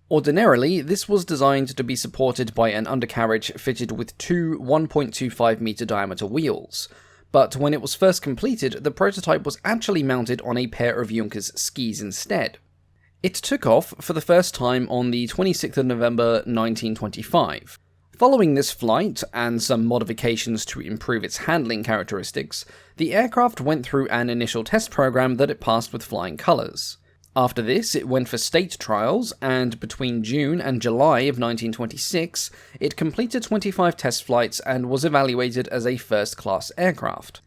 Ordinarily, this was designed to be supported by an undercarriage fitted with 2 1.25 meter diameter wheels, but when it was first completed, the prototype was actually mounted on a pair of Junkers skis instead. It took off for the first time on the 26th of November 1925. Following this flight, and some modifications to improve its handling characteristics, the aircraft went through an initial test program that it passed with flying colours. After this, it went for state trials, and between June and July of 1926, it completed 25 test flights and was evaluated as a first-class aircraft.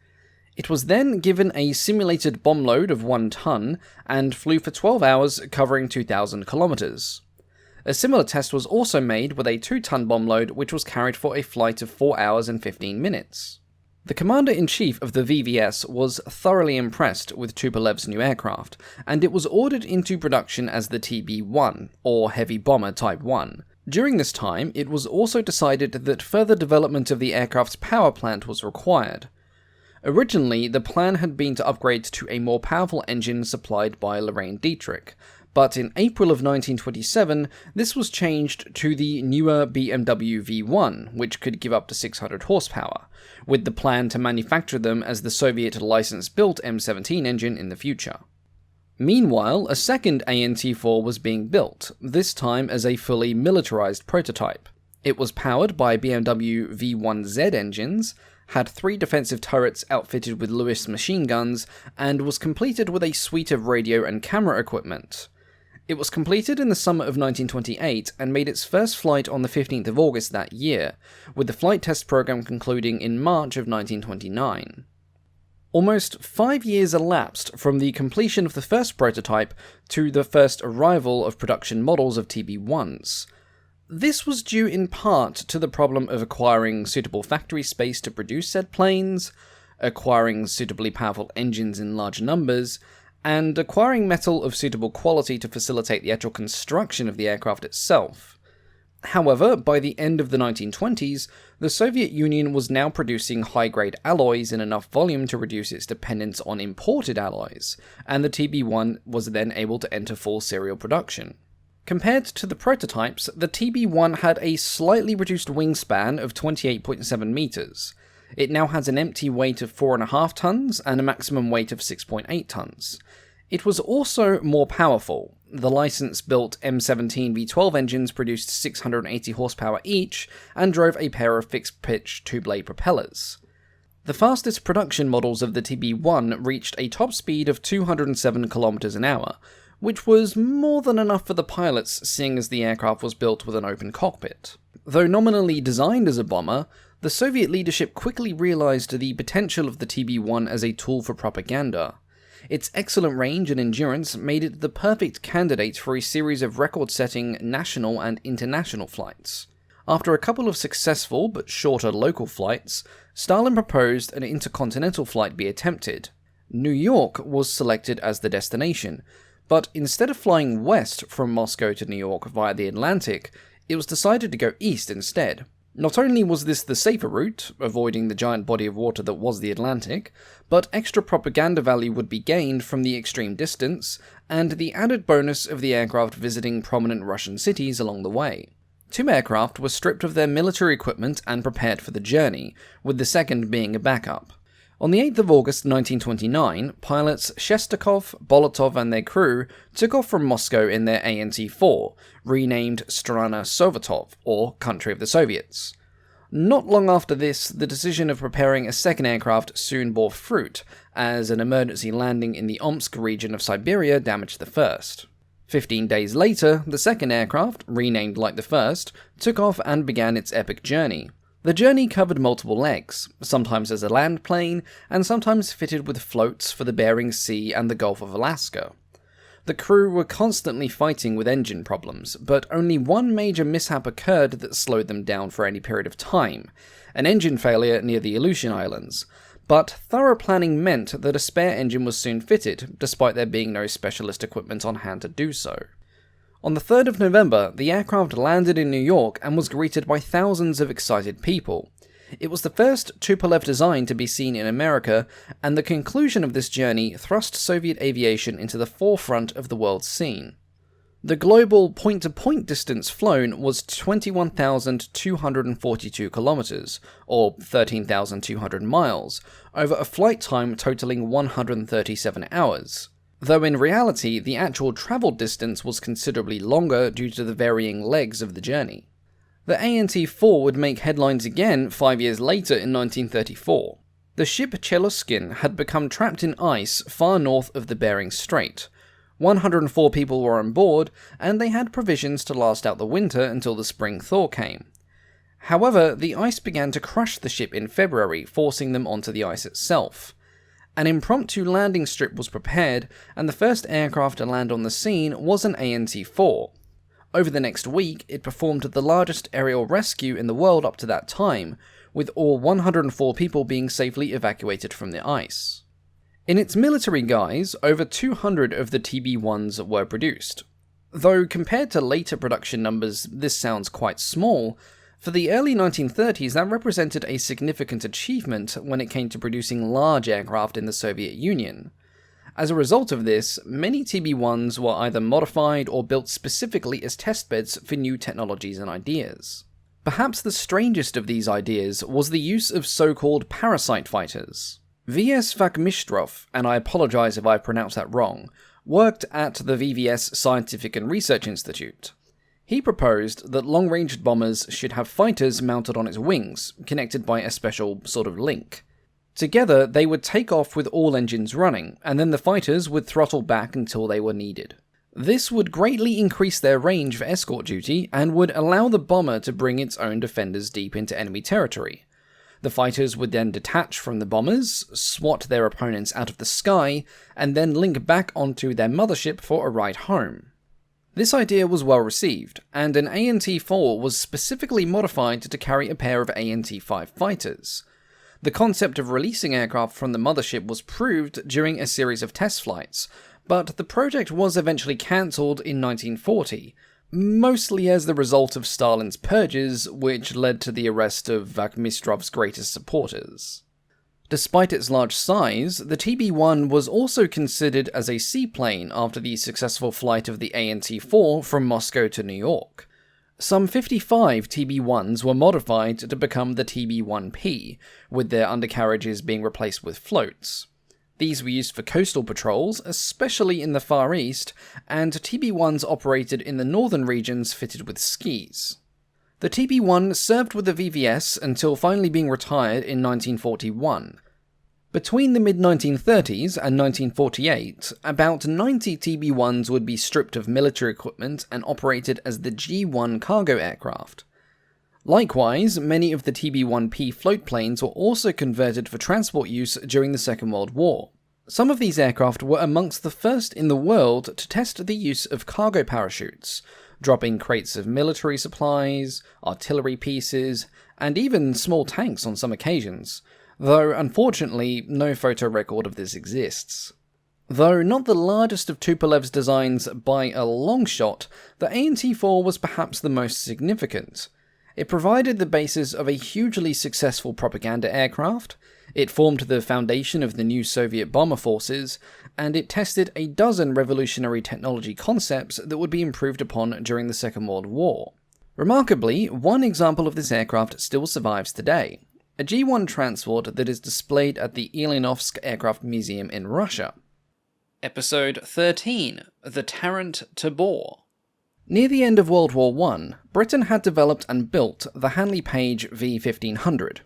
It was then given a simulated bomb load of 1 ton, and flew for 12 hours, covering 2,000 kilometers. A similar test was also made with a 2-ton bomb load, which was carried for a flight of 4 hours and 15 minutes. The Commander-in-Chief of the VVS was thoroughly impressed with Tupolev's new aircraft, and it was ordered into production as the TB-1, or Heavy Bomber Type 1. During this time, it was also decided that further development of the aircraft's power plant was required. Originally, the plan had been to upgrade to a more powerful engine supplied by Lorraine Dietrich, but in April of 1927, this was changed to the newer BMW V1, which could give up to 600 horsepower, with the plan to manufacture them as the Soviet license-built M17 engine in the future. Meanwhile, a second ANT-4 was being built, this time as a fully militarized prototype. It was powered by BMW V1Z engines, had 3 defensive turrets outfitted with Lewis machine guns, and was completed with a suite of radio and camera equipment. It was completed in the summer of 1928 and made its first flight on the 15th of August that year, with the flight test program concluding in March of 1929. Almost 5 years elapsed from the completion of the first prototype to the first arrival of production models of TB-1s. This was due in part to the problem of acquiring suitable factory space to produce said planes, acquiring suitably powerful engines in large numbers, and acquiring metal of suitable quality to facilitate the actual construction of the aircraft itself. However, by the end of the 1920s, the Soviet Union was now producing high-grade alloys in enough volume to reduce its dependence on imported alloys, and the TB-1 was then able to enter full serial production. Compared to the prototypes, the TB-1 had a slightly reduced wingspan of 28.7 meters. It now has an empty weight of 4.5 tons and a maximum weight of 6.8 tons. It was also more powerful. The license-built M17 V12 engines produced 680 horsepower each and drove a pair of fixed-pitch two-blade propellers. The fastest production models of the TB-1 reached a top speed of 207 km an hour, which was more than enough for the pilots, seeing as the aircraft was built with an open cockpit. Though nominally designed as a bomber, the Soviet leadership quickly realized the potential of the TB-1 as a tool for propaganda. Its excellent range and endurance made it the perfect candidate for a series of record-setting national and international flights. After a couple of successful but shorter local flights, Stalin proposed an intercontinental flight be attempted. New York was selected as the destination, but instead of flying west from Moscow to New York via the Atlantic, it was decided to go east instead. Not only was this the safer route, avoiding the giant body of water that was the Atlantic, but extra propaganda value would be gained from the extreme distance, and the added bonus of the aircraft visiting prominent Russian cities along the way. 2 aircraft were stripped of their military equipment and prepared for the journey, with the second being a backup. On the 8th of August 1929, pilots Shestakov, Bolotov and their crew took off from Moscow in their ANT-4, renamed Strana Sovetov, or Country of the Soviets. Not long after this, the decision of preparing a second aircraft soon bore fruit, as an emergency landing in the Omsk region of Siberia damaged the first. 15 days later, the second aircraft, renamed like the first, took off and began its epic journey. The journey covered multiple legs, sometimes as a land plane, and sometimes fitted with floats for the Bering Sea and the Gulf of Alaska. The crew were constantly fighting with engine problems, but only one major mishap occurred that slowed them down for any period of time, an engine failure near the Aleutian Islands. But thorough planning meant that a spare engine was soon fitted, despite there being no specialist equipment on hand to do so. On the 3rd of November, the aircraft landed in New York and was greeted by thousands of excited people. It was the first Tupolev design to be seen in America, and the conclusion of this journey thrust Soviet aviation into the forefront of the world scene. The global point-to-point distance flown was 21,242 kilometers, or 13,200 miles, over a flight time totaling 137 hours. Though in reality, the actual travel distance was considerably longer due to the varying legs of the journey. The ANT-4 would make headlines again 5 years later in 1934. The ship Cheluskin had become trapped in ice far north of the Bering Strait. 104 people were on board, and they had provisions to last out the winter until the spring thaw came. However, the ice began to crush the ship in February, forcing them onto the ice itself. An impromptu landing strip was prepared, and the first aircraft to land on the scene was an ANT-4. Over the next week, it performed the largest aerial rescue in the world up to that time, with all 104 people being safely evacuated from the ice. In its military guise, over 200 of the TB-1s were produced. Though compared to later production numbers, this sounds quite small, for the early 1930s that represented a significant achievement when it came to producing large aircraft in the Soviet Union. As a result of this, many TB-1s were either modified or built specifically as testbeds for new technologies and ideas. Perhaps the strangest of these ideas was the use of so-called parasite fighters. V.S. Vakmistrov, and I apologize if I pronounced that wrong, worked at the VVS Scientific and Research Institute. He proposed that long-range bombers should have fighters mounted on its wings, connected by a special sort of link. Together, they would take off with all engines running, and then the fighters would throttle back until they were needed. This would greatly increase their range for escort duty and would allow the bomber to bring its own defenders deep into enemy territory. The fighters would then detach from the bombers, swat their opponents out of the sky, and then link back onto their mothership for a ride home. This idea was well received, and an ANT-4 was specifically modified to carry a pair of ANT-5 fighters. The concept of releasing aircraft from the mothership was proved during a series of test flights, but the project was eventually cancelled in 1940, mostly as the result of Stalin's purges, which led to the arrest of Vakhmistrov's greatest supporters. Despite its large size, the TB-1 was also considered as a seaplane after the successful flight of the ANT-4 from Moscow to New York. Some 55 TB-1s were modified to become the TB-1P, with their undercarriages being replaced with floats. These were used for coastal patrols, especially in the Far East, and TB-1s operated in the northern regions fitted with skis. The TB-1 served with the VVS until finally being retired in 1941. Between the mid-1930s and 1948, about 90 TB-1s would be stripped of military equipment and operated as the G-1 cargo aircraft. Likewise, many of the TB-1P floatplanes were also converted for transport use during the Second World War. Some of these aircraft were amongst the first in the world to test the use of cargo parachutes, dropping crates of military supplies, artillery pieces, and even small tanks on some occasions, though unfortunately no photo record of this exists. Though not the largest of Tupolev's designs by a long shot, the ANT-4 was perhaps the most significant. It provided the basis of a hugely successful propaganda aircraft, it formed the foundation of the new Soviet bomber forces, and it tested a dozen revolutionary technology concepts that would be improved upon during the Second World War. Remarkably, one example of this aircraft still survives today, a G-1 transport that is displayed at the Ilyanovsk Aircraft Museum in Russia. Episode 13, The Tarrant Tabor. Near the end of World War I, Britain had developed and built the Handley Page V-1500,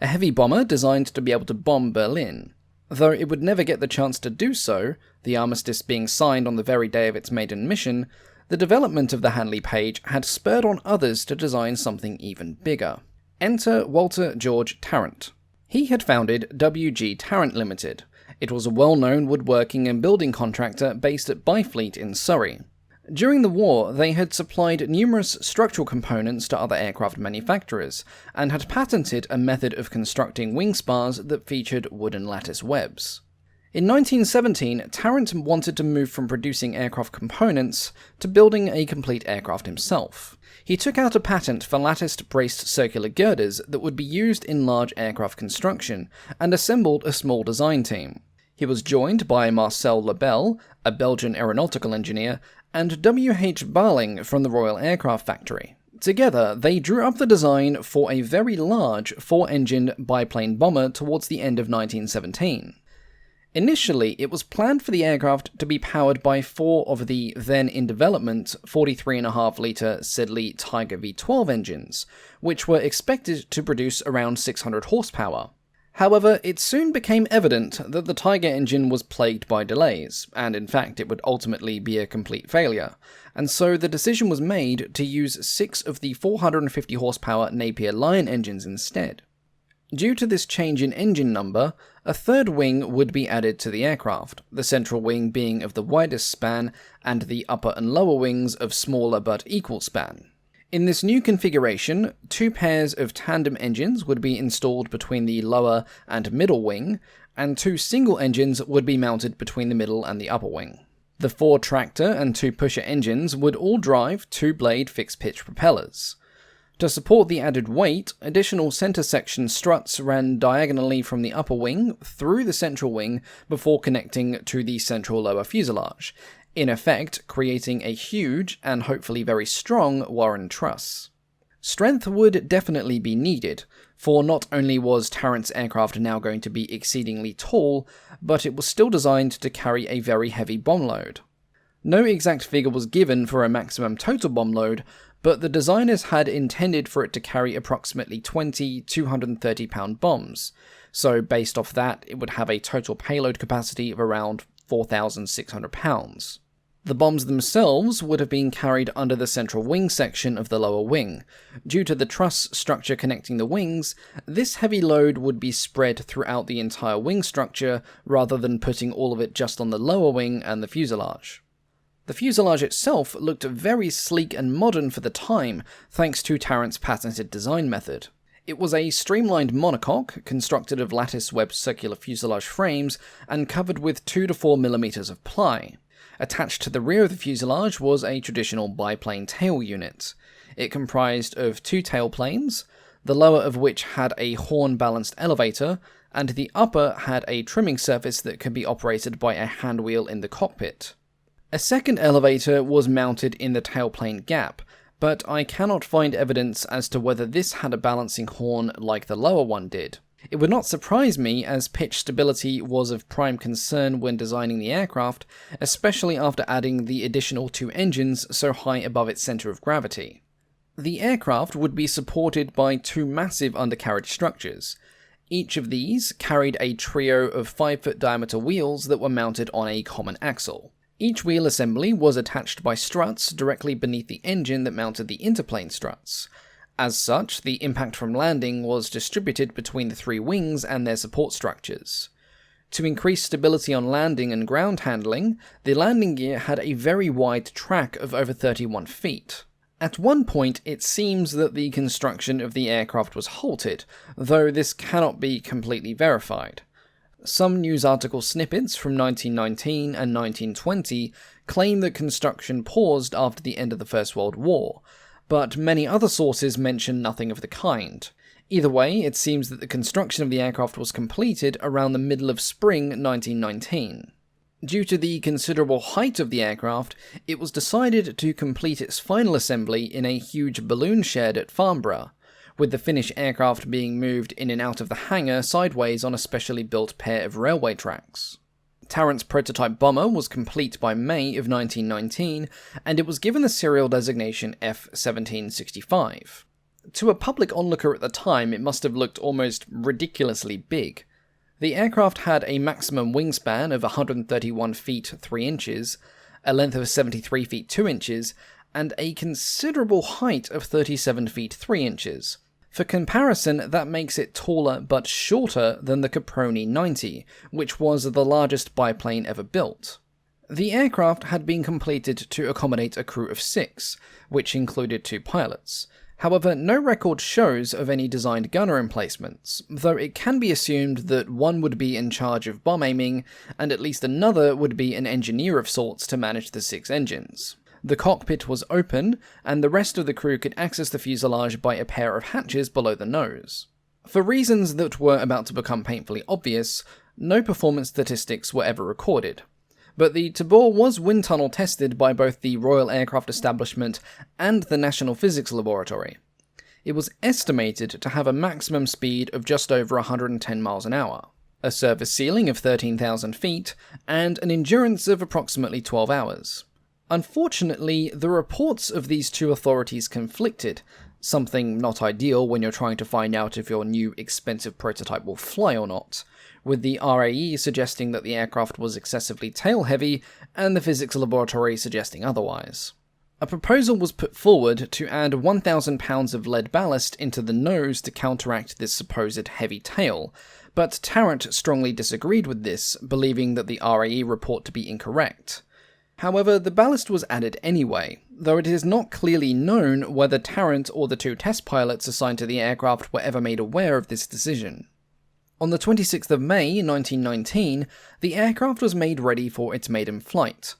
a heavy bomber designed to be able to bomb Berlin. Though it would never get the chance to do so, the armistice being signed on the very day of its maiden mission, the development of the Handley Page had spurred on others to design something even bigger. Enter Walter George Tarrant. He had founded W.G. Tarrant Limited. It was a well-known woodworking and building contractor based at Byfleet in Surrey. During the war, they had supplied numerous structural components to other aircraft manufacturers, and had patented a method of constructing wing spars that featured wooden lattice webs. In 1917, Tarrant wanted to move from producing aircraft components to building a complete aircraft himself. He took out a patent for latticed braced circular girders that would be used in large aircraft construction, and assembled a small design team. He was joined by Marcel Lebel, a Belgian aeronautical engineer, and W.H. Barling from the Royal Aircraft Factory. Together, they drew up the design for a very large 4-engined biplane bomber towards the end of 1917. Initially, it was planned for the aircraft to be powered by 4 of the then-in-development 43.5-litre Sedley Tiger V12 engines, which were expected to produce around 600 horsepower. However, it soon became evident that the Tiger engine was plagued by delays, and in fact it would ultimately be a complete failure, and so the decision was made to use 6 of the 450 horsepower Napier Lion engines instead. Due to this change in engine number, a third wing would be added to the aircraft, the central wing being of the widest span, and the upper and lower wings of smaller but equal span. In this new configuration, 2 pairs of tandem engines would be installed between the lower and middle wing, and 2 single engines would be mounted between the middle and the upper wing. The 4 tractor and 2 pusher engines would all drive 2-blade fixed-pitch propellers. To support the added weight, additional center section struts ran diagonally from the upper wing through the central wing before connecting to the central lower fuselage, in effect creating a huge, and hopefully very strong, Warren truss. Strength would definitely be needed, for not only was Tarrant's aircraft now going to be exceedingly tall, but it was still designed to carry a very heavy bomb load. No exact figure was given for a maximum total bomb load, but the designers had intended for it to carry approximately 20 230-pound bombs, so based off that, it would have a total payload capacity of around 4,600 pounds. The bombs themselves would have been carried under the central wing section of the lower wing. Due to the truss structure connecting the wings, this heavy load would be spread throughout the entire wing structure rather than putting all of it just on the lower wing and the fuselage. The fuselage itself looked very sleek and modern for the time, thanks to Tarrant's patented design method. It was a streamlined monocoque, constructed of lattice-webbed circular fuselage frames and covered with 2 to 4 mm of ply. Attached to the rear of the fuselage was a traditional biplane tail unit. It comprised of 2 tailplanes, the lower of which had a horn-balanced elevator, and the upper had a trimming surface that could be operated by a handwheel in the cockpit. A second elevator was mounted in the tailplane gap, but I cannot find evidence as to whether this had a balancing horn like the lower one did. It would not surprise me, as pitch stability was of prime concern when designing the aircraft, especially after adding the additional 2 engines so high above its centre of gravity. The aircraft would be supported by 2 massive undercarriage structures. Each of these carried a trio of 5-foot diameter wheels that were mounted on a common axle. Each wheel assembly was attached by struts directly beneath the engine that mounted the interplane struts. As such, the impact from landing was distributed between the 3 wings and their support structures. To increase stability on landing and ground handling, the landing gear had a very wide track of over 31 feet. At one point, it seems that the construction of the aircraft was halted, though this cannot be completely verified. Some news article snippets from 1919 and 1920 claim that construction paused after the end of the First World War, but many other sources mention nothing of the kind. Either way, it seems that the construction of the aircraft was completed around the middle of spring 1919. Due to the considerable height of the aircraft, it was decided to complete its final assembly in a huge balloon shed at Farnborough, with the finished aircraft being moved in and out of the hangar sideways on a specially built pair of railway tracks. Tarrant's prototype bomber was complete by May of 1919, and it was given the serial designation F-1765. To a public onlooker at the time, it must have looked almost ridiculously big. The aircraft had a maximum wingspan of 131 feet 3 inches, a length of 73 feet 2 inches, and a considerable height of 37 feet 3 inches. For comparison, that makes it taller but shorter than the Caproni 90, which was the largest biplane ever built. The aircraft had been completed to accommodate a crew of 6, which included 2 pilots. However, no record shows of any designed gunner emplacements, though it can be assumed that one would be in charge of bomb aiming, and at least another would be an engineer of sorts to manage the 6 engines. The cockpit was open, and the rest of the crew could access the fuselage by a pair of hatches below the nose. For reasons that were about to become painfully obvious, no performance statistics were ever recorded. But the Tabor was wind tunnel tested by both the Royal Aircraft Establishment and the National Physics Laboratory. It was estimated to have a maximum speed of just over 110 miles an hour, a surface ceiling of 13,000 feet, and an endurance of approximately 12 hours. Unfortunately, the reports of these 2 authorities conflicted, something not ideal when you're trying to find out if your new expensive prototype will fly or not, with the RAE suggesting that the aircraft was excessively tail-heavy and the physics laboratory suggesting otherwise. A proposal was put forward to add 1,000 pounds of lead ballast into the nose to counteract this supposed heavy tail, but Tarrant strongly disagreed with this, believing that the RAE report to be incorrect. However, the ballast was added anyway, though it is not clearly known whether Tarrant or the 2 test pilots assigned to the aircraft were ever made aware of this decision. On the 26th of May 1919, the aircraft was made ready for its maiden flight.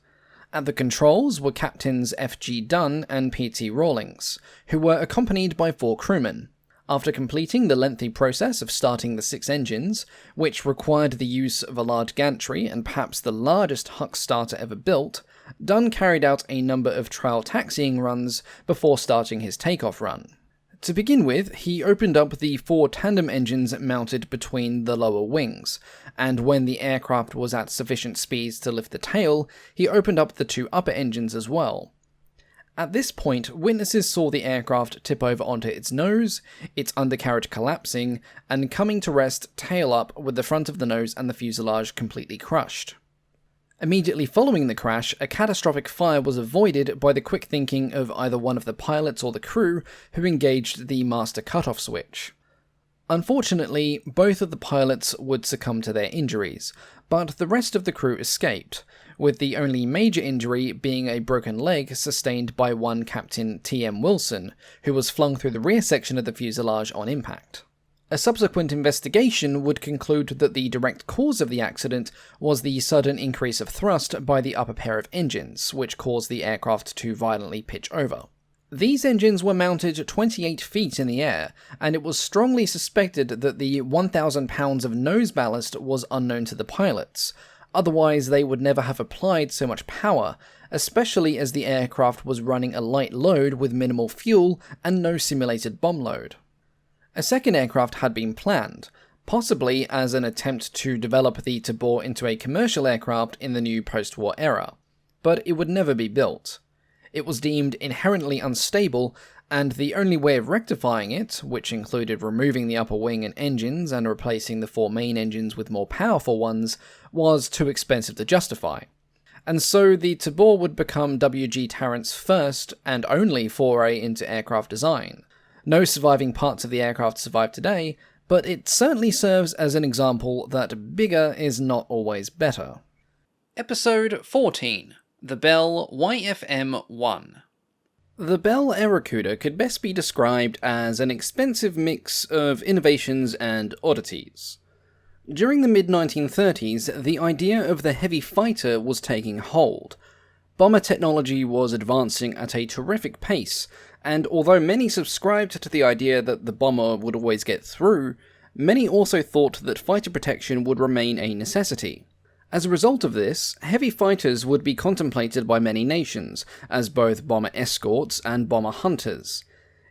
At the controls were Captains F.G. Dunn and P.T. Rawlings, who were accompanied by 4 crewmen. After completing the lengthy process of starting the 6 engines, which required the use of a large gantry and perhaps the largest Huck starter ever built, Dunn carried out a number of trial taxiing runs before starting his takeoff run. To begin with, he opened up the 4 tandem engines mounted between the lower wings, and when the aircraft was at sufficient speeds to lift the tail, he opened up the 2 upper engines as well. At this point, witnesses saw the aircraft tip over onto its nose, its undercarriage collapsing, and coming to rest tail up with the front of the nose and the fuselage completely crushed. Immediately following the crash, a catastrophic fire was avoided by the quick thinking of either one of the pilots or the crew who engaged the master cutoff switch. Unfortunately, both of the pilots would succumb to their injuries, but the rest of the crew escaped, with the only major injury being a broken leg sustained by one Captain T.M. Wilson, who was flung through the rear section of the fuselage on impact. A subsequent investigation would conclude that the direct cause of the accident was the sudden increase of thrust by the upper pair of engines, which caused the aircraft to violently pitch over. These engines were mounted 28 feet in the air, and it was strongly suspected that the 1,000 pounds of nose ballast was unknown to the pilots, otherwise they would never have applied so much power, especially as the aircraft was running a light load with minimal fuel and no simulated bomb load. A second aircraft had been planned, possibly as an attempt to develop the Tabor into a commercial aircraft in the new post-war era, but it would never be built. It was deemed inherently unstable, and the only way of rectifying it, which included removing the upper wing and engines and replacing the 4 main engines with more powerful ones, was too expensive to justify. And so the Tabor would become W.G. Tarrant's first and only foray into aircraft design. No surviving parts of the aircraft survive today, but it certainly serves as an example that bigger is not always better. Episode 14. The Bell YFM-1. The Bell Airacuda could best be described as an expensive mix of innovations and oddities. During the mid-1930s, the idea of the heavy fighter was taking hold. Bomber technology was advancing at a terrific pace, and although many subscribed to the idea that the bomber would always get through, many also thought that fighter protection would remain a necessity. As a result of this, heavy fighters would be contemplated by many nations, as both bomber escorts and bomber hunters.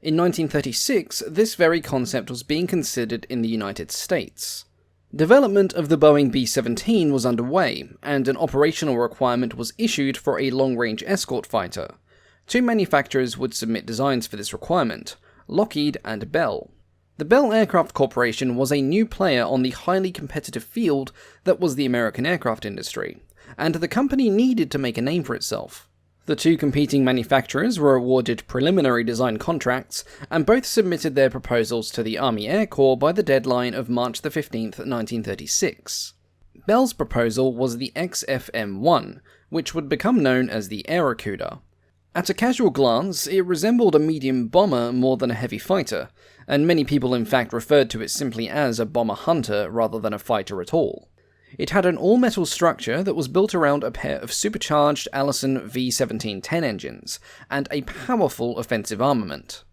In 1936, this very concept was being considered in the United States. Development of the Boeing B-17 was underway, and an operational requirement was issued for a long-range escort fighter. 2 manufacturers would submit designs for this requirement, Lockheed and Bell. The Bell Aircraft Corporation was a new player on the highly competitive field that was the American aircraft industry, and the company needed to make a name for itself. The 2 competing manufacturers were awarded preliminary design contracts, and both submitted their proposals to the Army Air Corps by the deadline of March 15, 1936. Bell's proposal was the XFM-1, which would become known as the Airacuda. At a casual glance, it resembled a medium bomber more than a heavy fighter, and many people in fact referred to it simply as a bomber hunter rather than a fighter at all. It had an all-metal structure that was built around a pair of supercharged Allison V1710 engines, and a powerful offensive armament.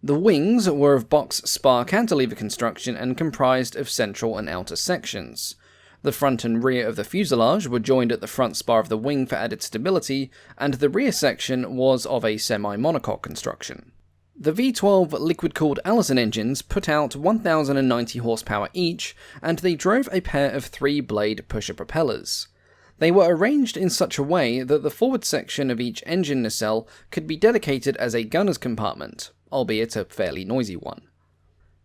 The wings were of box spar cantilever construction and comprised of central and outer sections. The front and rear of the fuselage were joined at the front spar of the wing for added stability, and the rear section was of a semi-monocoque construction. The V12 liquid-cooled Allison engines put out 1,090 horsepower each, and they drove a pair of 3-blade pusher propellers. They were arranged in such a way that the forward section of each engine nacelle could be dedicated as a gunner's compartment, albeit a fairly noisy one.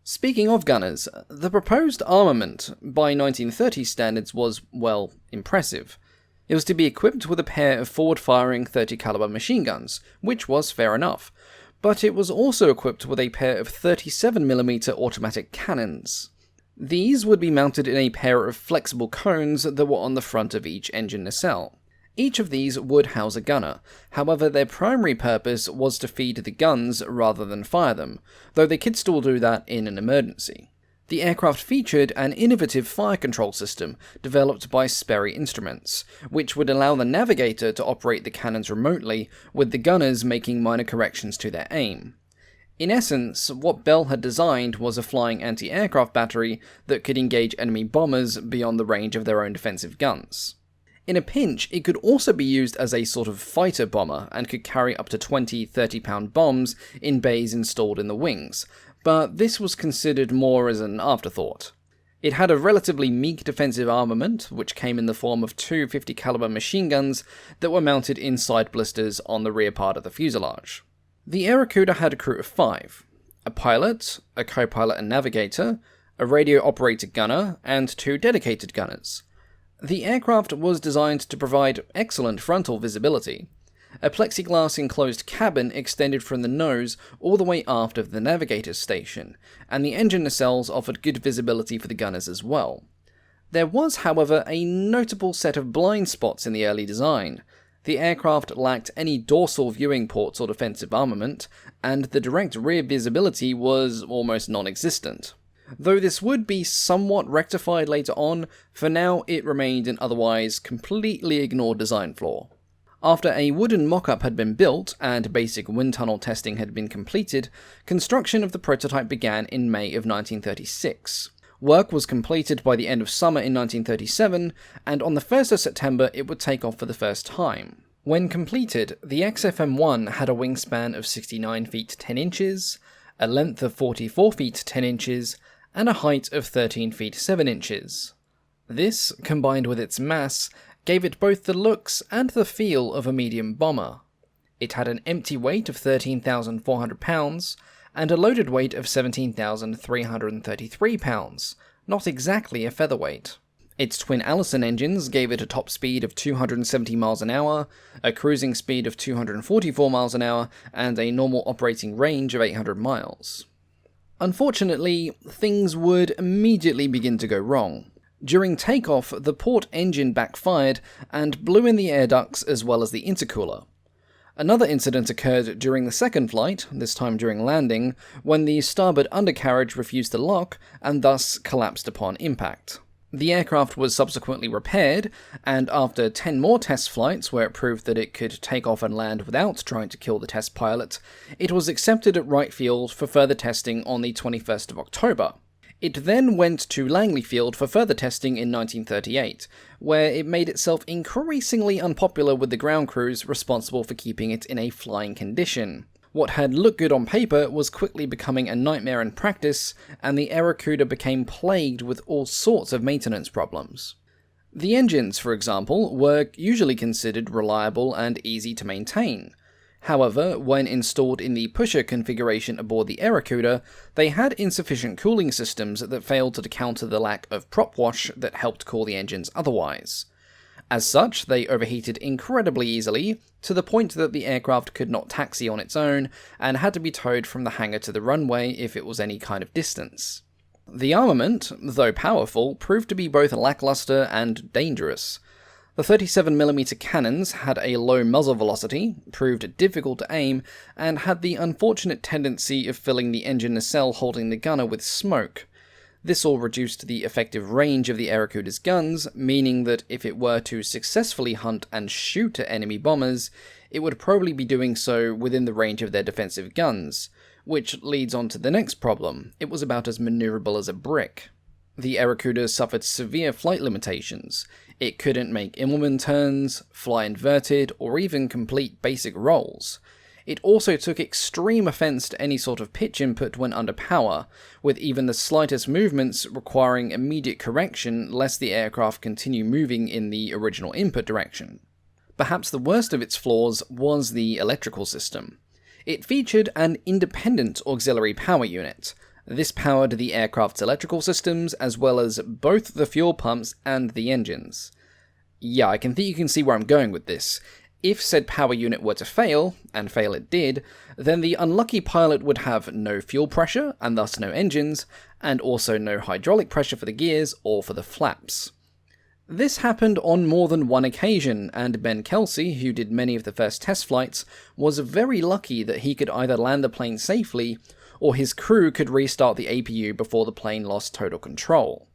Speaking of gunners, the proposed armament, by 1930 standards, was, well, impressive. It was to be equipped with a pair of forward-firing 30 caliber machine guns, which was fair enough, but it was also equipped with a pair of 37mm automatic cannons. These would be mounted in a pair of flexible cones that were on the front of each engine nacelle. Each of these would house a gunner, however their primary purpose was to feed the guns rather than fire them, though they could still do that in an emergency. The aircraft featured an innovative fire control system developed by Sperry Instruments, which would allow the navigator to operate the cannons remotely, with the gunners making minor corrections to their aim. In essence, what Bell had designed was a flying anti-aircraft battery that could engage enemy bombers beyond the range of their own defensive guns. In a pinch, it could also be used as a sort of fighter bomber and could carry up to 20 30-pound bombs in bays installed in the wings, but this was considered more as an afterthought. It had a relatively meek defensive armament, which came in the form of 2 50 caliber machine guns that were mounted in side blisters on the rear part of the fuselage. The Airacuda had a crew of 5, a pilot, a co-pilot and navigator, a radio-operated gunner, and 2 dedicated gunners. The aircraft was designed to provide excellent frontal visibility. A plexiglass enclosed cabin extended from the nose all the way aft of the navigator's station, and the engine nacelles offered good visibility for the gunners as well. There was, however, a notable set of blind spots in the early design. The aircraft lacked any dorsal viewing ports or defensive armament, and the direct rear visibility was almost non-existent. Though this would be somewhat rectified later on, for now it remained an otherwise completely ignored design flaw. After a wooden mock-up had been built and basic wind tunnel testing had been completed, construction of the prototype began in May of 1936. Work was completed by the end of summer in 1937, and on the 1st of September it would take off for the first time. When completed, the XFM-1 had a wingspan of 69 feet 10 inches, a length of 44 feet 10 inches, and a height of 13 feet 7 inches. This, combined with its mass, gave it both the looks and the feel of a medium bomber. It had an empty weight of 13,400 pounds, and a loaded weight of 17,333 pounds, not exactly a featherweight. Its twin Allison engines gave it a top speed of 270 miles an hour, a cruising speed of 244 miles an hour, and a normal operating range of 800 miles. Unfortunately, things would immediately begin to go wrong. During takeoff, the port engine backfired and blew in the air ducts as well as the intercooler. Another incident occurred during the second flight, this time during landing, when the starboard undercarriage refused to lock and thus collapsed upon impact. The aircraft was subsequently repaired, and after 10 more test flights where it proved that it could take off and land without trying to kill the test pilot, it was accepted at Wright Field for further testing on the 21st of October. It then went to Langley Field for further testing in 1938, where it made itself increasingly unpopular with the ground crews responsible for keeping it in a flying condition. What had looked good on paper was quickly becoming a nightmare in practice, and the Airacuda became plagued with all sorts of maintenance problems. The engines, for example, were usually considered reliable and easy to maintain. However, when installed in the pusher configuration aboard the Airacuda, they had insufficient cooling systems that failed to counter the lack of prop wash that helped cool the engines otherwise. As such, they overheated incredibly easily, to the point that the aircraft could not taxi on its own, and had to be towed from the hangar to the runway if it was any kind of distance. The armament, though powerful, proved to be both lackluster and dangerous. The 37mm cannons had a low muzzle velocity, proved difficult to aim, and had the unfortunate tendency of filling the engine nacelle holding the gunner with smoke. This all reduced the effective range of the Airacuda's guns, meaning that if it were to successfully hunt and shoot at enemy bombers, it would probably be doing so within the range of their defensive guns, which leads on to the next problem. It was about as maneuverable as a brick. The Airacuda suffered severe flight limitations. It couldn't make Immelman turns, fly inverted, or even complete basic rolls. It also took extreme offense to any sort of pitch input when under power, with even the slightest movements requiring immediate correction lest the aircraft continue moving in the original input direction. Perhaps the worst of its flaws was the electrical system. It featured an independent auxiliary power unit. This powered the aircraft's electrical systems, as well as both the fuel pumps and the engines. Yeah, I think you can see where I'm going with this. If said power unit were to fail, and fail it did, then the unlucky pilot would have no fuel pressure, and thus no engines, and also no hydraulic pressure for the gears or for the flaps. This happened on more than one occasion, and Ben Kelsey, who did many of the first test flights, was very lucky that he could either land the plane safely, or his crew could restart the APU before the plane lost total control.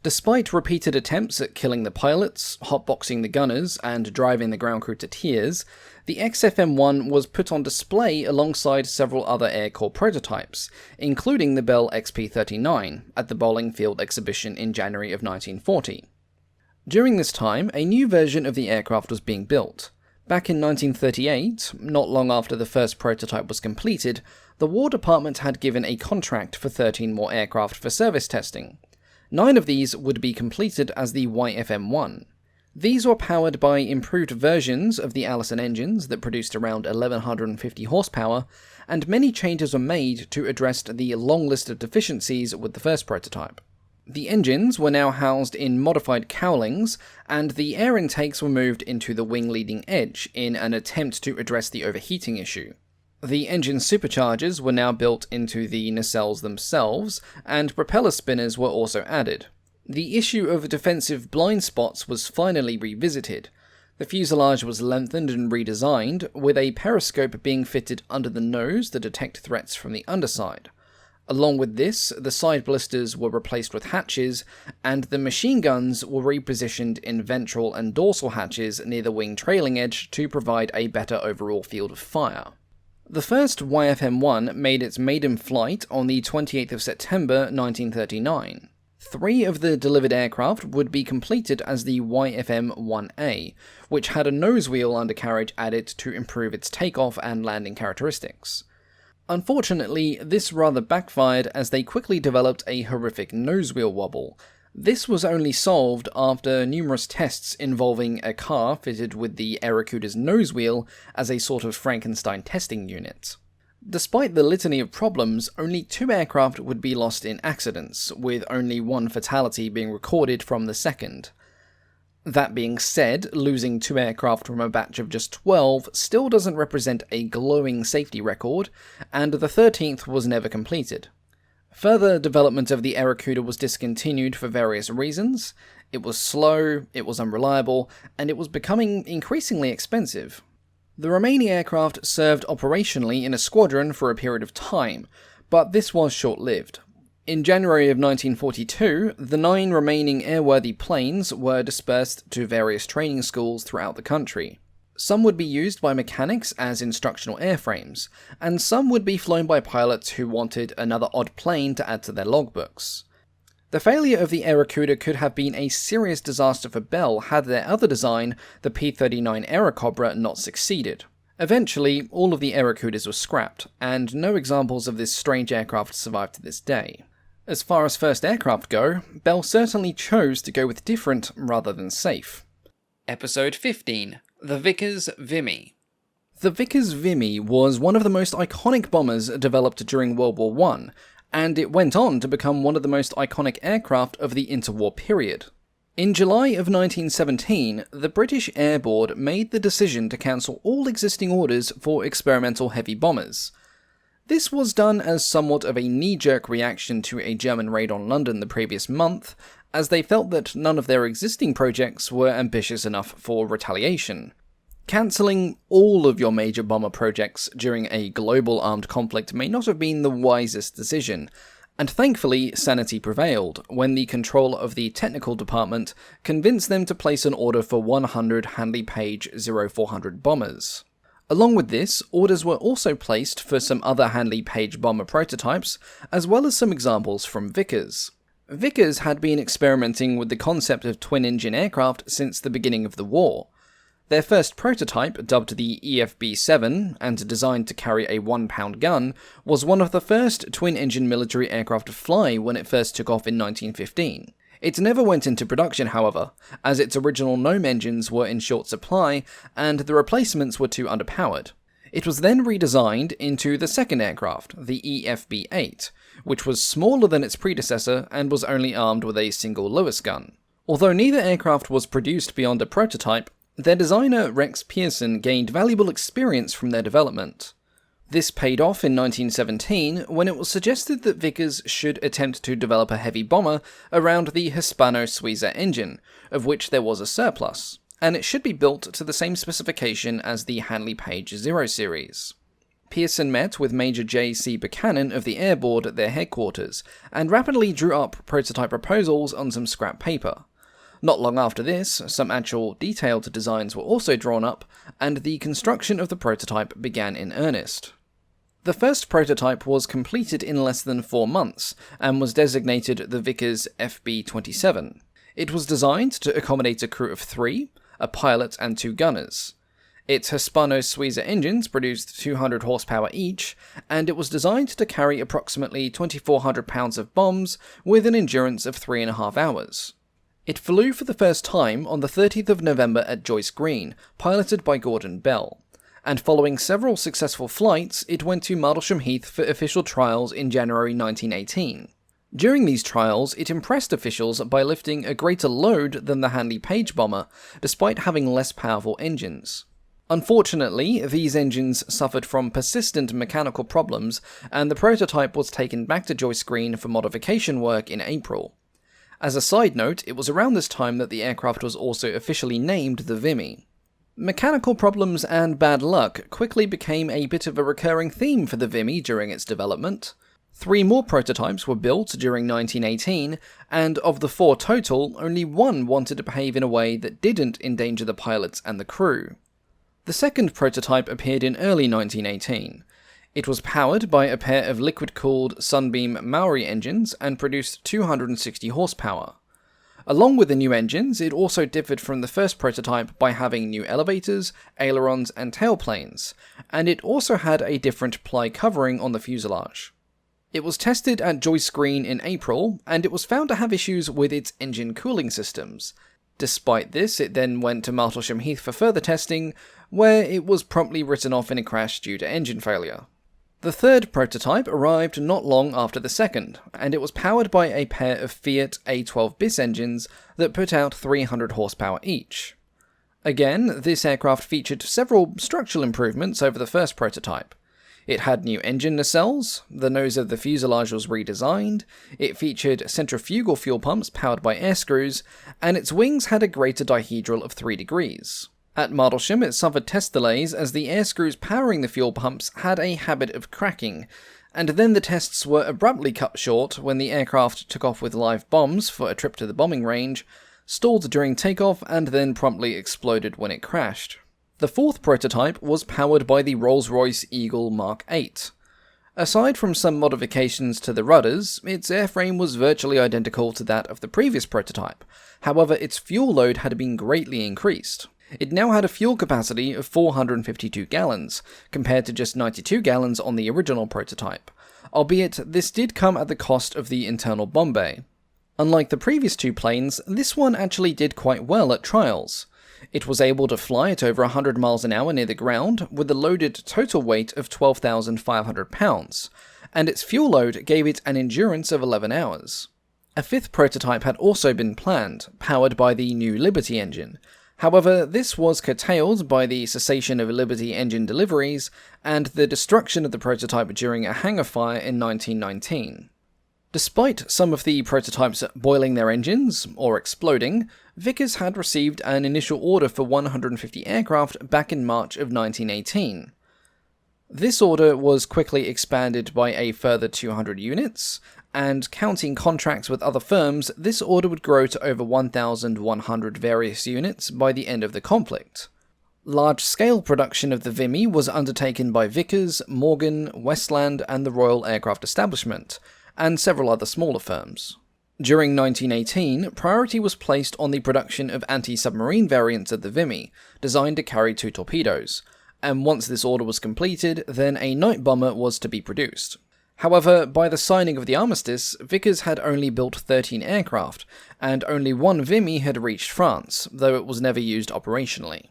Despite repeated attempts at killing the pilots, hotboxing the gunners, and driving the ground crew to tears, the XFM-1 was put on display alongside several other Air Corps prototypes, including the Bell XP-39, at the Bowling Field exhibition in January of 1940. During this time, a new version of the aircraft was being built. Back in 1938, not long after the first prototype was completed, the War Department had given a contract for 13 more aircraft for service testing. 9 of these would be completed as the YFM-1. These were powered by improved versions of the Allison engines that produced around 1150 horsepower, and many changes were made to address the long list of deficiencies with the first prototype. The engines were now housed in modified cowlings, and the air intakes were moved into the wing leading edge in an attempt to address the overheating issue. The engine superchargers were now built into the nacelles themselves, and propeller spinners were also added. The issue of defensive blind spots was finally revisited. The fuselage was lengthened and redesigned, with a periscope being fitted under the nose to detect threats from the underside. Along with this, the side blisters were replaced with hatches, and the machine guns were repositioned in ventral and dorsal hatches near the wing trailing edge to provide a better overall field of fire. The first YFM-1 made its maiden flight on the 28th of September 1939. 3 of the delivered aircraft would be completed as the YFM-1A, which had a nose wheel undercarriage added to improve its takeoff and landing characteristics. Unfortunately, this rather backfired as they quickly developed a horrific nose wheel wobble. This was only solved after numerous tests involving a car fitted with the Airacuda's nose wheel as a sort of Frankenstein testing unit. Despite the litany of problems, only 2 aircraft would be lost in accidents, with only 1 fatality being recorded from the second. That being said, losing 2 aircraft from a batch of just 12 still doesn't represent a glowing safety record, and the 13th was never completed. Further development of the Airacuda was discontinued for various reasons. It was slow, it was unreliable, and it was becoming increasingly expensive. The remaining aircraft served operationally in a squadron for a period of time, but this was short-lived. In January of 1942, the 9 remaining airworthy planes were dispersed to various training schools throughout the country. Some would be used by mechanics as instructional airframes, and some would be flown by pilots who wanted another odd plane to add to their logbooks. The failure of the Airacuda could have been a serious disaster for Bell had their other design, the P-39 Airacobra, not succeeded. Eventually, all of the Airacudas were scrapped, and no examples of this strange aircraft survive to this day. As far as first aircraft go, Bell certainly chose to go with different rather than safe. Episode 15. The Vickers Vimy. The Vickers Vimy was one of the most iconic bombers developed during World War I, and it went on to become one of the most iconic aircraft of the interwar period. In July of 1917, the British Air Board made the decision to cancel all existing orders for experimental heavy bombers. This was done as somewhat of a knee-jerk reaction to a German raid on London the previous month, as they felt that none of their existing projects were ambitious enough for retaliation. Cancelling all of your major bomber projects during a global armed conflict may not have been the wisest decision, and thankfully sanity prevailed when the control of the technical department convinced them to place an order for 100 Handley Page 0400 bombers. Along with this, orders were also placed for some other Handley Page bomber prototypes, as well as some examples from Vickers. Vickers had been experimenting with the concept of twin-engine aircraft since the beginning of the war. Their first prototype, dubbed the EFB-7, and designed to carry a 1-pound gun, was one of the first twin-engine military aircraft to fly when it first took off in 1915. It never went into production, however, as its original Gnome engines were in short supply, and the replacements were too underpowered. It was then redesigned into the second aircraft, the EFB-8, which was smaller than its predecessor and was only armed with a single Lewis gun. Although neither aircraft was produced beyond a prototype, their designer Rex Pearson gained valuable experience from their development. This paid off in 1917 when it was suggested that Vickers should attempt to develop a heavy bomber around the Hispano-Suiza engine, of which there was a surplus, and it should be built to the same specification as the Handley Page 0 series. Pearson met with Major J.C. Buchanan of the Air Board at their headquarters, and rapidly drew up prototype proposals on some scrap paper. Not long after this, some actual detailed designs were also drawn up, and the construction of the prototype began in earnest. The first prototype was completed in less than 4 months, and was designated the Vickers FB-27. It was designed to accommodate a crew of 3, a pilot and 2 gunners. Its Hispano-Suiza engines produced 200 horsepower each, and it was designed to carry approximately 2,400 pounds of bombs with an endurance of 3.5 hours. It flew for the first time on the 30th of November at Joyce Green, piloted by Gordon Bell, and following several successful flights, it went to Martlesham Heath for official trials in January 1918. During these trials, it impressed officials by lifting a greater load than the Handley Page bomber, despite having less powerful engines. Unfortunately, these engines suffered from persistent mechanical problems, and the prototype was taken back to Joyce Green for modification work in April. As a side note, it was around this time that the aircraft was also officially named the Vimy. Mechanical problems and bad luck quickly became a bit of a recurring theme for the Vimy during its development. 3 more prototypes were built during 1918, and of the 4 total, only 1 wanted to behave in a way that didn't endanger the pilots and the crew. The second prototype appeared in early 1918. It was powered by a pair of liquid-cooled Sunbeam Maori engines and produced 260 horsepower. Along with the new engines, it also differed from the first prototype by having new elevators, ailerons, and tailplanes, and it also had a different ply covering on the fuselage. It was tested at Joyce Green in April, and it was found to have issues with its engine cooling systems. Despite this, it then went to Martlesham Heath for further testing, where it was promptly written off in a crash due to engine failure. The third prototype arrived not long after the second, and it was powered by a pair of Fiat A12 bis engines that put out 300 horsepower each. Again, this aircraft featured several structural improvements over the first prototype. It had new engine nacelles, the nose of the fuselage was redesigned, it featured centrifugal fuel pumps powered by air screws, and its wings had a greater dihedral of 3 degrees. At Martlesham, it suffered test delays as the air screws powering the fuel pumps had a habit of cracking, and then the tests were abruptly cut short when the aircraft took off with live bombs for a trip to the bombing range, stalled during takeoff, and then promptly exploded when it crashed. The fourth prototype was powered by the Rolls-Royce Eagle Mark VIII. Aside from some modifications to the rudders, its airframe was virtually identical to that of the previous prototype. However, its fuel load had been greatly increased. It now had a fuel capacity of 452 gallons, compared to just 92 gallons on the original prototype, albeit this did come at the cost of the internal bomb bay. Unlike the previous 2 planes, this one actually did quite well at trials. It was able to fly at over 100 miles an hour near the ground, with a loaded total weight of 12,500 pounds, and its fuel load gave it an endurance of 11 hours. A 5th prototype had also been planned, powered by the new Liberty engine. However, this was curtailed by the cessation of Liberty engine deliveries and the destruction of the prototype during a hangar fire in 1919. Despite some of the prototypes boiling their engines, or exploding, Vickers had received an initial order for 150 aircraft back in March of 1918. This order was quickly expanded by a further 200 units, and counting contracts with other firms, this order would grow to over 1,100 various units by the end of the conflict. Large-scale production of the Vimy was undertaken by Vickers, Morgan, Westland, and the Royal Aircraft Establishment, and several other smaller firms. During 1918, priority was placed on the production of anti-submarine variants of the Vimy, designed to carry 2 torpedoes, and once this order was completed, then a night bomber was to be produced. However, by the signing of the armistice, Vickers had only built 13 aircraft, and only 1 Vimy had reached France, though it was never used operationally.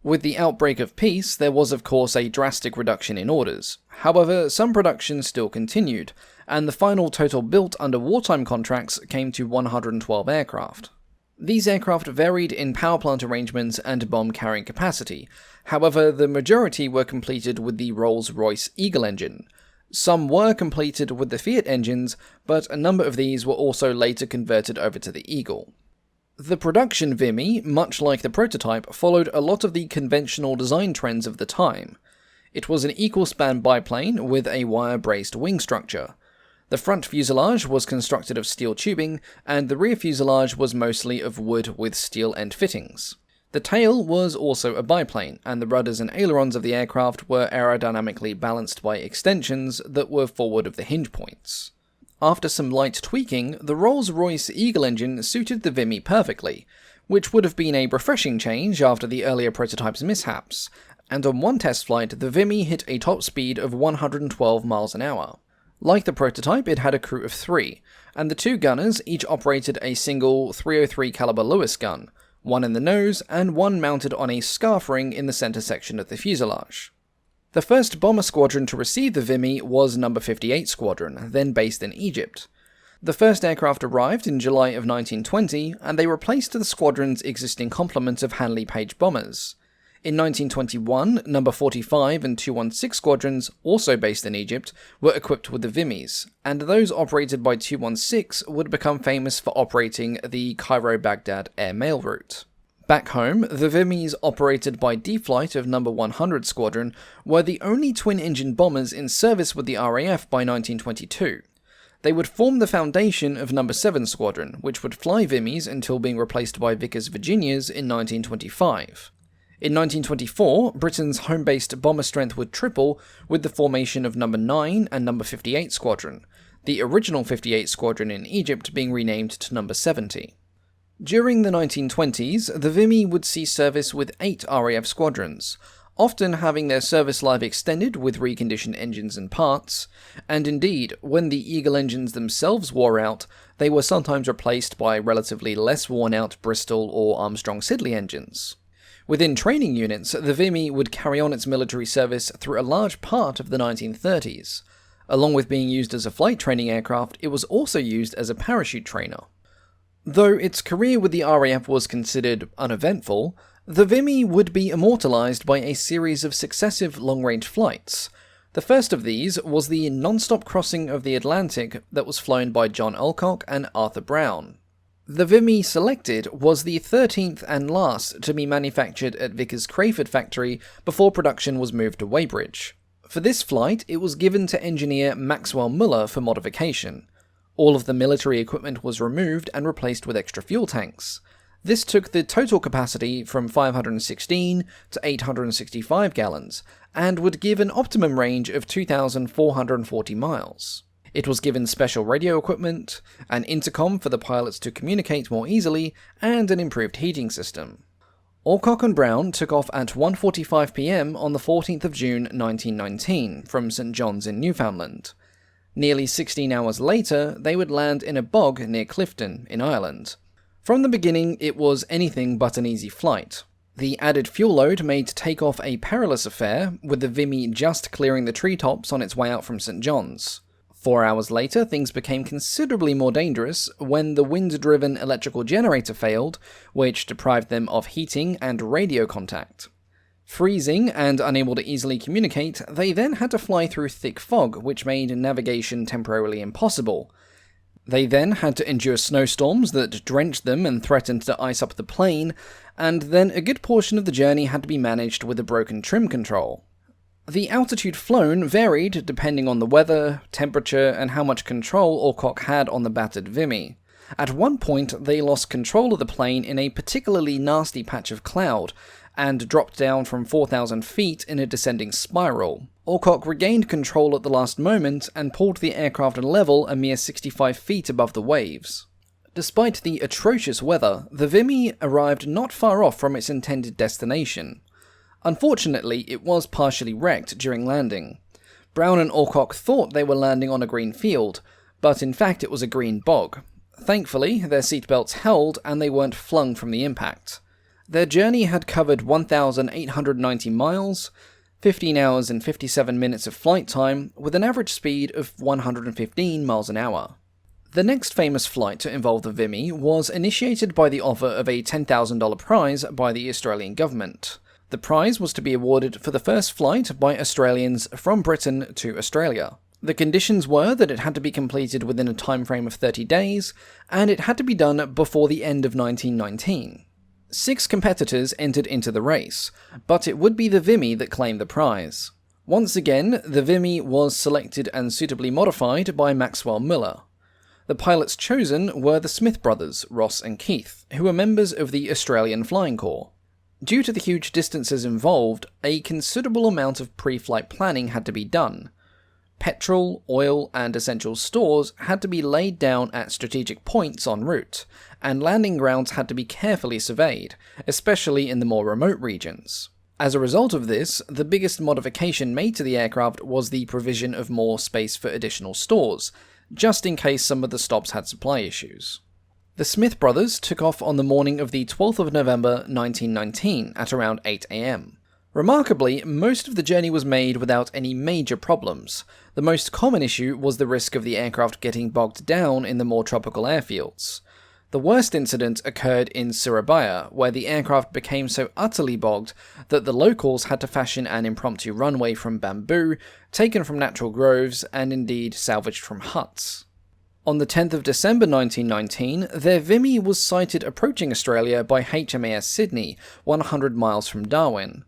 With the outbreak of peace, there was of course a drastic reduction in orders. However, some production still continued, and the final total built under wartime contracts came to 112 aircraft. These aircraft varied in power plant arrangements and bomb carrying capacity. However, the majority were completed with the Rolls-Royce Eagle engine. Some were completed with the Fiat engines, but a number of these were also later converted over to the Eagle. The production Vimy, much like the prototype, followed a lot of the conventional design trends of the time. It was an equal-span biplane with a wire-braced wing structure. The front fuselage was constructed of steel tubing, and the rear fuselage was mostly of wood with steel end fittings. The tail was also a biplane, and the rudders and ailerons of the aircraft were aerodynamically balanced by extensions that were forward of the hinge points. After some light tweaking, the Rolls-Royce Eagle engine suited the Vimy perfectly, which would have been a refreshing change after the earlier prototype's mishaps, and on one test flight the Vimy hit a top speed of 112 miles an hour. Like the prototype, it had a crew of 3, and the 2 gunners each operated a single .303 caliber Lewis gun, 1 in the nose and 1 mounted on a scarf ring in the center section of the fuselage. The first bomber squadron to receive the Vimy was No. 58 Squadron, then based in Egypt. The first aircraft arrived in July of 1920, and they replaced the squadron's existing complement of Handley Page bombers. In 1921, No. 45 and 216 squadrons, also based in Egypt, were equipped with the Vimys, and those operated by 216 would become famous for operating the Cairo-Baghdad air mail route. Back home, the Vimys operated by D Flight of No. 100 Squadron were the only twin-engine bombers in service with the RAF by 1922. They would form the foundation of No. 7 Squadron, which would fly Vimys until being replaced by Vickers Virginias in 1925. In 1924, Britain's home-based bomber strength would triple with the formation of No. 9 and No. 58 Squadron, the original 58 Squadron in Egypt being renamed to No. 70. During the 1920s, the Vimy would see service with 8 RAF squadrons, often having their service life extended with reconditioned engines and parts, and indeed, when the Eagle engines themselves wore out, they were sometimes replaced by relatively less worn-out Bristol or Armstrong-Siddeley engines. Within training units, the Vimy would carry on its military service through a large part of the 1930s. Along with being used as a flight training aircraft, it was also used as a parachute trainer. Though its career with the RAF was considered uneventful, the Vimy would be immortalised by a series of successive long-range flights. The first of these was the non-stop crossing of the Atlantic that was flown by John Alcock and Arthur Brown. The Vimy selected was the 13th and last to be manufactured at Vickers Crayford factory before production was moved to Weybridge. For this flight, it was given to engineer Maxwell Muller for modification. All of the military equipment was removed and replaced with extra fuel tanks. This took the total capacity from 516 to 865 gallons, and would give an optimum range of 2,440 miles. It was given special radio equipment, an intercom for the pilots to communicate more easily, and an improved heating system. Alcock and Brown took off at 1:45 p.m. on the 14th of June 1919 from St John's in Newfoundland. Nearly 16 hours later, they would land in a bog near Clifton, in Ireland. From the beginning, it was anything but an easy flight. The added fuel load made takeoff a perilous affair, with the Vimy just clearing the treetops on its way out from St John's. 4 hours later, things became considerably more dangerous when the wind-driven electrical generator failed, which deprived them of heating and radio contact. Freezing and unable to easily communicate, they then had to fly through thick fog, which made navigation temporarily impossible. They then had to endure snowstorms that drenched them and threatened to ice up the plane, and then a good portion of the journey had to be managed with a broken trim control. The altitude flown varied depending on the weather, temperature, and how much control Alcock had on the battered Vimy. At one point, they lost control of the plane in a particularly nasty patch of cloud, and dropped down from 4,000 feet in a descending spiral. Alcock regained control at the last moment and pulled the aircraft level a mere 65 feet above the waves. Despite the atrocious weather, the Vimy arrived not far off from its intended destination. Unfortunately, it was partially wrecked during landing. Brown and Alcock thought they were landing on a green field, but in fact it was a green bog. Thankfully, their seatbelts held and they weren't flung from the impact. Their journey had covered 1,890 miles, 15 hours and 57 minutes of flight time, with an average speed of 115 miles an hour. The next famous flight to involve the Vimy was initiated by the offer of a $10,000 prize by the Australian government. The prize was to be awarded for the first flight by Australians from Britain to Australia. The conditions were that it had to be completed within a time frame of 30 days, and it had to be done before the end of 1919. 6 competitors entered into the race, but it would be the Vimy that claimed the prize. Once again, the Vimy was selected and suitably modified by Maxwell Muller. The pilots chosen were the Smith brothers, Ross and Keith, who were members of the Australian Flying Corps. Due to the huge distances involved, a considerable amount of pre-flight planning had to be done. Petrol, oil, and essential stores had to be laid down at strategic points en route, and landing grounds had to be carefully surveyed, especially in the more remote regions. As a result of this, the biggest modification made to the aircraft was the provision of more space for additional stores, just in case some of the stops had supply issues. The Smith brothers took off on the morning of the 12th of November 1919 at around 8 am. Remarkably, most of the journey was made without any major problems. The most common issue was the risk of the aircraft getting bogged down in the more tropical airfields. The worst incident occurred in Surabaya, where the aircraft became so utterly bogged that the locals had to fashion an impromptu runway from bamboo, taken from natural groves, and indeed salvaged from huts. On the 10th of December 1919, their Vimy was sighted approaching Australia by HMAS Sydney, 100 miles from Darwin.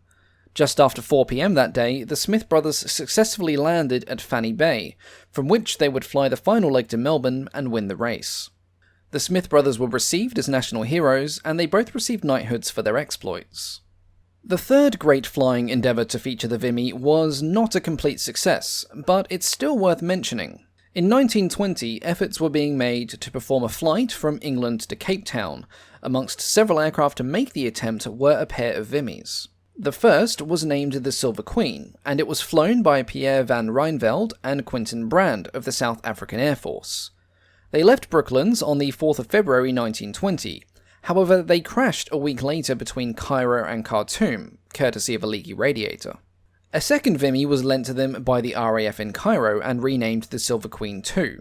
Just after 4 p.m. that day, the Smith brothers successfully landed at Fanny Bay, from which they would fly the final leg to Melbourne and win the race. The Smith brothers were received as national heroes, and they both received knighthoods for their exploits. The third great flying endeavour to feature the Vimy was not a complete success, but it's still worth mentioning. In 1920, efforts were being made to perform a flight from England to Cape Town. Amongst several aircraft to make the attempt were a pair of Vimys. The first was named the Silver Queen, and it was flown by Pierre van Rynveld and Quinton Brand of the South African Air Force. They left Brooklands on the 4th of February 1920, however they crashed a week later between Cairo and Khartoum, courtesy of a leaky radiator. A second Vimy was lent to them by the RAF in Cairo and renamed the Silver Queen II.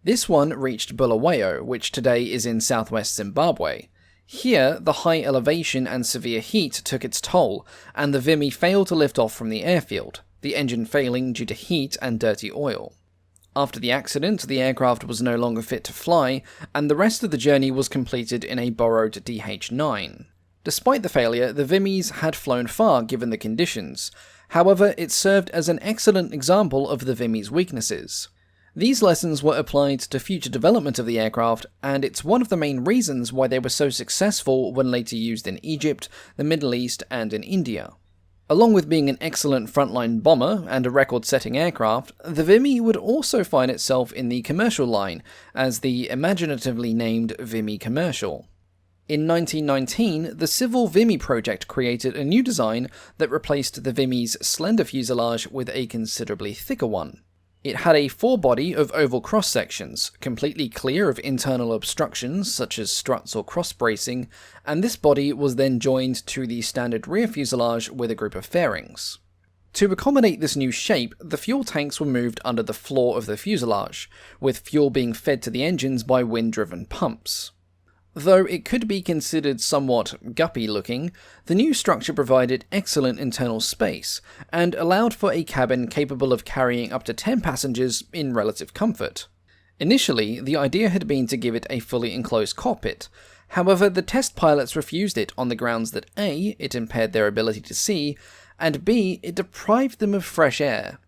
This one reached Bulawayo, which today is in southwest Zimbabwe. Here, the high elevation and severe heat took its toll, and the Vimy failed to lift off from the airfield, the engine failing due to heat and dirty oil. After the accident, the aircraft was no longer fit to fly, and the rest of the journey was completed in a borrowed DH-9. Despite the failure, the Vimys had flown far given the conditions. However, it served as an excellent example of the Vimy's weaknesses. These lessons were applied to future development of the aircraft, and it's one of the main reasons why they were so successful when later used in Egypt, the Middle East, and in India. Along with being an excellent frontline bomber and a record-setting aircraft, the Vimy would also find itself in the commercial line, as the imaginatively named Vimy Commercial. In 1919, the Civil Vimy project created a new design that replaced the Vimy's slender fuselage with a considerably thicker one. It had a forebody of oval cross-sections, completely clear of internal obstructions such as struts or cross-bracing, and this body was then joined to the standard rear fuselage with a group of fairings. To accommodate this new shape, the fuel tanks were moved under the floor of the fuselage, with fuel being fed to the engines by wind-driven pumps. Though it could be considered somewhat guppy-looking, the new structure provided excellent internal space, and allowed for a cabin capable of carrying up to 10 passengers in relative comfort. Initially, the idea had been to give it a fully enclosed cockpit. However, the test pilots refused it on the grounds that A, it impaired their ability to see, and B, it deprived them of fresh air.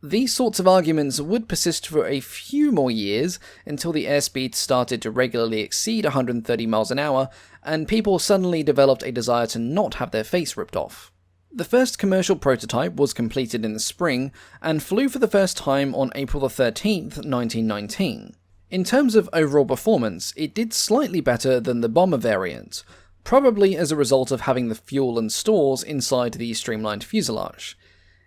These sorts of arguments would persist for a few more years until the airspeed started to regularly exceed 130 miles an hour, and people suddenly developed a desire to not have their face ripped off. The first commercial prototype was completed in the spring, and flew for the first time on April 13th, 1919. In terms of overall performance, it did slightly better than the bomber variant, probably as a result of having the fuel and stores inside the streamlined fuselage.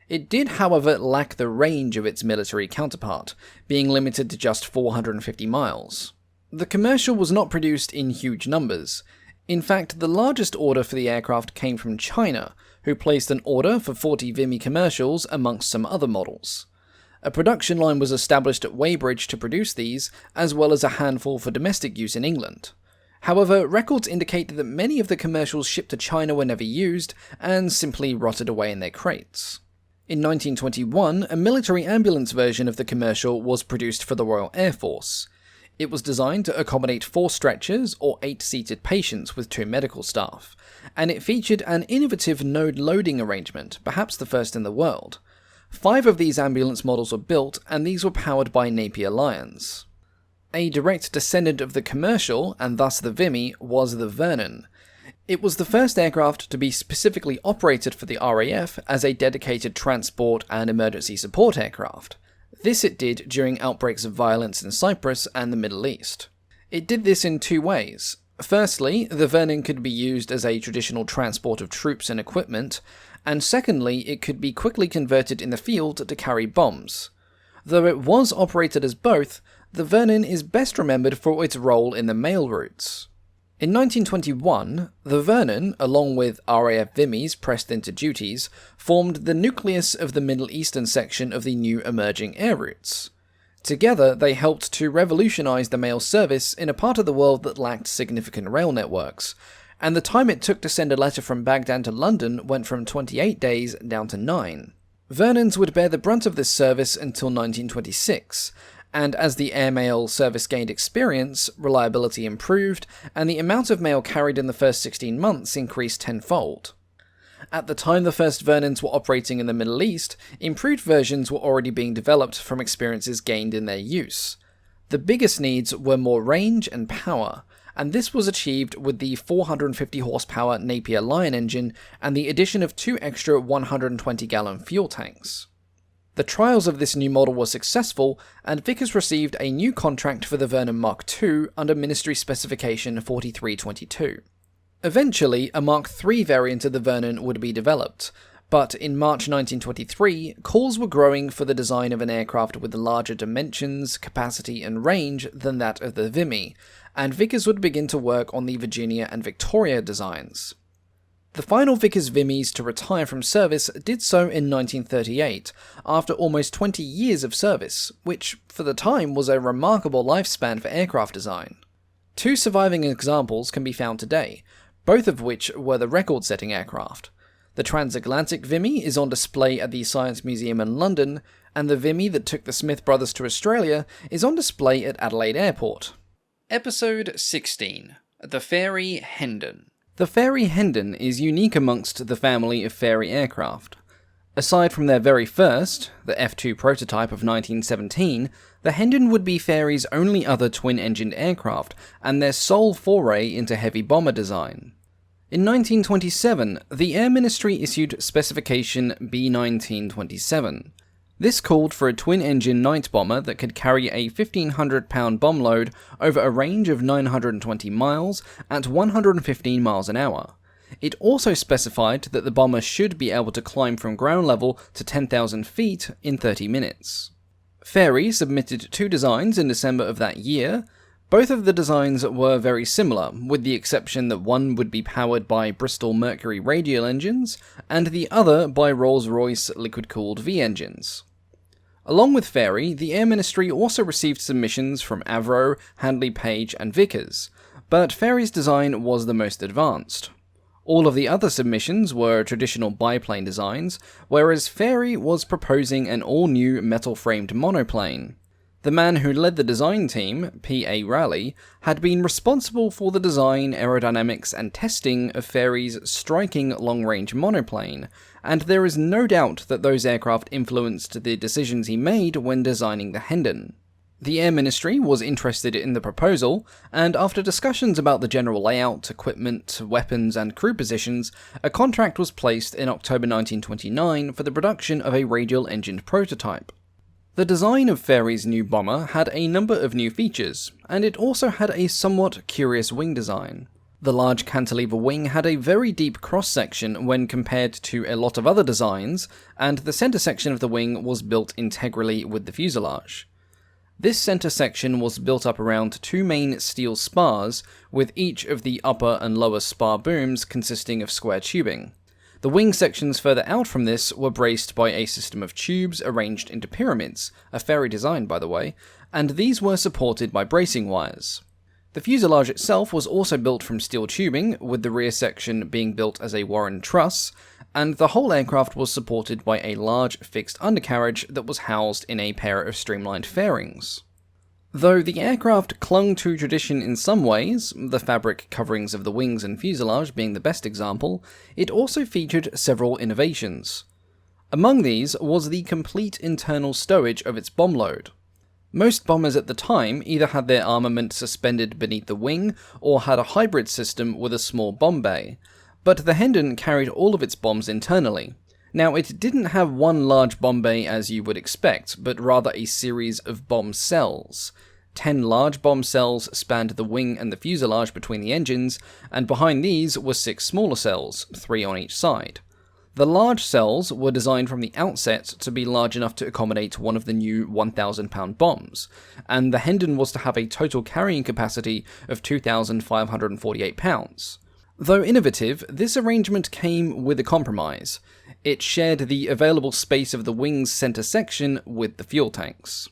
It did, however, lack the range of its military counterpart, being limited to just 450 miles. The commercial was not produced in huge numbers. In fact, the largest order for the aircraft came from China, who placed an order for 40 Vimy commercials amongst some other models. A production line was established at Weybridge to produce these, as well as a handful for domestic use in England. However, records indicate that many of the commercials shipped to China were never used, and simply rotted away in their crates. In 1921, a military ambulance version of the commercial was produced for the Royal Air Force. It was designed to accommodate 4 stretchers or 8-seated patients with 2 medical staff, and it featured an innovative node loading arrangement, perhaps the first in the world. 5 of these ambulance models were built, and these were powered by Napier Lions. A direct descendant of the commercial, and thus the Vimy, was the Vernon. It was the first aircraft to be specifically operated for the RAF as a dedicated transport and emergency support aircraft. This it did during outbreaks of violence in Cyprus and the Middle East. It did this in 2 ways. Firstly, the Vernon could be used as a traditional transport of troops and equipment, and secondly, it could be quickly converted in the field to carry bombs. Though it was operated as both, the Vernon is best remembered for its role in the mail routes. In 1921, the Vernon, along with RAF Vimy's pressed into duties, formed the nucleus of the Middle Eastern section of the new emerging air routes. Together, they helped to revolutionise the mail service in a part of the world that lacked significant rail networks, and the time it took to send a letter from Baghdad to London went from 28 days down to 9. Vernons would bear the brunt of this service until 1926, and as the airmail service gained experience, reliability improved, and the amount of mail carried in the first 16 months increased tenfold. At the time the first Vernons were operating in the Middle East, improved versions were already being developed from experiences gained in their use. The biggest needs were more range and power, and this was achieved with the 450 horsepower Napier Lion engine and the addition of 2 extra 120-gallon fuel tanks. The trials of this new model were successful, and Vickers received a new contract for the Vernon Mark II under Ministry Specification 4322. Eventually, a Mark III variant of the Vernon would be developed, but in March 1923, calls were growing for the design of an aircraft with larger dimensions, capacity and range than that of the Vimy, and Vickers would begin to work on the Virginia and Victoria designs. The final Vickers Vimys to retire from service did so in 1938, after almost 20 years of service, which, for the time, was a remarkable lifespan for aircraft design. 2 surviving examples can be found today, both of which were the record-setting aircraft. The transatlantic Vimy is on display at the Science Museum in London, and the Vimy that took the Smith brothers to Australia is on display at Adelaide Airport. Episode 16. The Fairey Hendon. The Fairey Hendon is unique amongst the family of Fairey aircraft. Aside from their very first, the F-2 prototype of 1917, the Hendon would be Fairey's only other twin-engined aircraft, and their sole foray into heavy bomber design. In 1927, the Air Ministry issued Specification B-1927. This called for a twin-engine night bomber that could carry a 1,500-pound bomb load over a range of 920 miles at 115 miles an hour. It also specified that the bomber should be able to climb from ground level to 10,000 feet in 30 minutes. Fairey submitted 2 designs in December of that year. Both of the designs were very similar, with the exception that one would be powered by Bristol Mercury radial engines, and the other by Rolls-Royce liquid-cooled V engines. Along with Fairey, the Air Ministry also received submissions from Avro, Handley Page and Vickers, but Fairey's design was the most advanced. All of the other submissions were traditional biplane designs, whereas Fairey was proposing an all-new metal-framed monoplane. The man who led the design team, P.A. Raleigh, had been responsible for the design, aerodynamics and testing of Fairey's striking long-range monoplane, and there is no doubt that those aircraft influenced the decisions he made when designing the Hendon. The Air Ministry was interested in the proposal, and after discussions about the general layout, equipment, weapons and crew positions, a contract was placed in October 1929 for the production of a radial-engined prototype. The design of Fairey's new bomber had a number of new features, and it also had a somewhat curious wing design. The large cantilever wing had a very deep cross-section when compared to a lot of other designs, and the centre section of the wing was built integrally with the fuselage. This centre section was built up around 2 main steel spars, with each of the upper and lower spar booms consisting of square tubing. The wing sections further out from this were braced by a system of tubes arranged into pyramids, a Fairey design by the way, and these were supported by bracing wires. The fuselage itself was also built from steel tubing, with the rear section being built as a Warren truss, and the whole aircraft was supported by a large fixed undercarriage that was housed in a pair of streamlined fairings. Though the aircraft clung to tradition in some ways, the fabric coverings of the wings and fuselage being the best example, it also featured several innovations. Among these was the complete internal stowage of its bomb load. Most bombers at the time either had their armament suspended beneath the wing, or had a hybrid system with a small bomb bay, but the Hendon carried all of its bombs internally. Now, it didn't have one large bomb bay as you would expect, but rather a series of bomb cells. 10 large bomb cells spanned the wing and the fuselage between the engines, and behind these were 6 smaller cells, 3 on each side. The large cells were designed from the outset to be large enough to accommodate one of the new 1,000-pound bombs, and the Hendon was to have a total carrying capacity of 2,548 pounds. Though innovative, this arrangement came with a compromise. It shared the available space of the wing's centre section with the fuel tanks.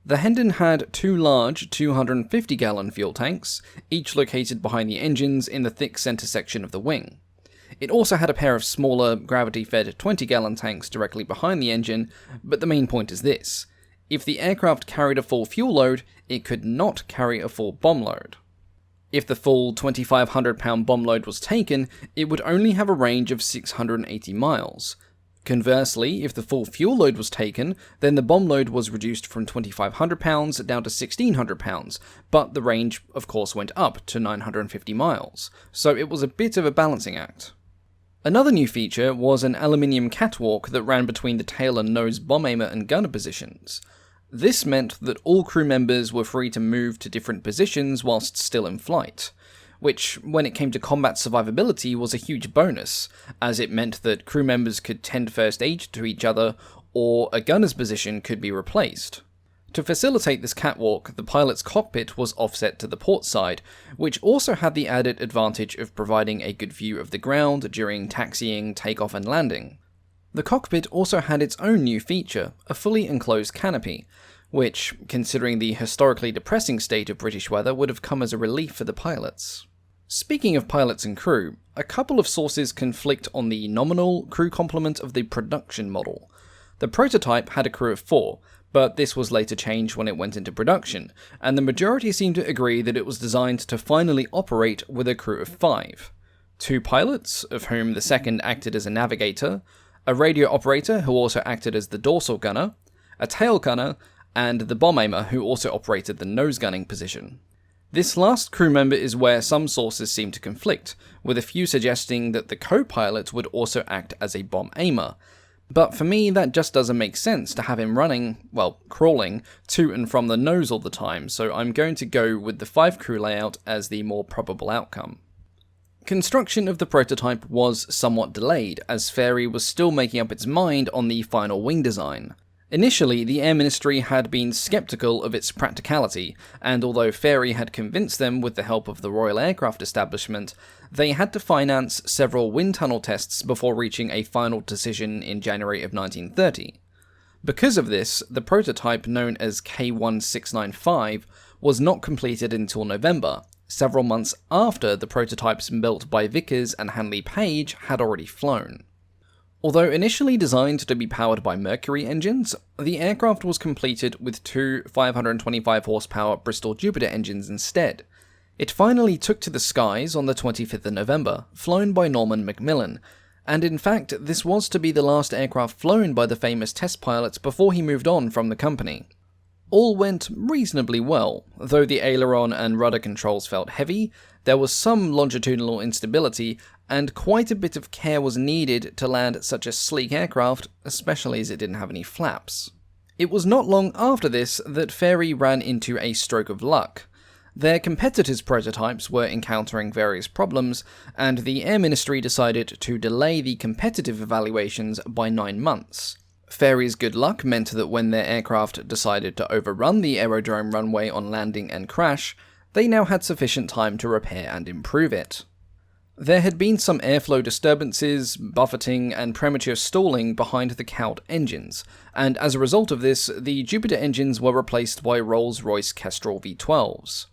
The Hendon had two large 250-gallon fuel tanks, each located behind the engines in the thick centre section of the wing. It also had a pair of smaller, gravity-fed 20-gallon tanks directly behind the engine, but the main point is this. If the aircraft carried a full fuel load, it could not carry a full bomb load. If the full 2,500-pound bomb load was taken, it would only have a range of 680 miles. Conversely, if the full fuel load was taken, then the bomb load was reduced from 2,500 pounds down to 1,600 pounds, but the range, of course, went up to 950 miles, so it was a bit of a balancing act. Another new feature was an aluminium catwalk that ran between the tail and nose bomb aimer and gunner positions. This meant that all crew members were free to move to different positions whilst still in flight, which, when it came to combat survivability, was a huge bonus, as it meant that crew members could tend first aid to each other, or a gunner's position could be replaced. To facilitate this catwalk, the pilot's cockpit was offset to the port side, which also had the added advantage of providing a good view of the ground during taxiing, takeoff and landing. The cockpit also had its own new feature, a fully enclosed canopy, which, considering the historically depressing state of British weather, would have come as a relief for the pilots. Speaking of pilots and crew, a couple of sources conflict on the nominal crew complement of the production model. The prototype had a crew of 4, but this was later changed when it went into production, and the majority seem to agree that it was designed to finally operate with a crew of 5. 2 pilots, of whom the second acted as a navigator, a radio operator who also acted as the dorsal gunner, a tail gunner, and the bomb aimer who also operated the nose gunning position. This last crew member is where some sources seem to conflict, with a few suggesting that the co-pilot would also act as a bomb aimer. But for me, that just doesn't make sense to have him running, well, crawling, to and from the nose all the time, so I'm going to go with the 5-crew layout as the more probable outcome. Construction of the prototype was somewhat delayed, as Fairey was still making up its mind on the final wing design. Initially, the Air Ministry had been sceptical of its practicality, and although Fairey had convinced them with the help of the Royal Aircraft Establishment, they had to finance several wind tunnel tests before reaching a final decision in January of 1930. Because of this, the prototype known as K-1695 was not completed until November, several months after the prototypes built by Vickers and Handley Page had already flown. Although initially designed to be powered by Mercury engines, the aircraft was completed with 2 525 horsepower Bristol Jupiter engines instead. It finally took to the skies on the 25th of November, flown by Norman Macmillan, and in fact this was to be the last aircraft flown by the famous test pilot before he moved on from the company. All went reasonably well, though the aileron and rudder controls felt heavy, there was some longitudinal instability, and quite a bit of care was needed to land such a sleek aircraft, especially as it didn't have any flaps. It was not long after this that Fairey ran into a stroke of luck. Their competitors' prototypes were encountering various problems, and the Air Ministry decided to delay the competitive evaluations by 9 months. Fairey's good luck meant that when their aircraft decided to overrun the aerodrome runway on landing and crash, they now had sufficient time to repair and improve it. There had been some airflow disturbances, buffeting, and premature stalling behind the cowed engines, and as a result of this, the Jupiter engines were replaced by Rolls-Royce Kestrel V12s.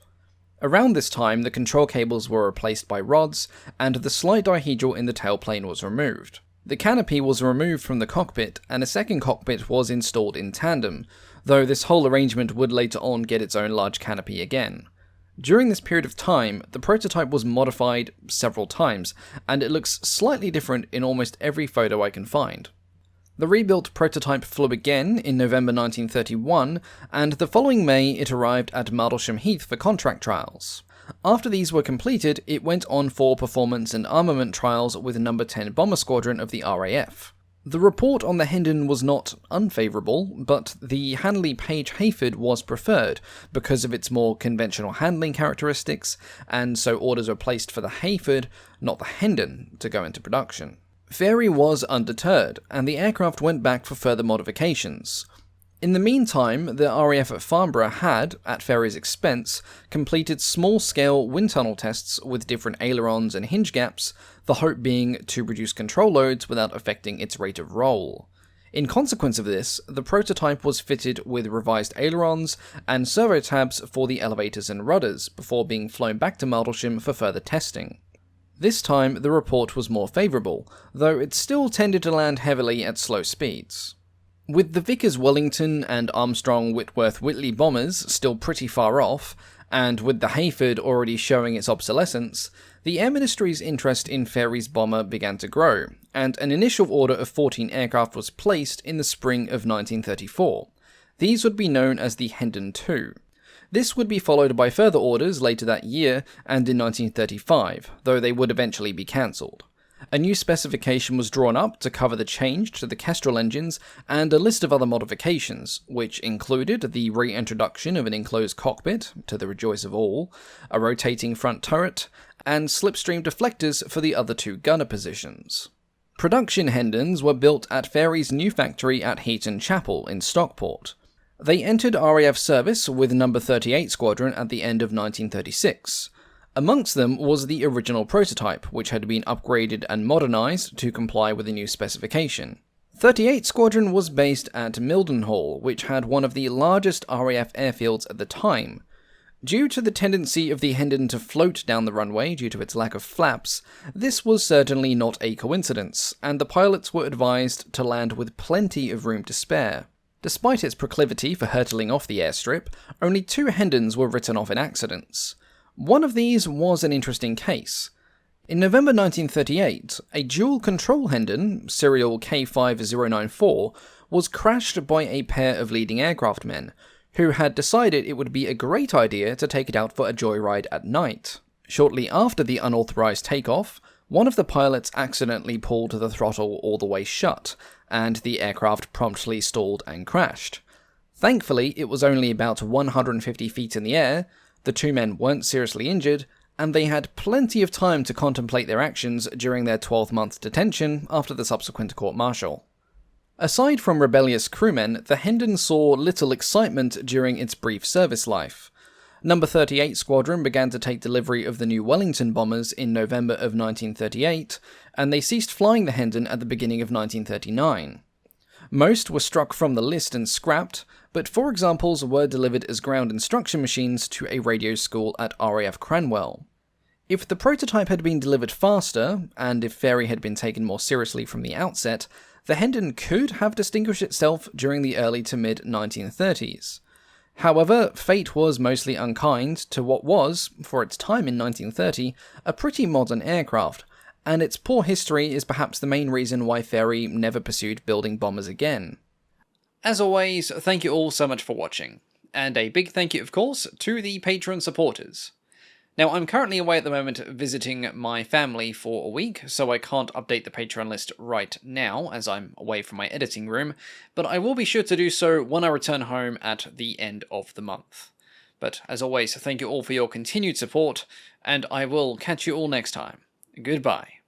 Around this time, the control cables were replaced by rods, and the slight dihedral in the tailplane was removed. The canopy was removed from the cockpit, and a second cockpit was installed in tandem, though this whole arrangement would later on get its own large canopy again. During this period of time, the prototype was modified several times, and it looks slightly different in almost every photo I can find. The rebuilt prototype flew again in November 1931, and the following May it arrived at Martlesham Heath for contract trials. After these were completed, it went on for performance and armament trials with No. 10 Bomber Squadron of the RAF. The report on the Hendon was not unfavourable, but the Handley Page Hayford was preferred because of its more conventional handling characteristics, and so orders were placed for the Hayford, not the Hendon, to go into production. Fairey was undeterred, and the aircraft went back for further modifications. In the meantime, the RAF at Farnborough had, at Fairey's expense, completed small-scale wind tunnel tests with different ailerons and hinge gaps, the hope being to reduce control loads without affecting its rate of roll. In consequence of this, the prototype was fitted with revised ailerons and servo tabs for the elevators and rudders, before being flown back to Martlesham for further testing. This time, the report was more favourable, though it still tended to land heavily at slow speeds. With the Vickers Wellington and Armstrong Whitworth Whitley bombers still pretty far off, and with the Hayford already showing its obsolescence, the Air Ministry's interest in Fairey's bomber began to grow, and an initial order of 14 aircraft was placed in the spring of 1934. These would be known as the Hendon II. This would be followed by further orders later that year and in 1935, though they would eventually be cancelled. A new specification was drawn up to cover the change to the Kestrel engines and a list of other modifications, which included the reintroduction of an enclosed cockpit, to the rejoice of all, a rotating front turret, and slipstream deflectors for the other two gunner positions. Production Hendons were built at Fairey's new factory at Heaton Chapel in Stockport. They entered RAF service with No. 38 Squadron at the end of 1936. Amongst them was the original prototype, which had been upgraded and modernised to comply with the new specification. 38 Squadron was based at Mildenhall, which had one of the largest RAF airfields at the time. Due to the tendency of the Hendon to float down the runway due to its lack of flaps, this was certainly not a coincidence, and the pilots were advised to land with plenty of room to spare. Despite its proclivity for hurtling off the airstrip, only 2 Hendons were written off in accidents. One of these was an interesting case. In November 1938, a dual-control Hendon, serial K5094, was crashed by a pair of leading aircraft men, who had decided it would be a great idea to take it out for a joyride at night. Shortly after the unauthorized takeoff, one of the pilots accidentally pulled the throttle all the way shut, and the aircraft promptly stalled and crashed. Thankfully, it was only about 150 feet in the air, the 2 men weren't seriously injured, and they had plenty of time to contemplate their actions during their 12-month detention after the subsequent court-martial. Aside from rebellious crewmen, the Hendon saw little excitement during its brief service life. No. 38 Squadron began to take delivery of the new Wellington bombers in November of 1938, and they ceased flying the Hendon at the beginning of 1939. Most were struck from the list and scrapped, but 4 examples were delivered as ground instruction machines to a radio school at RAF Cranwell. If the prototype had been delivered faster, and if Fairey had been taken more seriously from the outset, the Hendon could have distinguished itself during the early to mid-1930s. However, fate was mostly unkind to what was, for its time in 1930, a pretty modern aircraft, and its poor history is perhaps the main reason why Fairey never pursued building bombers again. As always, thank you all so much for watching, and a big thank you, of course, to the Patreon supporters. Now, I'm currently away at the moment visiting my family for a week, so I can't update the Patreon list right now, as I'm away from my editing room, but I will be sure to do so when I return home at the end of the month. But as always, thank you all for your continued support, and I will catch you all next time. Goodbye.